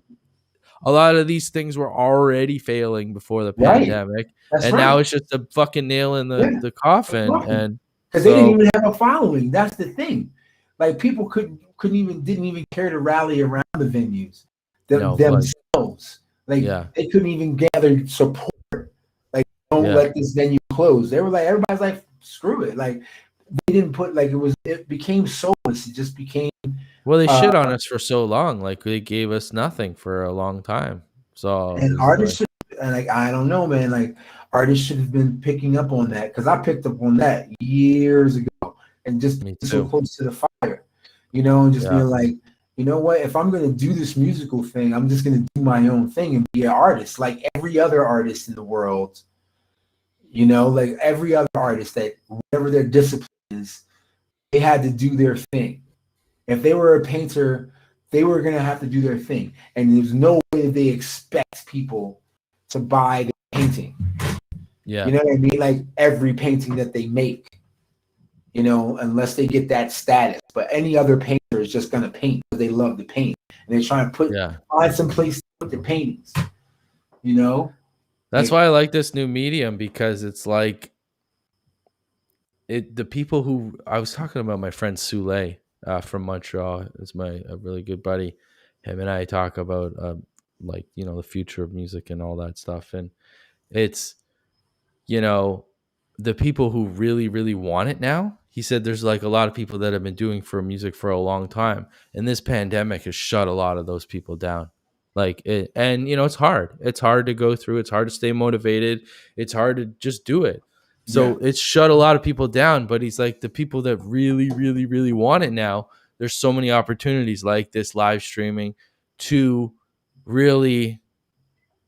a lot of these things were already failing before the Right. pandemic, That's and right. now it's just a fucking nail in Yeah. the coffin. And Because they didn't so even have a following. That's the thing. Like people didn't even care to rally around the venues no, but themselves. Like yeah, they couldn't even gather support. Like don't yeah. let this venue close. They were like everybody's like screw it. Like they didn't put like it became soulless. It just became Well, they uh shit on us for so long. Like they gave us nothing for a long time. So and it's like, artists and like I don't know, man. Like artists should have been picking up on that because I picked up on that years ago, and just Me so too. close to the fire, and just Yeah. being like, you know what? If I'm gonna do this musical thing, I'm just gonna do my own thing and be an artist, like every other artist in the world. Like every other artist that whatever their discipline is, they had to do their thing. If they were a painter, they were gonna have to do their thing, and there's no way that they expect people to buy the painting. Yeah. You know what I mean? Like every painting that they make, unless they get that status. But any other painter is just gonna paint because they love to paint, and they're trying to Yeah. find some place to put their paintings. That's Like, why I like this new medium, because it's like the people who I was talking about, my friend Soule from Montreal is a really good buddy. Him and I talk about like the future of music and all that stuff, and it's you know the people who really really want it now. He said there's like a lot of people that have been doing for music for a long time, and this pandemic has shut a lot of those people down. Like it, and it's hard to go through, it's hard to stay motivated, it's hard to just do it. yeah, So it's shut a lot of people down, but he's like, the people that really really really want it now, there's so many opportunities like this live streaming to really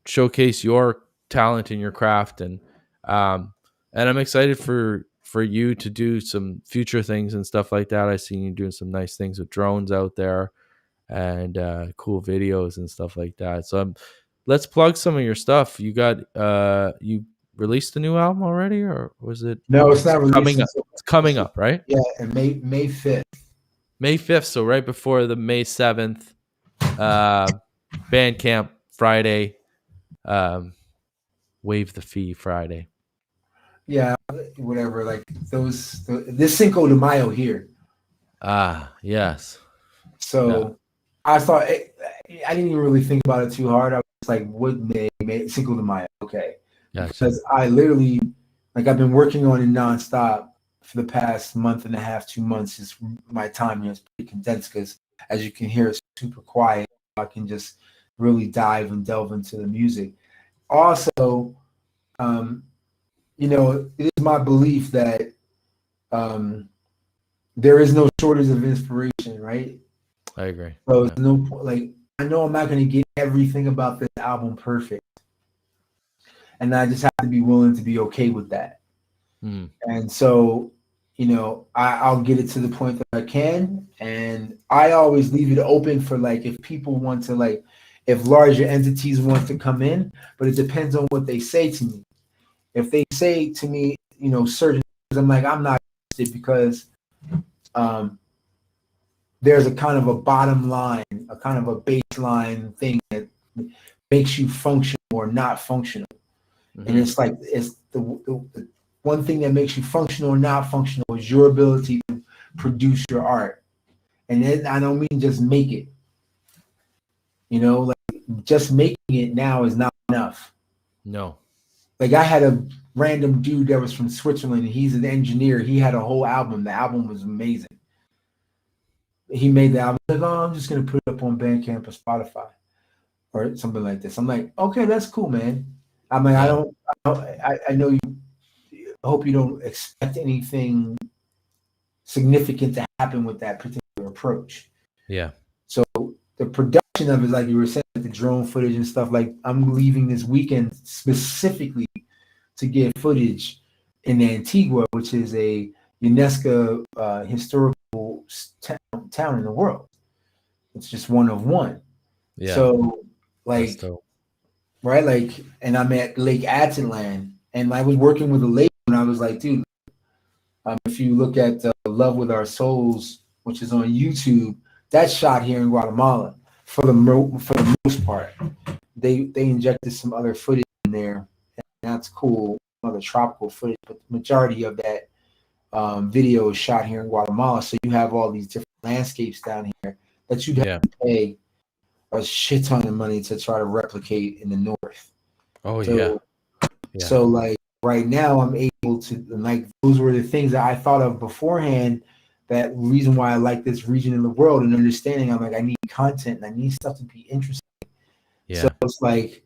showcase your talent and your craft, um and I'm excited for you to do some future things and stuff like that. I seen you doing some nice things with drones out there, and cool videos and stuff like that. So let's plug some of your stuff. You released the new album already, or was it no, it's not released coming up? until It's coming up, right? yeah, and May 5th. May 5th, so right before the May 7th Bandcamp Friday, um, waive the fee Friday. Yeah, whatever. Like this Cinco de Mayo here. Ah, yes. So I thought I didn't even really think about it too hard. I was like, what May Cinco de Mayo? Okay, Gotcha. because I literally I've been working on it nonstop for the past month and a half, 2 months. Is my time here is pretty condensed because as you can hear, it's super quiet. I can just really dive and delve into the music. Also, it is my belief that there is no shortage of inspiration, right? I agree. So it's no like I know I'm not going to get everything about this album perfect, and I just have to be willing to be okay with that. And so, I'll get it to the point that I can, and I always leave it open for like if people want to like if larger entities want to come in, but it depends on what they say to me. If they say to me, certain things, I'm like, I'm not interested because there's a kind of a bottom line, a kind of a baseline thing that makes you functional or not functional. And it's like, it's the one thing that makes you functional or not functional is your ability to produce your art. And then I don't mean just make it. Like just making it now is not enough. No. Like I had a random dude that was from Switzerland. And he's an engineer. He had a whole album. The album was amazing. He made the album. Like, oh, I'm just gonna put it up on Bandcamp or Spotify or something like this. I'm like, okay, that's cool, man. I'm like, I know you. I hope you don't expect anything significant to happen with that particular approach. Yeah. So the production of it, like you were saying, the drone footage and stuff. Like I'm leaving this weekend specifically to get footage in Antigua, which is a UNESCO historical town in the world. It's just one of one. Yeah. So like, right, like, and I'm at Lake Atitlan, and I was working with a lady, and I was like, dude, if you look at Love with Our Souls, which is on YouTube, that's shot here in Guatemala for the most part. They injected some other footage in there, and that's cool, other tropical footage, but the majority of that video is shot here in Guatemala. So you have all these different landscapes down here that you'd have to pay a shit ton of money to try to replicate in the north. Oh, so, yeah. So like right now I'm able to, like, those were the things that I thought of beforehand. That reason why I like this region in the world and understanding, I'm like, I need content and I need stuff to be interesting. Yeah. So it's like,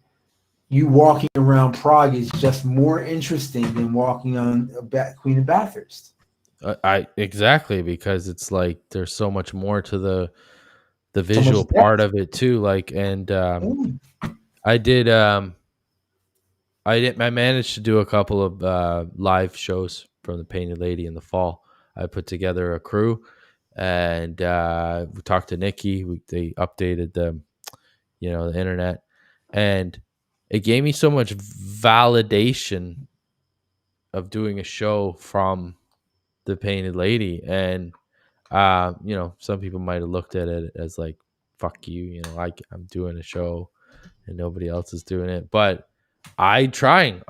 you walking around Prague is just more interesting than walking on Queen of Bathurst. I exactly, because it's like there's so much more to the So much visual part depth. of it too. Like, and Mm. I did I managed to do a couple of live shows from the Painted Lady in the fall. I put together a crew, and we talked to Nikki. They updated the internet, and it gave me so much validation of doing a show from the Painted Lady. And some people might have looked at it as like, fuck you, I'm doing a show and nobody else is doing it. But I'm trying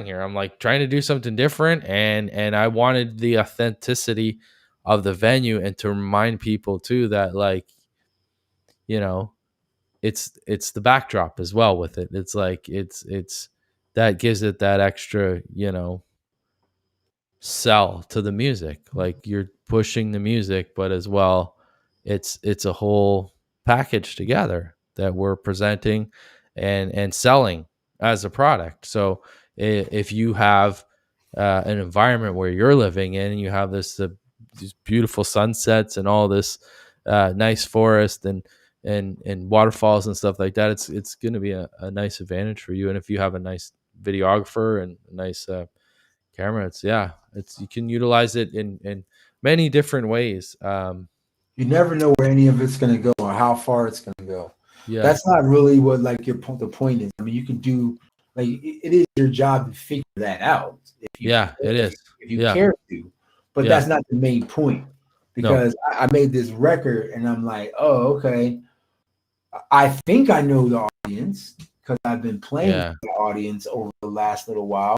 here. I'm like trying to do something different, and I wanted the authenticity of the venue, and to remind people too that, like, you know, it's the backdrop as well with it. It's like it's that gives it that extra, sell to the music. Like, you're pushing the music, but as well, it's a whole package together that we're presenting and selling as a product. So if you have an environment where you're living in, and you have these beautiful sunsets and all this nice forest and waterfalls and stuff like that, it's going to be a nice advantage for you. And if you have a nice videographer and a nice camera, it's you can utilize it in many different ways. You never know where any of it's going to go or how far it's going to go. Yeah, That's not really what like the point is. I mean, you can do like it is your job to figure that out it is. if you Yeah, care to, but yeah, that's not the main point. no, Because I made this record and I'm like, oh, okay. I think I know the audience because I've been playing yeah, for the audience over the last little while.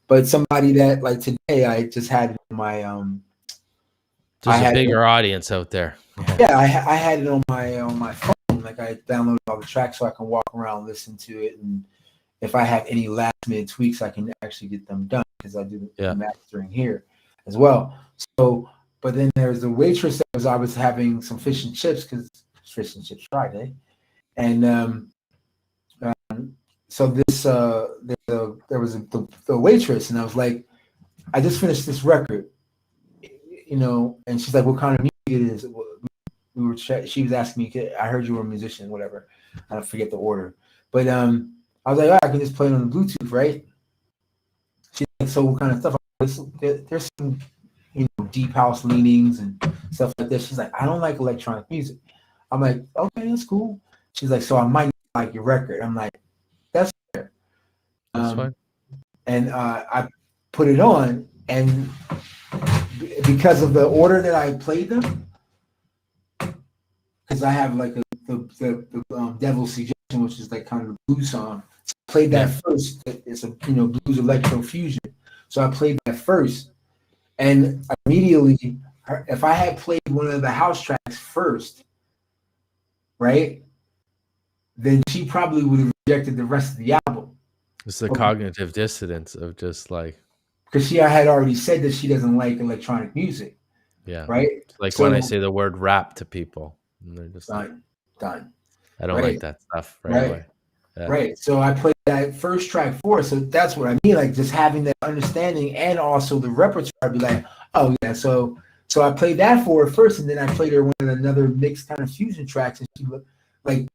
But somebody that like today, I just had my I there's a had it, bigger audience out there. yeah, I had it on my phone. Like I downloaded all the tracks so I can walk around, listen to it, and if I have any last minute tweaks, I can actually get them done because I do the mastering here as well. So, but then there's the waitress that I was having some fish and chips because fish and chips Friday, and so this there was the waitress, and I was like, I just finished this record, and she's like, what kind of music it is? She was asking me, I heard you were a musician, whatever. I don't forget the order, but I was like, I can just play it on the Bluetooth, right? She's like, so what kind of stuff? There's some deep house leanings and stuff like this. She's like, I don't like electronic music. I'm like, okay, that's cool. She's like, so I might like your record. I'm like, that's fair. That's fine. And I put it on, and because of the order that I played them, because I have like the Devil's Suggestion, which is like kind of a blues song. So I played that first. It's a blues electro fusion. So I played that first, and immediately, if I had played one of the house tracks first, right, then she probably would have rejected the rest of the album. It's the cognitive dissonance of just like, because she had already said that she doesn't like electronic music. Yeah. Right. It's like when I say the word rap to people, and they're just done. I don't like that stuff right away. Yeah. Right. So I played that first track for her. So that's what I mean. Like just having that understanding and also the repertoire. I'd be like, oh yeah. So I played that for her first, and then I played her one of another mixed kind of fusion tracks, and she like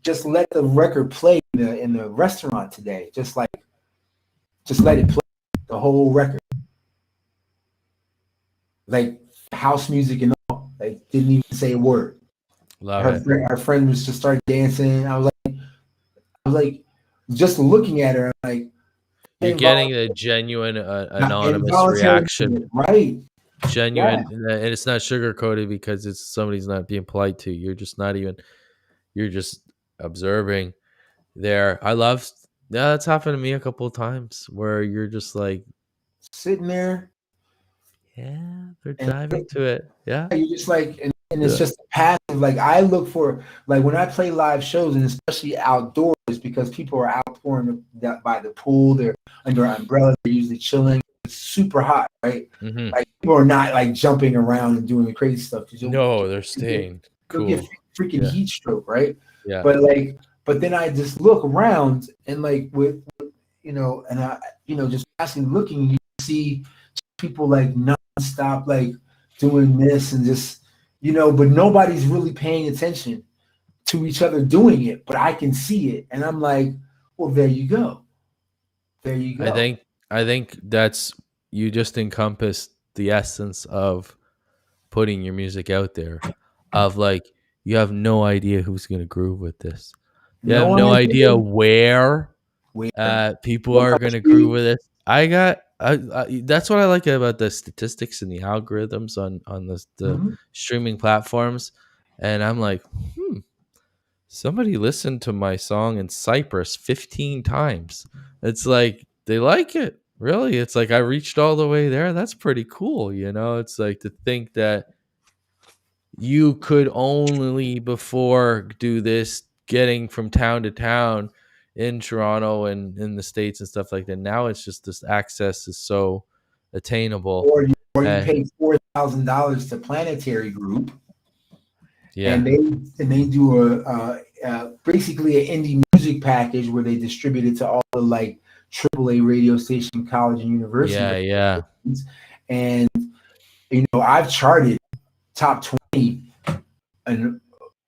just let the record play in the restaurant today. Just let it play the whole record. Like house music and all. Like didn't even say a word. Her friend was just started dancing. I was like, just looking at her, I'm like, you're getting a genuine anonymous reaction, right? Genuine, and it's not sugar coated because it's somebody's not being polite to you. You're just not even. You're just observing. There, that's happened to me a couple of times where you're just like sitting there. Yeah, they're diving to it. Yeah, you're just like, and it's just passive. Like I look for, like when I play live shows, and especially outdoors, because people are outpouring by the pool. They're under umbrellas. They're usually chilling. It's super hot, right? Mm-hmm. Like people are not like jumping around and doing crazy stuff. No, they're staying cool. You'll get freaking heat stroke, right? Yeah. But like But then I just look around and like with and I just passing looking, you see people like nonstop like doing this and just but nobody's really paying attention to each other doing it. But I can see it, and I'm like, well, there you go. There you go. I think that's you just encompassed the essence of putting your music out there. Of like you have no idea who's gonna groove with this. You have no idea where people are gonna groove with it. That's what I like about the statistics and the algorithms on the streaming platforms. And I'm like, somebody listened to my song in Cyprus 15 times. It's like they like it. Really, it's like I reached all the way there. That's pretty cool, It's like to think that you could only before do this getting from town to town in Toronto and in the States and stuff like that. Now it's just this access is so attainable. Or you pay $4,000 to Planetary Group, and they do basically an indie music package where they distribute it to all the like AAA radio station, college, and university. Yeah. And I've charted top 20, and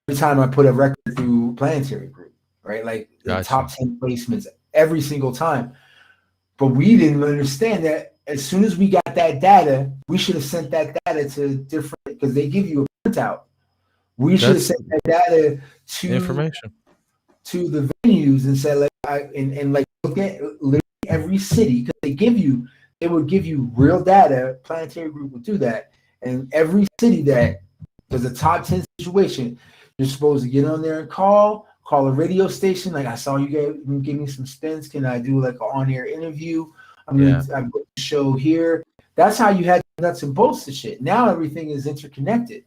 every time I put a record through Planetary Group, right? Like the top 10 placements every single time. But we didn't understand that as soon as we got that data, we should have sent that data to different, because they give you a printout. We should have sent that data to information to the venues and said like look at literally every city, because they would give you real data. Planetary Group would do that, and every city that there's a top 10 situation, you're supposed to get on there and call a radio station. Like, I saw you give me some spins. Can I do like an on-air interview? I'm going to show here. That's how you had nuts and bolts of shit. Now everything is interconnected.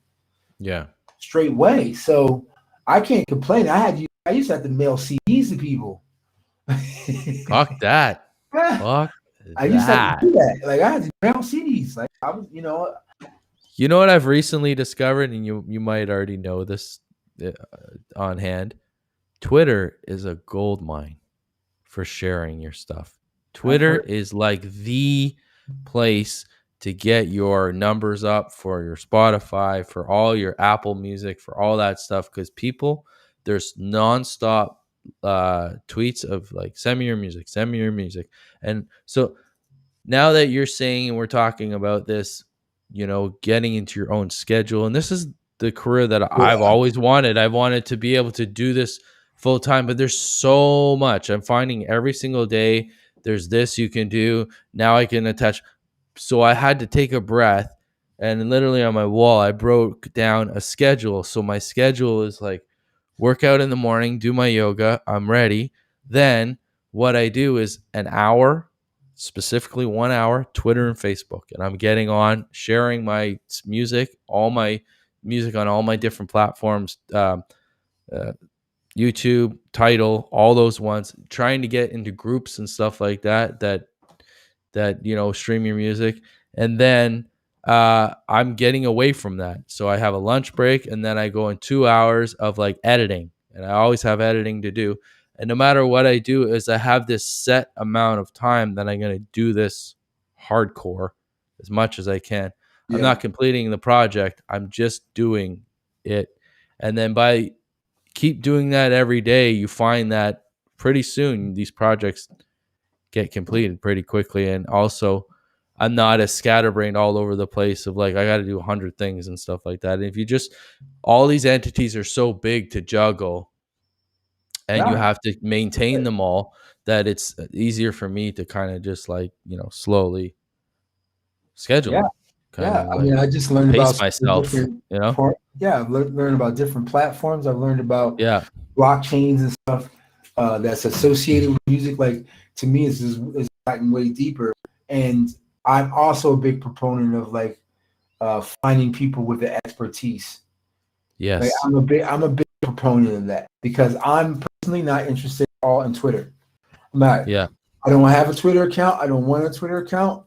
Yeah. Straight way. So I can't complain. I used to have to mail CDs to people. Fuck that. Fuck I used to have to do that. Like, I had to mail CDs. Like, I was, You know what I've recently discovered, and you might already know this on hand. Twitter is a gold mine for sharing your stuff. Twitter is like the place to get your numbers up for your Spotify, for all your Apple Music, for all that stuff. Because there's nonstop tweets of like, send me your music. And so now that you're saying, and we're talking about this, getting into your own schedule, and this is the career that I've always wanted. I wanted to be able to do this full time, but there's so much. I'm finding every single day there's this you can do. Now I can attach. So I had to take a breath, and literally on my wall, I broke down a schedule. So my schedule is like workout in the morning, do my yoga, I'm ready. Then what I do is an hour, specifically 1 hour, Twitter and Facebook. And I'm getting on, sharing my music, all my music on all my different platforms, YouTube, Tidal, all those ones, trying to get into groups and stuff like that stream your music. And then I'm getting away from that. So I have a lunch break, and then I go in 2 hours of like editing, and I always have editing to do. And no matter what I do, is I have this set amount of time that I'm going to do this hardcore as much as I can. Yeah. I'm not completing the project. I'm just doing it. And then by keep doing that every day, you find that pretty soon these projects get completed pretty quickly. And also, I'm not as scatterbrained all over the place of like, I got to do 100 things and stuff like that. And if you all these entities are so big to juggle, and you have to maintain them all, that it's easier for me to kind of just like, slowly schedule. Yeah. I mean, I just learned about myself, I've learned about different platforms. I've learned about blockchains and stuff that's associated with music. Like, to me, it's gotten way deeper. And I'm also a big proponent of like finding people with the expertise. Yes. Like, I'm a big proponent of that, because I'm personally not interested at all in Twitter. I'm not. Yeah. I don't have a Twitter account. I don't want a Twitter account.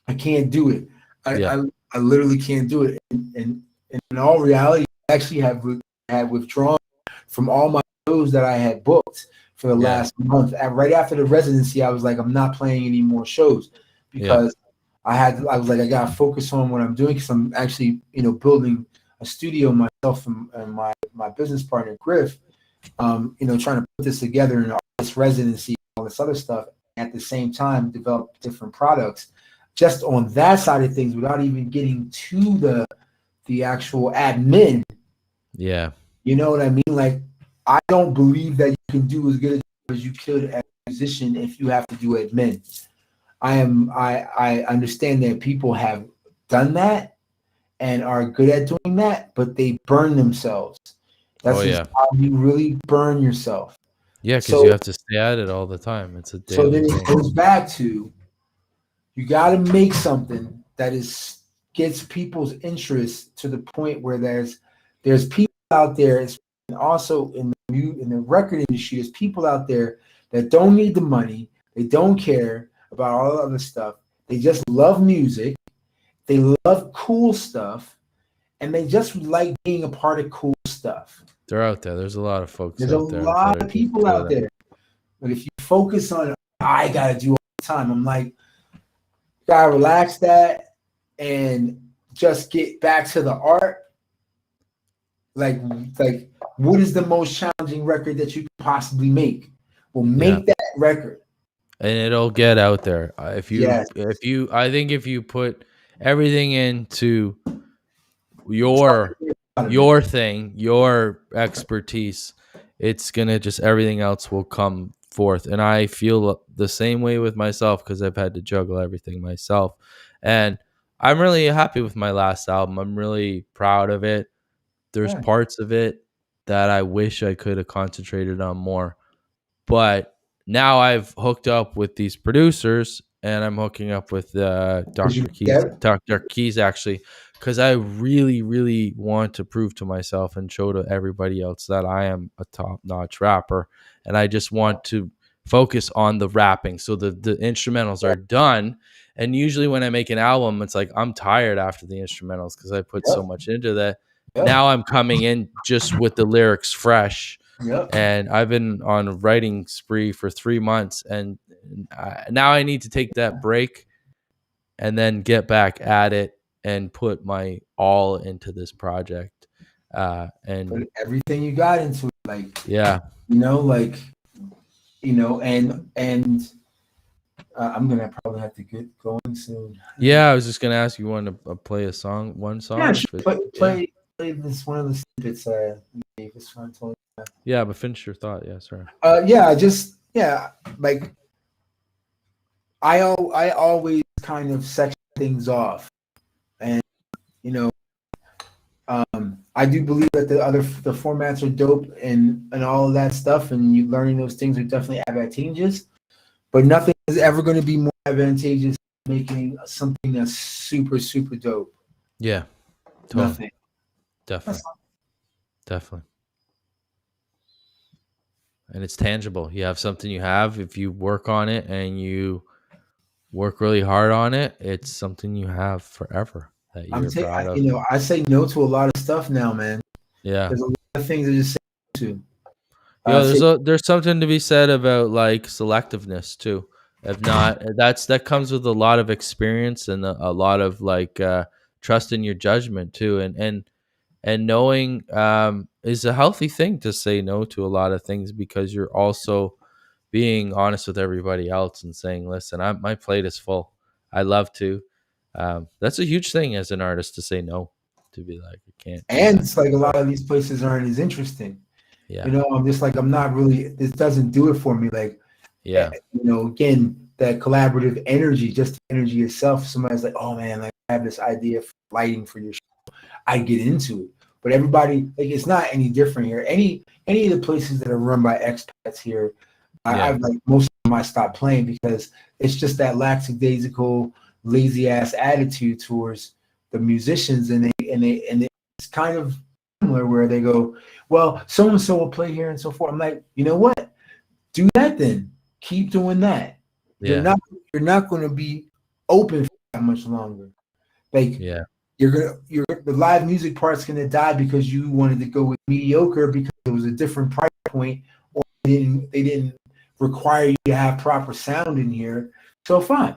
I can't do it. I literally can't do it. And in all reality, I actually have withdrawn from all my shows that I had booked for the last month. Right after the residency, I was like, I'm not playing any more shows because I was like, I gotta focus on what I'm doing because I'm actually, building a studio myself and my business partner Griff, trying to put this together in this residency, all this other stuff, and at the same time develop different products just on that side of things without even getting to the actual admin. Yeah. You know what I mean? Like, I don't believe that you can do as good as you could as a musician if you have to do admin. I understand that people have done that and are good at doing that, but they burn themselves. That's how you really burn yourself. Yeah, because you have to stay at it all the time. It's a daily so then it thing. goes back to, you got to make something that gets people's interest to the point where there's people out there, and also in the record industry, there's people out there that don't need the money, they don't care about all the other stuff. They just love music, they love cool stuff, and they just like being a part of cool stuff. They're out there. There's a lot of folks There's out there. There's a lot of people out there. But if you focus on I gotta do all the time, I'm like, gotta relax that and just get back to the art. Like what is the most challenging record that you could possibly make? Well, make that record. And it'll get out there. I think if you put everything into your thing, your expertise, it's gonna just, everything else will come forth. And I feel the same way with myself because I've had to juggle everything myself. And I'm really happy with my last album. I'm really proud of it. There's parts of it that I wish I could have concentrated on more. But now I've hooked up with these producers, and I'm hooking up with Dr. Keys, actually, because I really, really want to prove to myself and show to everybody else that I am a top-notch rapper. And I just want to focus on the rapping. So the instrumentals are done. And usually when I make an album, it's like I'm tired after the instrumentals because I put so much into that. Now I'm coming in just with the lyrics fresh. And I've been on a writing spree for 3 months, and now I need to take that break and then get back at it and put my all into this project. And put everything you got into it, and I'm gonna probably have to get going soon. Yeah, I was just gonna ask you, want to play one song? Yeah, play this one of the snippets I gave this one. Yeah, but finish your thought. Yeah, sorry. Like I always kind of section things off, and I do believe that the formats are dope and all of that stuff, and you learning those things are definitely advantageous, but nothing is ever going to be more advantageous than making something that's super, super dope. Yeah, totally. Nothing. Definitely. And it's tangible. You have something you have. If you work on it and you work really hard on it, it's something you have forever that you're proud of. I say no to a lot of stuff now, man. Yeah. There's a lot of things I just say no to. There's something to be said about like selectiveness too. If not, that comes with a lot of experience and a lot of like trust in your judgment too. And knowing is a healthy thing to say no to a lot of things because you're also being honest with everybody else and saying, listen, my plate is full. I love to. That's a huge thing as an artist to say no, to be like, I can't. And it's like a lot of these places aren't as interesting. Yeah. I'm just like, I'm not really, this doesn't do it for me. Like, again, that collaborative energy, just the energy itself. Somebody's like, oh man, like I have this idea for lighting for your show. I get into it. But everybody, like, it's not any different here. Any of the places that are run by expats here, I've like most of them I stopped playing because it's just that lackadaisical, lazy ass attitude towards the musicians, and it's kind of similar where they go, well, so and so will play here and so forth. I'm like, you know what? Do that then. Keep doing that. Yeah. You're not going to be open for that much longer. Like, the live music part's gonna die because you wanted to go with mediocre because it was a different price point, or they didn't require you to have proper sound in here. So fine,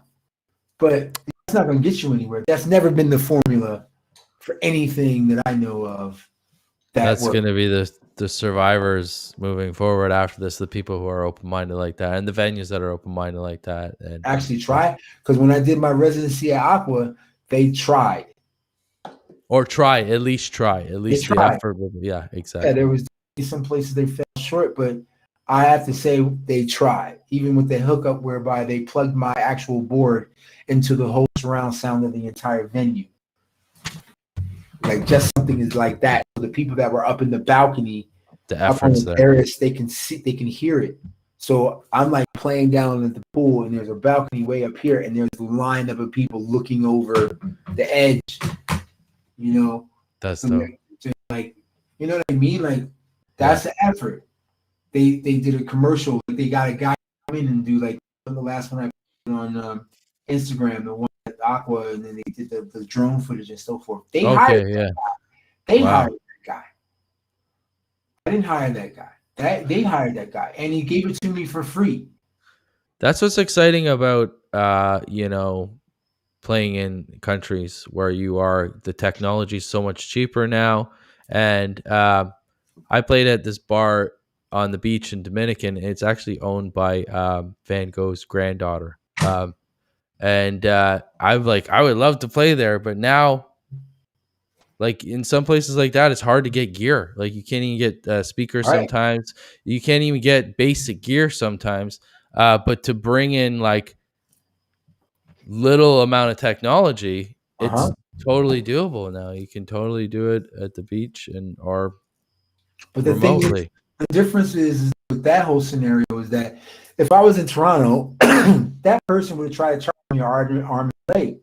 but that's not going to get you anywhere. That's never been the formula for anything that I know of. That's going to be the survivors moving forward after this, the people who are open-minded like that, and the venues that are open-minded like that. And actually try, because when I did my residency at Aqua, they tried. Or at least try. At least the effort. Yeah, exactly. Yeah, there was some places they fell short, but I have to say they tried, even with the hookup whereby they plugged my actual board into the whole surround sound of the entire venue. Like just something is like that. So the people that were up in the balcony, the efforts there, terrace, they can hear it. So I'm like playing down at the pool, and there's a balcony way up here, and there's a line of people looking over the edge. You know, that's dope. Like, you know what I mean? Like, that's the effort. They did a commercial. Like, they got a guy come in and do like the last one I put on Instagram, the one at Aqua, and then they did the drone footage and so forth. They hired that guy. They hired that guy. I didn't hire that guy. They hired that guy, and he gave it to me for free. That's what's exciting about playing in countries where the technology is so much cheaper now. And I played at this bar on the beach in Dominican. It's actually owned by Van Gogh's granddaughter. And I would love to play there, but now, like in some places like that, it's hard to get gear. Like you can't even get speakers sometimes. You can't even get basic gear sometimes. But to bring in like little amount of technology, it's totally doable now. You can totally do it at the beach or but the remotely. Thing is, the difference is with that whole scenario is that if I was in Toronto, that person would try to charge me arm and leg.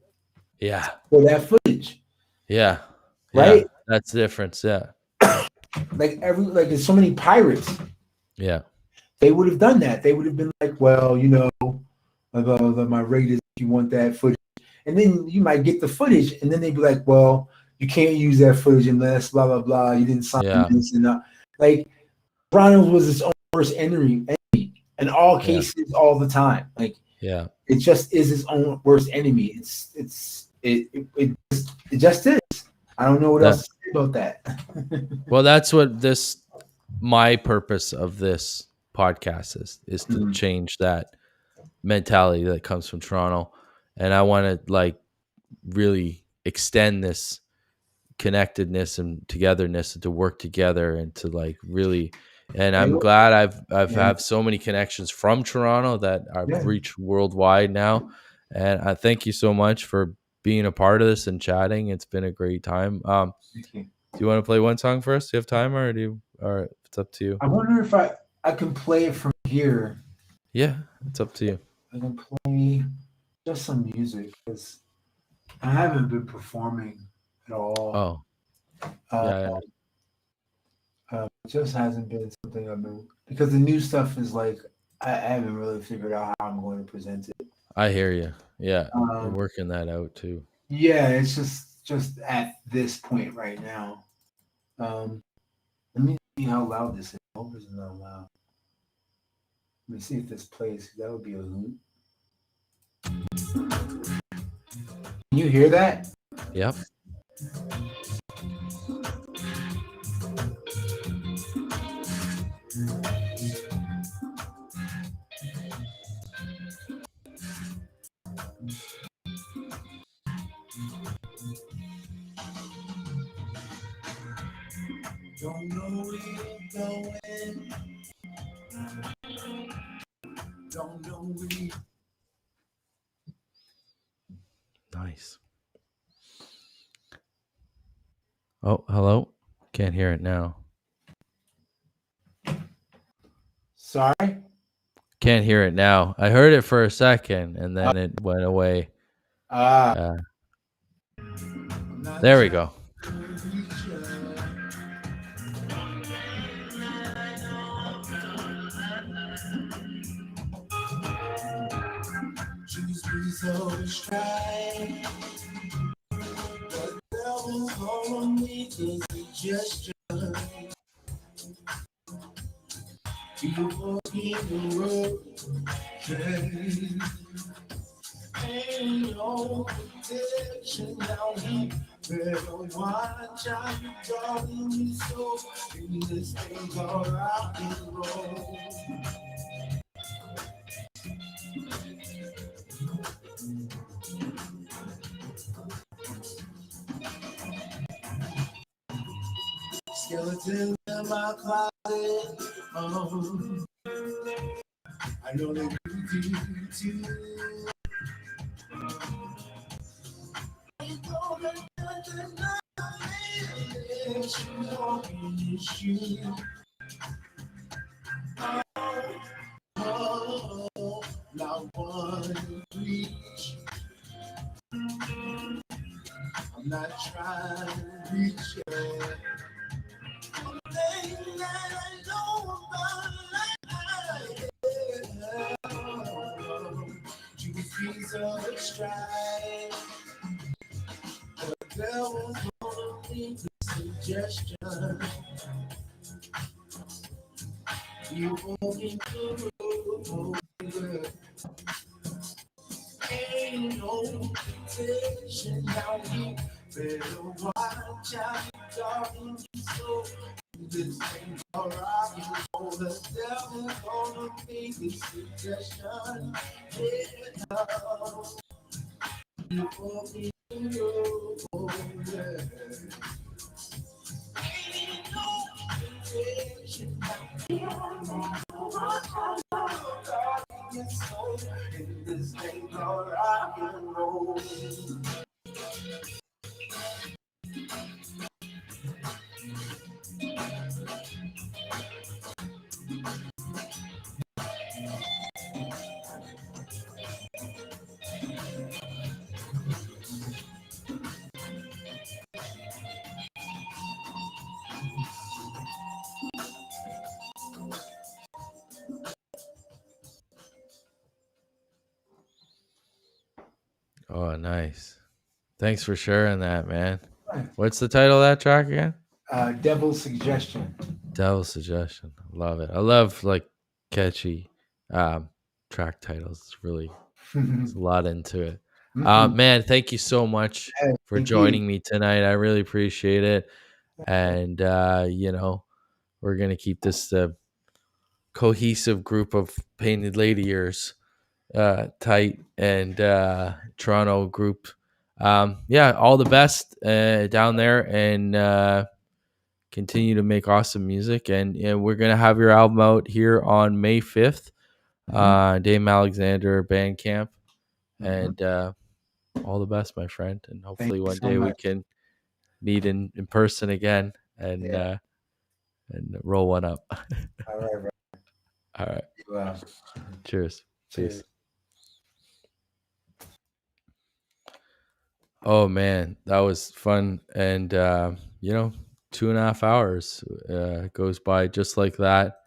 Yeah. For that footage. Yeah. Right? Yeah. That's the difference. Yeah. Like there's so many pirates. Yeah. They would have done that. They would have been like, well, you know, my rate is if you want that footage. And then you might get the footage, and then they'd be like, well, you can't use that footage unless blah, blah, blah. You didn't sign this and that. Like, Toronto was its own worst enemy in all cases all the time. Like, it just is its own worst enemy. It just is. I don't know what else to say about that. Well, that's what my purpose of this podcast is to change that mentality that comes from Toronto. And I want to like really extend this connectedness and togetherness and to work together and to like really, and I'm glad I've have so many connections from Toronto that I've reached worldwide now. And I thank you so much for being a part of this and chatting. It's been a great time. Do you want to play one song first? Do you have time or it's up to you? I wonder if I can play it from here. Yeah, it's up to you. I can play just some music because I haven't been performing at all. Oh, it just hasn't been something I've been, because the new stuff is like I haven't really figured out how I'm going to present it. I hear you. Yeah, I'm working that out too. Yeah, it's just at this point right now. Let me see how loud this is. I hope it's not loud. Let me see if this plays. That would be a hoot. Can you hear that? Yep. Don't know where you're going. Don't know where you're... Nice. Oh, hello. Can't hear it now. Sorry? Can't hear it now. I heard it for a second and then it went away. There we go. You will be the road. Ain't no protection down here. Better watch out, you darling, you so in this thing called rock and roll. Skeleton in my closet. I know that you do too. You know that nothing makes you walk in your shoes. Oh, not one reach. I'm not trying to reach yet. Thing that I know about life, you feel so strife. The devil's gonna leave a suggestion. You won't get through. Ain't no protection down here. Better watch out, darling. So this thing all rock and roll. The devil's gonna make a suggestion. Yeah, you won't be through. Ain't no protection down here. In this thing called rock and roll. Oh, nice. Thanks for sharing that, man. What's the title of that track again? Devil's Suggestion. Devil's Suggestion. Love it. I love like catchy track titles. It's really there's a lot into it. Man, thank you so much for joining me tonight. I really appreciate it. And you know, we're gonna keep this cohesive group of Painted Lady ears tight and Toronto group. Yeah, all the best down there, and continue to make awesome music. And we're gonna have your album out here on May 5th. Dame Alexander Bandcamp, and all the best, my friend. And hopefully one day we can meet in person again and roll one up. All right, bro. All right. Wow. Cheers. Peace. Oh man, that was fun. And you know, 2.5 hours goes by just like that.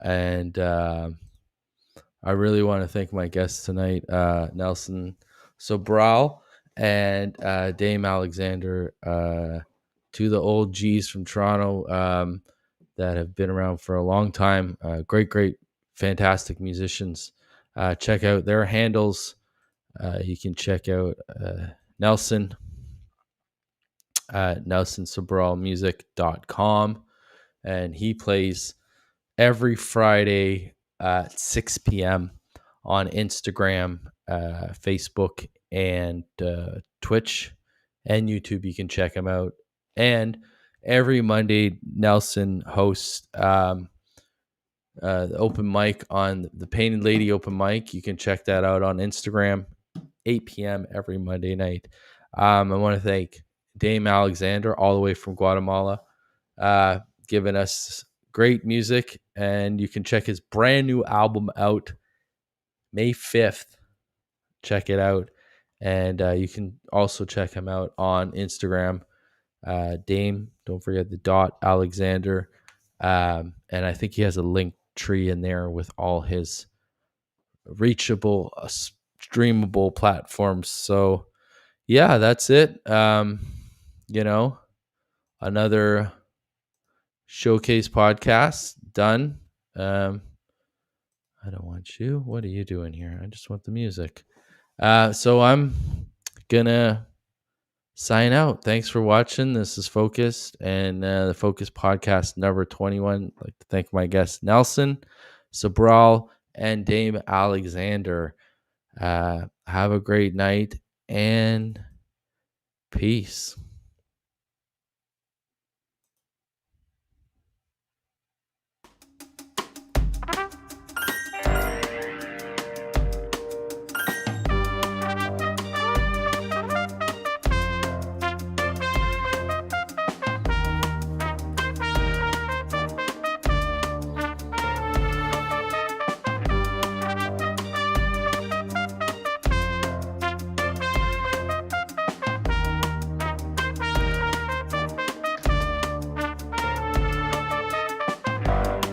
And I really want to thank my guests tonight, Nelson Sobral and Dame Alexander, two of the old G's from Toronto that have been around for a long time. Great, fantastic musicians. Check out their handles. You can check out Nelson at nelsonsobralmusic.com, and he plays every Friday at 6 p.m. on Instagram, Facebook, and Twitch and YouTube. You can check him out. And every Monday, Nelson hosts the open mic on the Painted Lady open mic. You can check that out on Instagram, 8 p.m. every Monday night. I want to thank Dame Alexander all the way from Guatemala, giving us great music. And you can check his brand new album out May 5th. Check it out. And you can also check him out on Instagram, Dame, don't forget the .Alexander. And I think he has a link tree in there with all his reachable, streamable platforms. So yeah, that's it. You know, another showcase podcast done. I don't want you. What are you doing here? I just want the music. So I'm gonna sign out. Thanks for watching. This is Focused and the Focus Podcast number 21. I'd like to thank my guests Nelson, Sobral, and Dame Alexander. Have a great night and peace.